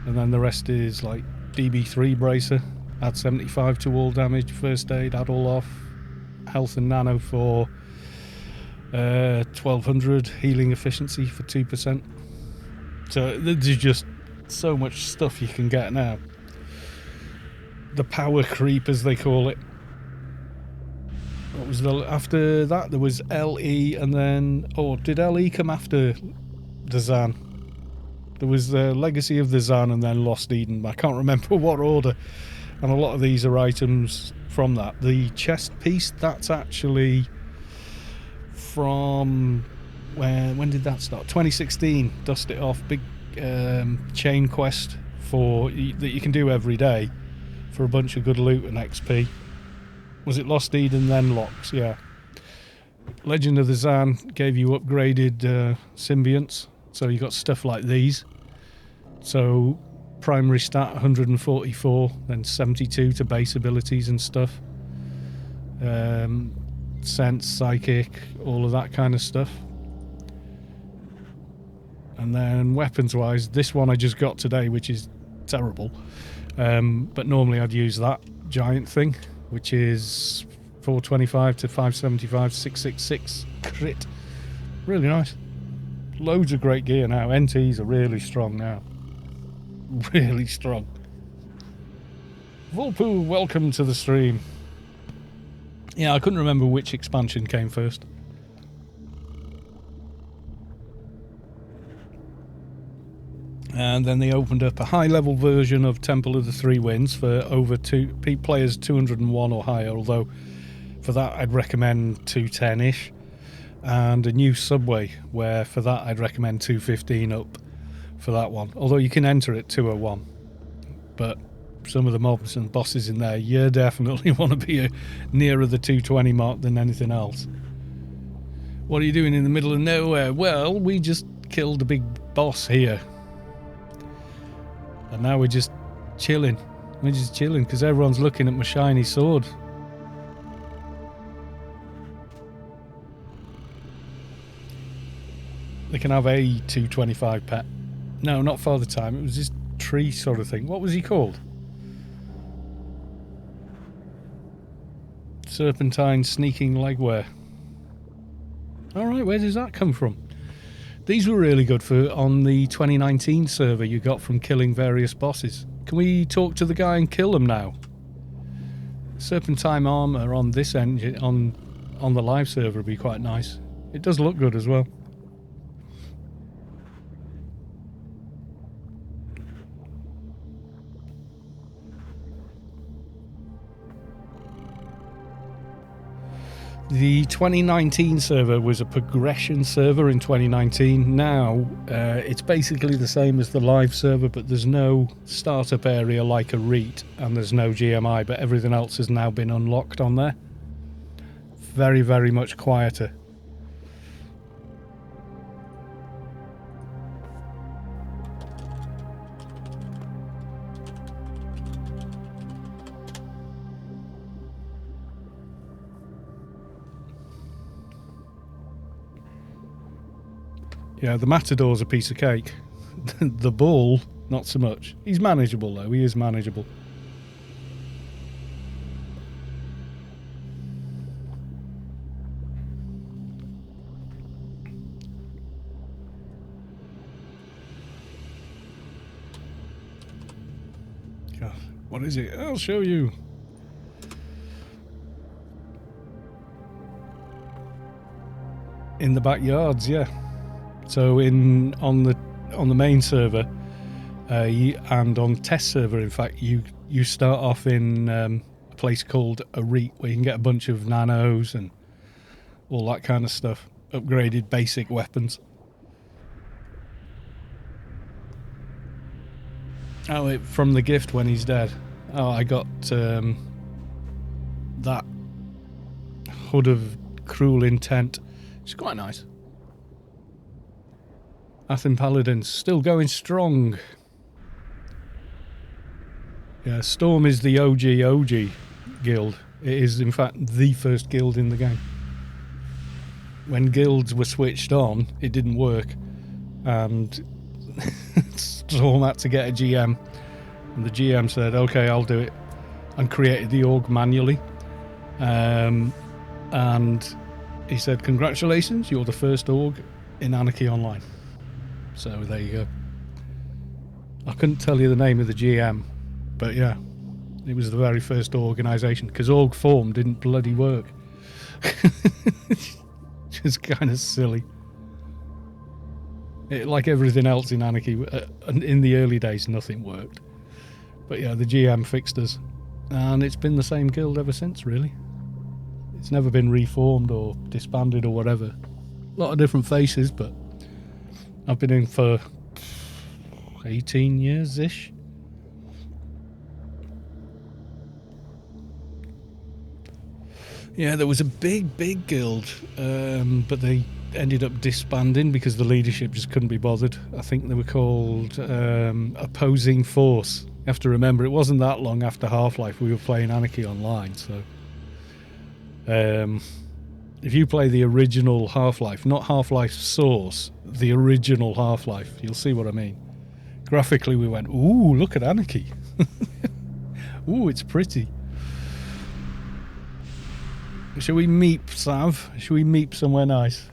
Speaker 1: And then the rest is like DB3 bracer, add 75 to all damage, first aid, add all off, health and nano for 1200, healing efficiency for 2%. So there's just so much stuff you can get now. The power creep, as they call it. What was after that? There was LE, and then did LE come after the Zan? There was the Legacy of the Zan and then Lost Eden. I can't remember what order. And a lot of these are items from that. The chest piece, that's actually from when did that start? 2016. Dust It Off, big chain quest that you can do every day for a bunch of good loot and XP. Was it Lost Eden then Locks? Yeah. Legend of the Zan gave you upgraded symbionts, so you got stuff like these. So primary stat 144, then 72 to base abilities and stuff. Sense, psychic, all of that kind of stuff. And then weapons wise, this one I just got today, which is terrible. But normally I'd use that giant thing, which is 425 to 575, 666 crit. Really nice. Loads of great gear now. NTs are really strong now. Really strong. Vulpu, welcome to the stream. Yeah, I couldn't remember which expansion came first. And then they opened up a high-level version of Temple of the Three Winds for over players 201 or higher, although for that I'd recommend 210-ish. And a new subway, where for that I'd recommend 215 up for that one. Although you can enter at 201. But some of the mobs and bosses in there, you definitely want to be nearer the 220 mark than anything else. What are you doing in the middle of nowhere? Well, we just killed a big boss here. And now we're just chilling. We're just chilling because everyone's looking at my shiny sword. They can have a 225 pet. No, not Father Time. It was this tree sort of thing. What was he called? Serpentine sneaking legwear. Alright, where does that come from? These were really good for on the 2019 server you got from killing various bosses. Can we talk to the guy and kill them now? Serpentine armor on this engine, on the live server would be quite nice. It does look good as well. The 2019 server was a progression server in 2019. Now, it's basically the same as the live server, but there's no startup area like a REIT, and there's no GMI, but everything else has now been unlocked on there. Very, very much quieter. Yeah, the Matador's a piece of cake. The Bull, not so much. He's manageable, though. He is manageable. God, what is it? I'll show you. In the backyards, yeah. So on the main server and on test server, in fact, you start off in a place called a REIT where you can get a bunch of nanos and all that kind of stuff, upgraded basic weapons. Oh, from the gift when he's dead. Oh, I got that Hood of Cruel Intent. It's quite nice. Athen Paladins still going strong. Yeah, Storm is the OG guild. It is, in fact, the first guild in the game. When guilds were switched on, it didn't work. And Storm had to get a GM. And the GM said, okay, I'll do it. And created the org manually. And he said, congratulations, you're the first org in Anarchy Online. So there you go. I couldn't tell you the name of the GM, but yeah, it was the very first organisation, because org form didn't bloody work. Just kind of silly. Like everything else in Anarchy, in the early days nothing worked. But yeah, the GM fixed us, and it's been the same guild ever since, really. It's never been reformed or disbanded or whatever. A lot of different faces, but I've been in for 18 years-ish. Yeah, there was a big guild, but they ended up disbanding because the leadership just couldn't be bothered. I think they were called Opposing Force. You have to remember, it wasn't that long after Half-Life we were playing Anarchy Online, so... if you play the original Half-Life, not Half-Life Source, the original Half-Life, you'll see what I mean. Graphically we went, ooh, look at Anarchy. Ooh, it's pretty. Shall we meep, Sav? Shall we meep somewhere nice?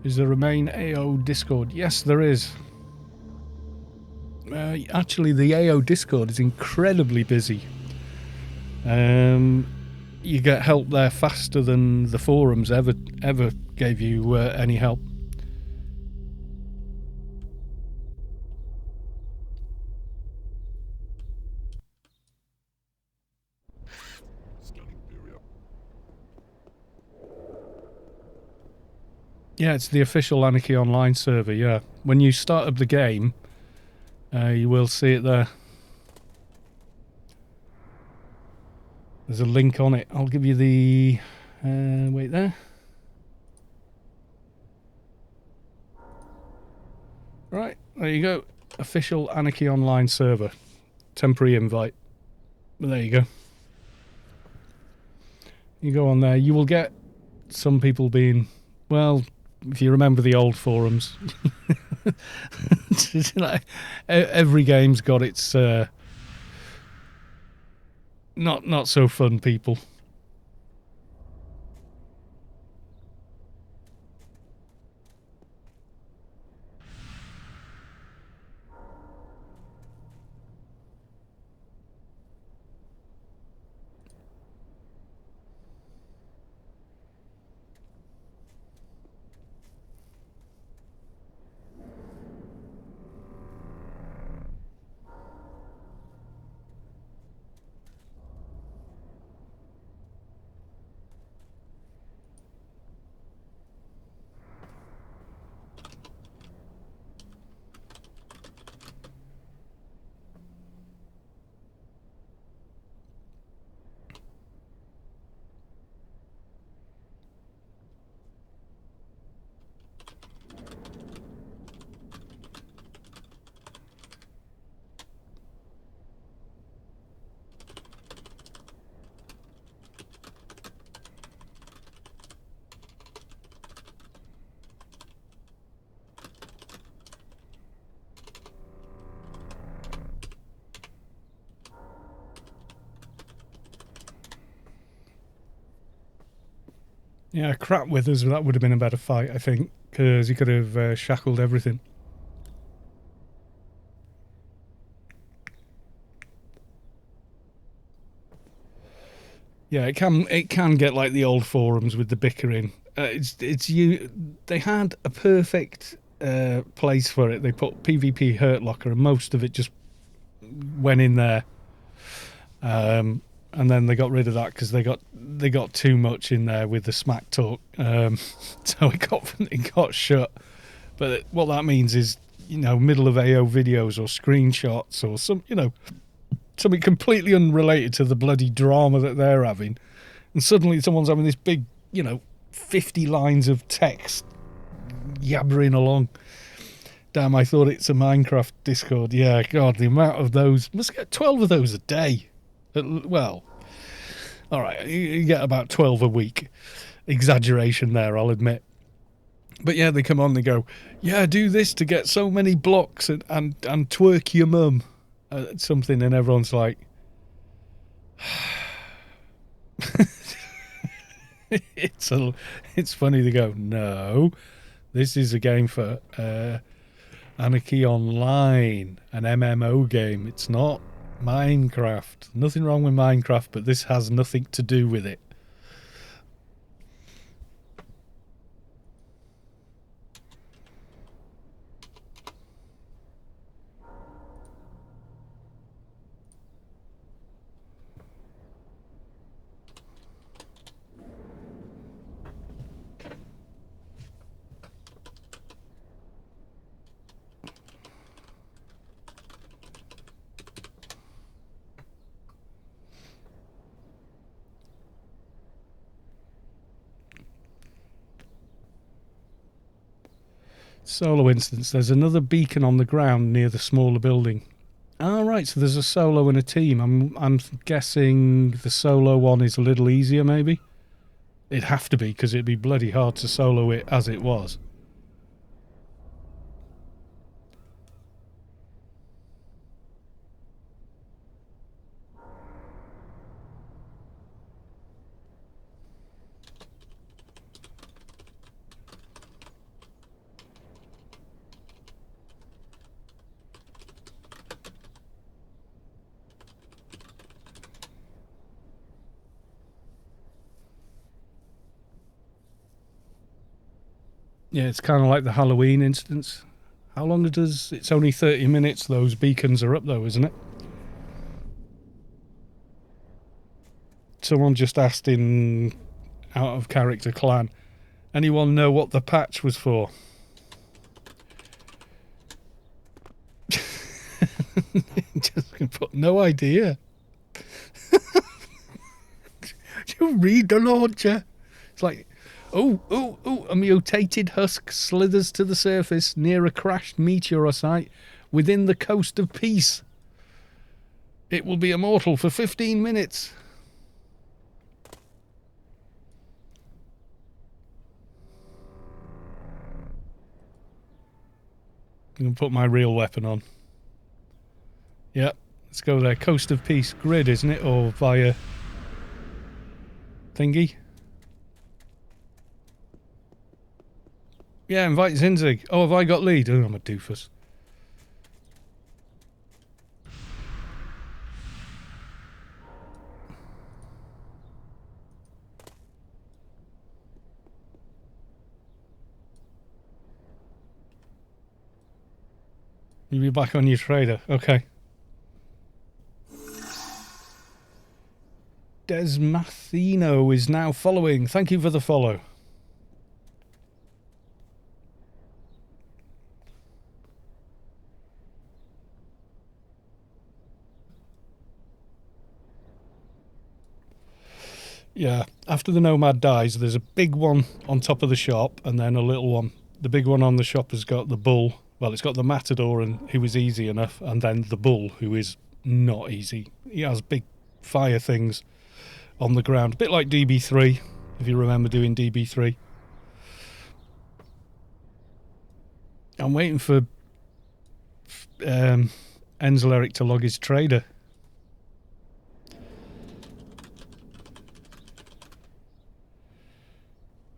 Speaker 1: Is there a main AO Discord? Yes, there is. Actually, the AO Discord is incredibly busy. You get help there faster than the forums ever gave you any help. Yeah, it's the official Anarchy Online server, yeah. When you start up the game, you will see it there. There's a link on it. I'll give you the... wait there. Right, there you go. Official Anarchy Online server. Temporary invite. But there you go. You go on there. You will get some people being... Well, if you remember the old forums... every game's got its... not so fun people. Yeah, crap with us, that would have been a better fight, I think, because he could have shackled everything. Yeah, it can get like the old forums with the bickering. They had a perfect place for it. They put PvP Hurt Locker, and most of it just went in there. And then they got rid of that because they got too much in there with the smack talk, so it got shut. But what that means is, middle of AO videos or screenshots or something completely unrelated to the bloody drama that they're having, and suddenly someone's having this big 50 lines of text yabbering along. Damn, I thought it's a Minecraft Discord. Yeah, God, the amount of those, must get 12 of those a day. Well, all right, you get about 12 a week. Exaggeration there, I'll admit. But yeah, they come on, they go, yeah, do this to get so many blocks and twerk your mum. Something, and everyone's like... It's funny, they go, no, this is a game for Anarchy Online, an MMO game. It's not Minecraft. Nothing wrong with Minecraft, but this has nothing to do with it. Solo instance. There's another beacon on the ground near the smaller building. Oh, right, so there's a solo and a team. I'm guessing the solo one is a little easier, maybe? It'd have to be, because it'd be bloody hard to solo it as it was. Yeah, it's kind of like the Halloween instance. How long does... It's only 30 minutes those beacons are up, though, isn't it? Someone just asked in out of character clan, Anyone know what the patch was for? Just gonna put no idea. You read the launcher. It's like, a mutated husk slithers to the surface near a crashed meteor site within the coast of Peace. It will be immortal for 15 minutes. I'm going to put my real weapon on. Yep, let's go there. Coast of Peace grid, isn't it? Or via thingy? Yeah, invite Zinzig. Oh, have I got lead? Oh, I'm a doofus. You'll be back on your trader. Okay. Desmathino is now following. Thank you for the follow. Yeah, after the Nomad dies, there's a big one on top of the shop and then a little one. The big one on the shop has got the bull. Well, it's got the Matador, and who is easy enough, and then the bull, who is not easy. He has big fire things on the ground. A bit like DB3, if you remember doing DB3. I'm waiting for Enzleric to log his trader.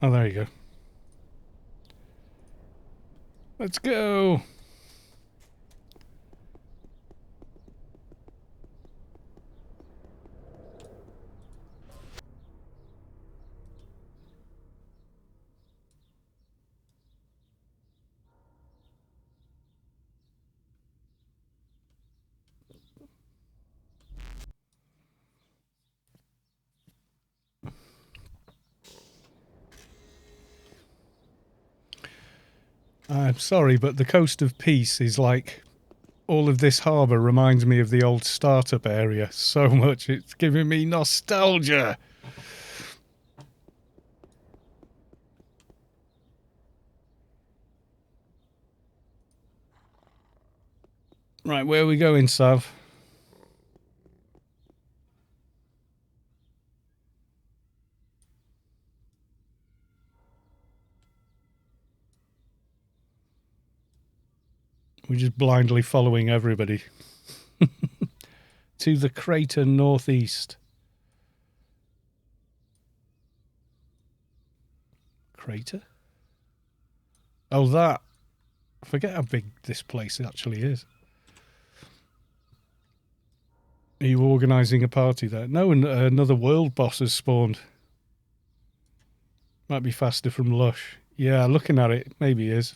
Speaker 1: Oh, there you go. Let's go. I'm sorry, but the Coast of Peace is like... all of this harbour reminds me of the old startup area so much. It's giving me nostalgia. Right, where are we going, Sav? We're just blindly following everybody. To the crater northeast. Crater? Oh, that. I forget how big this place actually is. Are you organising a party there? No, another world boss has spawned. Might be faster from Lush. Yeah, looking at it, maybe is.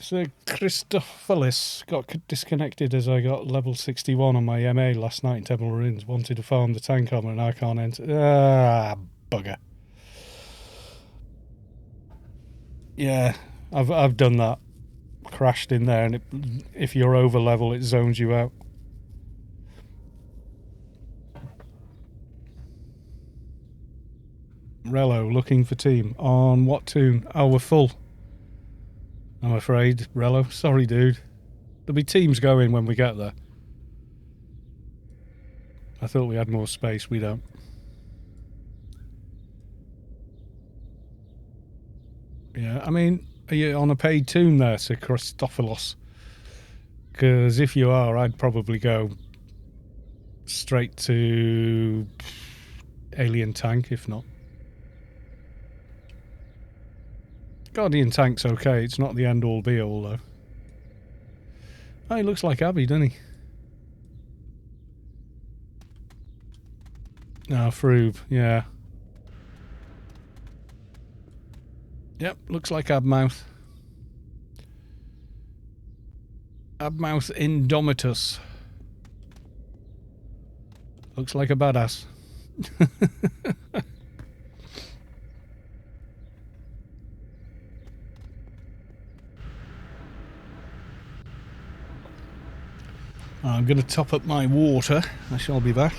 Speaker 1: So Christophelis got disconnected as I got level 61 on my MA last night in Temple Ruins. Wanted to farm the tank armor and I can't enter. Ah, bugger. Yeah, I've done that. Crashed in there, and if you're over level, it zones you out. Rello looking for team on what tune? Oh, we're full. I'm afraid, Rello. Sorry, dude. There'll be teams going when we get there. I thought we had more space. We don't. Yeah, I mean, are you on a paid tune there, Sir Christophelos? Because if you are, I'd probably go straight to alien tank, if not. Guardian tank's okay, it's not the end-all be-all, though. Oh, he looks like Abby, doesn't he? Ah, Froob, yeah. Yep, looks like Abmouth. Abmouth Indomitus. Looks like a badass. I'm going to top up my water. I shall be back.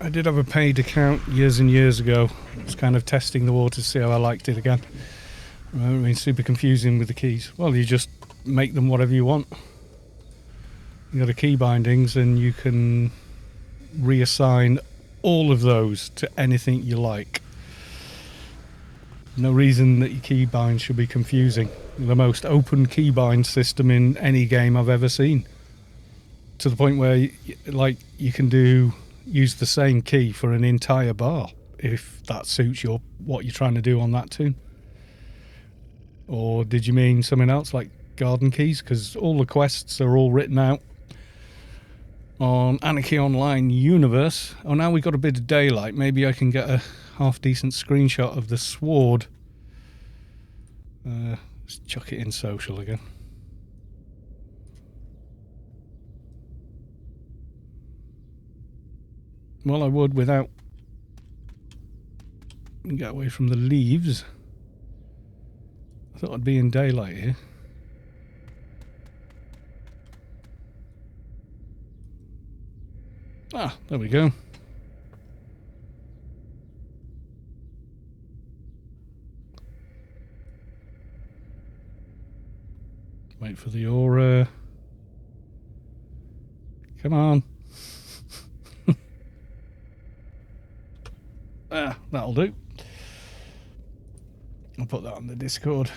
Speaker 1: I did have a paid account years and years ago. I was kind of testing the water to see how I liked it again. I mean, super confusing with the keys. Well, you just make them whatever you want. You got a key bindings and you can reassign all of those to anything you like. No reason that your keybinds should be confusing. The most open keybind system in any game I've ever seen. To the point where, like, you can use the same key for an entire bar if that suits what you're trying to do on that tune. Or did you mean something else like garden keys? Because all the quests are all written out on Anarchy Online universe. Oh, now we've got a bit of daylight. Maybe I can get a half decent screenshot of the sword. Let's chuck it in social again. Well, I would without get away from the leaves. I thought I'd be in daylight here. Ah, there we go. Wait for the aura. Come on. Ah, that'll do. I'll put that on the Discord.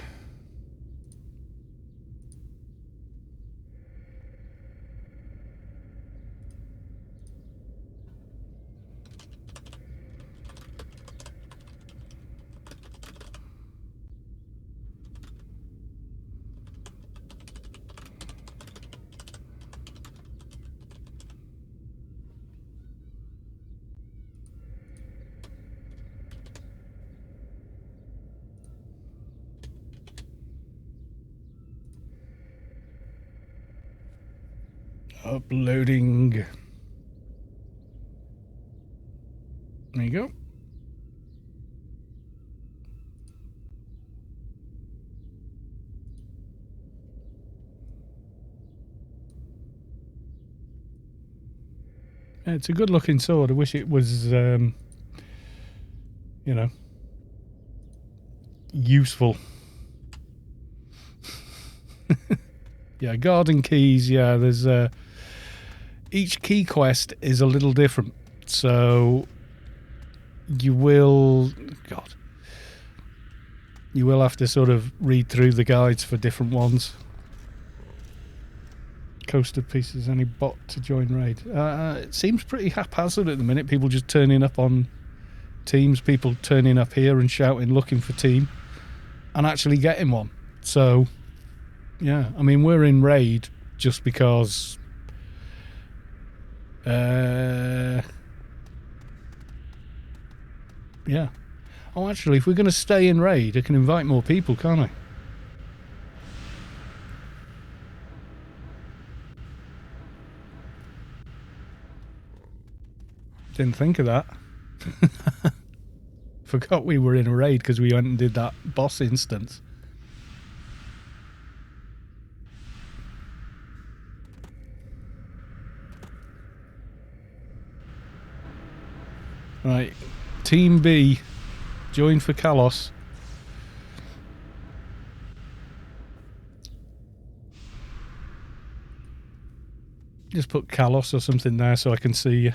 Speaker 1: Uploading. There you go. Yeah, it's a good looking sword. I wish it was, you know, useful. Yeah, garden keys, yeah, there's each key quest is a little different. So you will You will have to sort of read through the guides for different ones. Coaster pieces, any bot to join raid? It seems pretty haphazard at the minute. People just turning up on teams, people turning up here and shouting looking for team and actually getting one. So yeah, I mean, we're in raid just because yeah. Oh, actually, if we're going to stay in raid, I can invite more people, can't I? Didn't think of that. Forgot we were in a raid because we went and did that boss instance. Right, Team B, join for Kalos. Just put Kalos or something there so I can see you.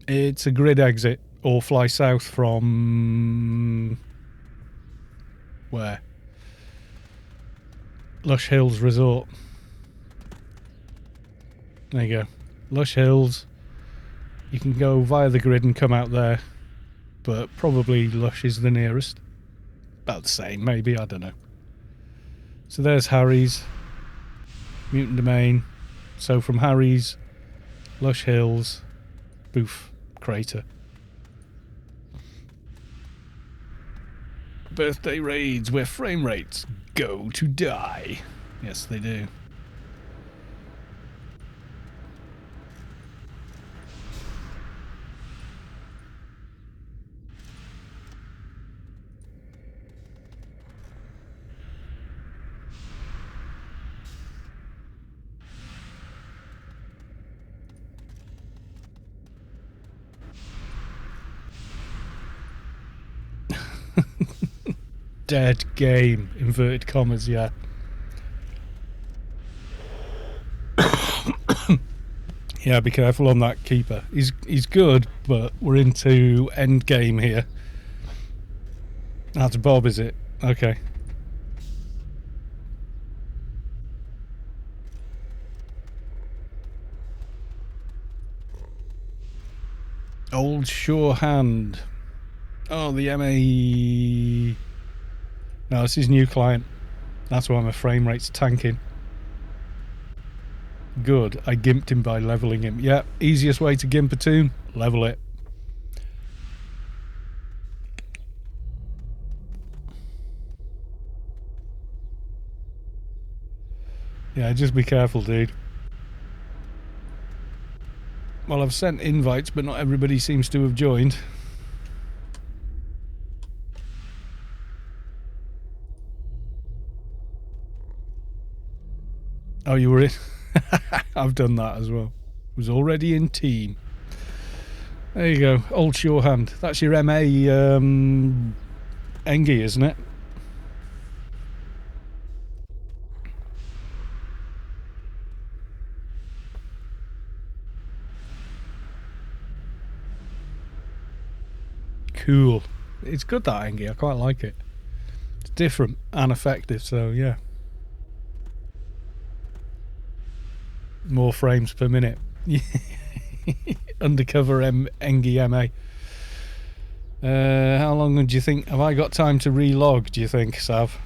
Speaker 1: It's a grid exit, or fly south from... where? Lush Hills Resort. There you go. Lush Hills. You can go via the grid and come out there, but probably Lush is the nearest. About the same, maybe, I don't know. So there's Harry's. Mutant Domain. So from Harry's, Lush Hills, Booth Crater. Birthday raids where frame rates go to die. Yes, they do. Dead game, inverted commas, yeah. Yeah, be careful on that keeper. He's good, but we're into end game here. That's Bob, is it? Okay. Old Sure Hand. Oh, the MA... No, this is new client. That's why my frame rate's tanking. Good. I gimped him by leveling him. Yeah, easiest way to gimp a toon, level it. Yeah, just be careful, dude. Well, I've sent invites, but not everybody seems to have joined. Oh, you were in? I've done that as well. Was already in team. There you go. Old Sure Hand. That's your MA Engie, isn't it? Cool. It's good, that Engie. I quite like it. It's different and effective, so yeah. More frames per minute. Undercover Engie MA. How long do you think? Have I got time to relog, do you think, Sav?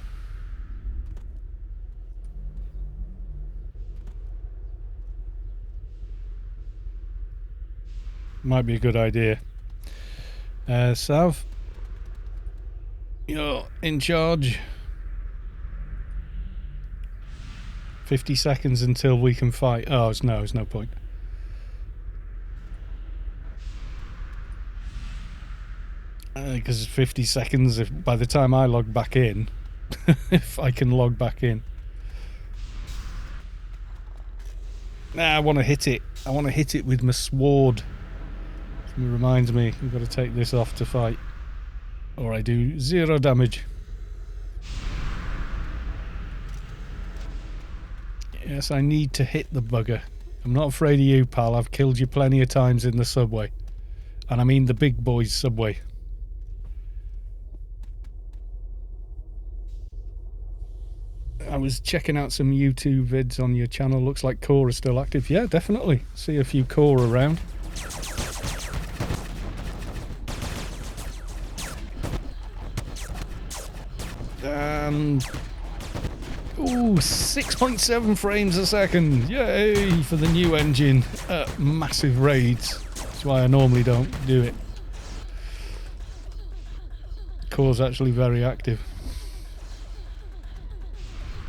Speaker 1: Might be a good idea. Sav, you're in charge. 50 seconds until we can fight. Oh, it's no point. Because 50 seconds, if by the time I log back in, if I can log back in. Nah, I want to hit it. I want to hit it with my sword. It reminds me, we've got to take this off to fight. Or I do 0 damage. Yes, I need to hit the bugger. I'm not afraid of you, pal. I've killed you plenty of times in the subway. And I mean the big boys subway. I was checking out some YouTube vids on your channel. Looks like core is still active. Yeah, definitely. See a few core around. Ooh, 6.7 frames a second. Yay for the new engine at massive raids. That's why I normally don't do it. Core's actually very active.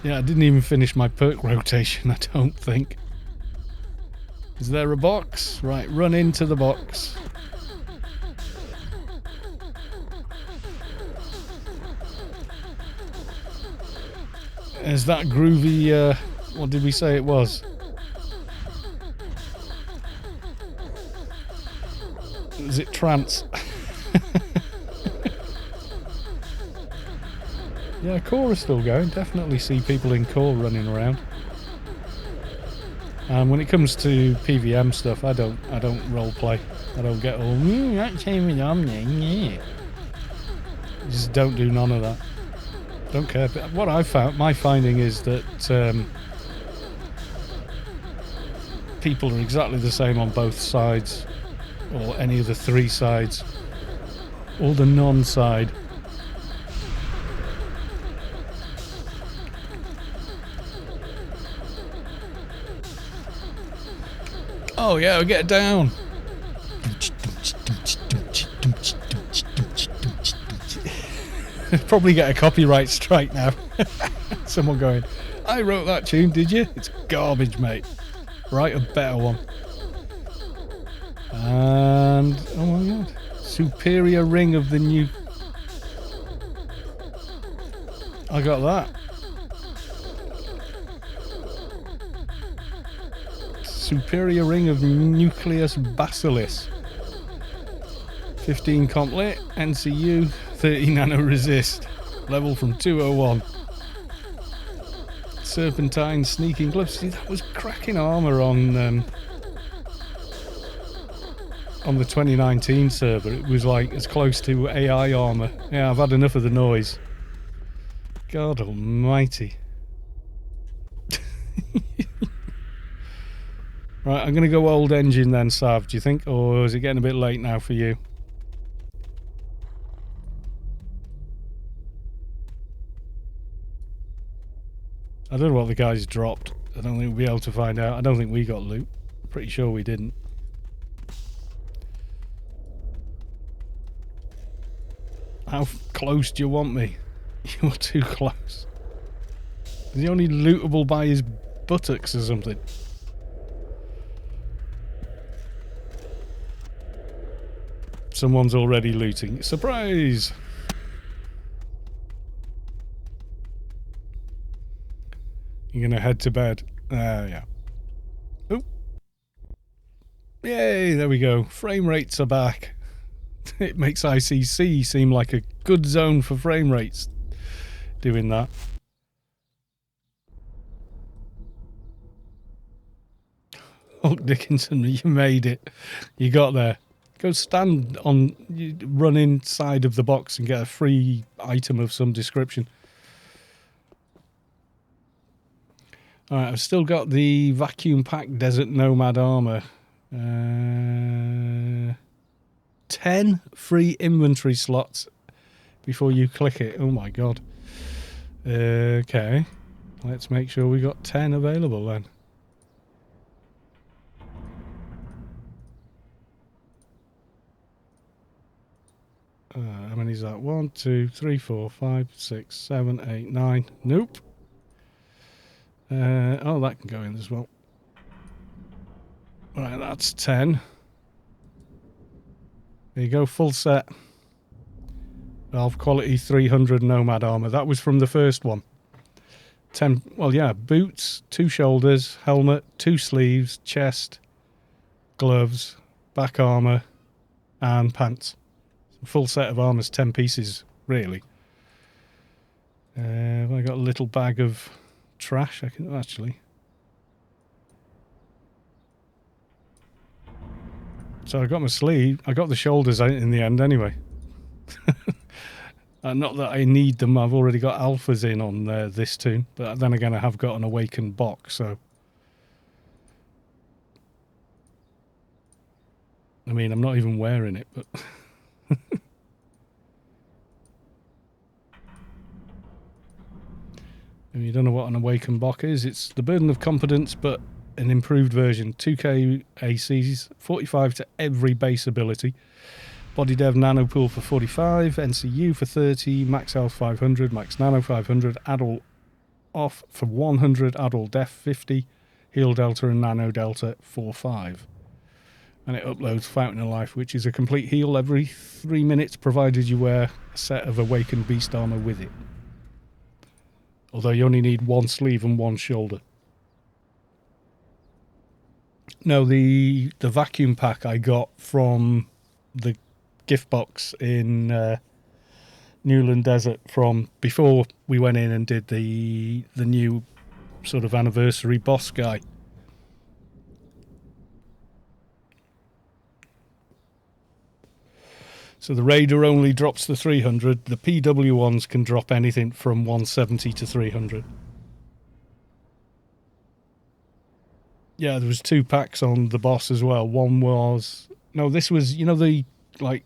Speaker 1: Yeah, I didn't even finish my perk rotation, I don't think. Is there a box? Right, run into the box. Is that groovy, what did we say it was? Is it trance? Yeah, core is still going. Definitely see people in core running around. And when it comes to PVM stuff, I don't role play. I don't get all that changing on me. Just don't do none of that. Don't care. But what I found, my finding is that people are exactly the same on both sides, or any of the three sides, or the non-side. Oh yeah, get down. Probably get a copyright strike now. Someone going, I wrote that tune, did you? It's garbage, mate. Write a better one. And oh my god, superior ring of the new. I got that. Superior ring of nucleus bacillus. 15 comp lit, NCU, 30 nano resist. Level from 201. Serpentine sneaking gloves. See, that was cracking armour on the 2019 server. It was like as close to AI armour. Yeah, I've had enough of the noise. God almighty. Right, I'm going to go old engine then, Sav, do you think? Or is it getting a bit late now for you? I don't know what the guys dropped. I don't think we'll be able to find out. I don't think we got loot. Pretty sure we didn't. How close do you want me? You're too close. Is he only lootable by his buttocks or something? Someone's already looting. Surprise! You're gonna head to bed. Yeah. Oh. Yay, there we go. Frame rates are back. It makes ICC seem like a good zone for frame rates. Doing that. Oh, Dickinson, you made it. You got there. Go stand on, run inside of the box and get a free item of some description. Alright, I've still got the vacuum pack desert nomad armor. 10 free inventory slots before you click it. Oh my god. Okay. Let's make sure we got 10 available then. How many is that? 1, 2, 3, 4, 5, 6, 7, 8, 9. Nope. Oh, that can go in as well. Right, that's 10. There you go, full set. Of quality 300 Nomad armor. That was from the first one. 10, well, yeah, boots, 2 shoulders, helmet, 2 sleeves, chest, gloves, back armor, and pants. Full set of armor's 10 pieces, really. I got a little bag of trash. I can actually. So I got my sleeve. I got the shoulders out in the end, anyway. Not that I need them, I've already got alphas in on this tune, but then again I have got an awakened box, so... I mean, I'm not even wearing it, but... If you don't know what an awakened box is, it's the Burden of Competence, but an improved version. 2k ACs, 45 to every base ability. Body Dev Nano Pool for 45, NCU for 30, Max Health 500, Max Nano 500, Adult Off for 100, Adult Def 50, Heal Delta and Nano Delta 45. And it uploads Fountain of Life, which is a complete heal every 3 minutes, provided you wear a set of Awakened Beast Armor with it. Although you only need one sleeve and one shoulder. No, the vacuum pack I got from the gift box in Newland Desert from before we went in and did the new sort of anniversary boss guy. So the Raider only drops the 300. The PW ones can drop anything from 170 to 300. Yeah, there was 2 packs on the boss as well. One was... No, this was, you know, the, like,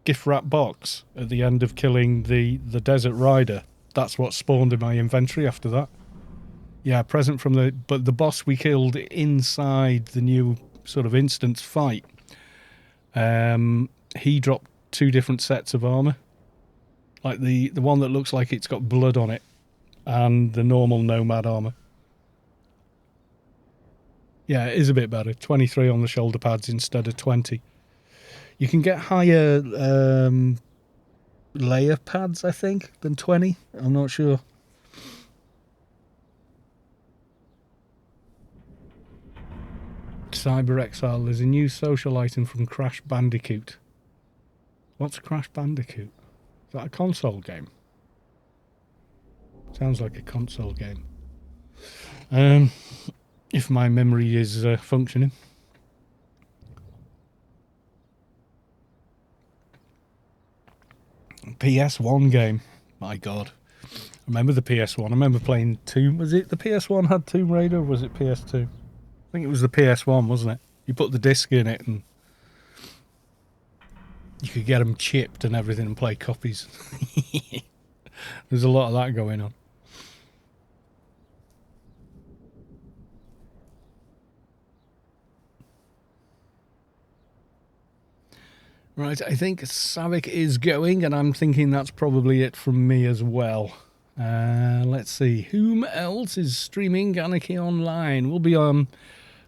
Speaker 1: gift wrap box at the end of killing the Desert Rider. That's what spawned in my inventory after that. Yeah, present from the... But the boss we killed inside the new sort of instance fight, he dropped 2 different sets of armor, like the one that looks like it's got blood on it and the normal Nomad armor. Yeah, it is a bit better. 23 on the shoulder pads instead of 20. You can get higher layer pads, I think, than 20. I'm not sure. Cyber Exile, there's a new social item from Crash Bandicoot. What's Crash Bandicoot? Is that a console game? Sounds like a console game. If my memory is functioning. PS1 game. My God. I remember the PS1. I remember playing Tomb... Was it the PS1 had Tomb Raider or was it PS2? I think it was the PS1, wasn't it? You put the disc in it and... You could get them chipped and everything and play copies. There's a lot of that going on. Right, I think Savik is going, and I'm thinking that's probably it from me as well. Let's see. Whom else is streaming Anarchy Online? We'll be on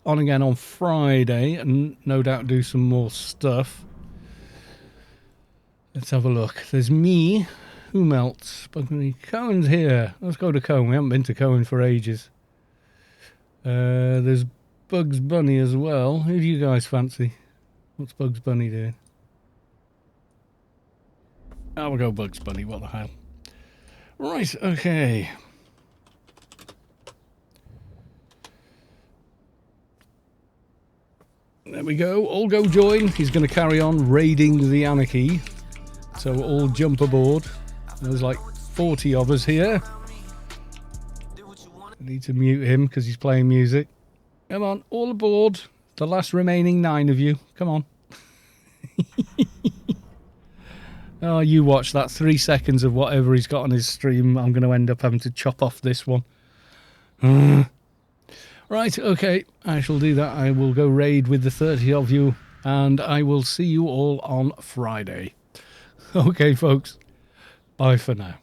Speaker 1: again on Friday and no doubt do some more stuff. Let's have a look. There's me. Whom else? Cohen's here. Let's go to Cohen. We haven't been to Cohen for ages. There's Bugs Bunny as well. Who do you guys fancy? What's Bugs Bunny doing? Oh, we'll go Bugs Bunny. What the hell? Right, okay. There we go. All go join. He's going to carry on raiding the Anarchy. So we'll all jump aboard. There's like 40 of us here. I need to mute him because he's playing music. Come on, all aboard. The last remaining 9 of you. Come on. Oh, you watch that 3 seconds of whatever he's got on his stream. I'm going to end up having to chop off this one. Right, okay. I shall do that. I will go raid with the 30 of you. And I will see you all on Friday. Okay, folks. Bye for now.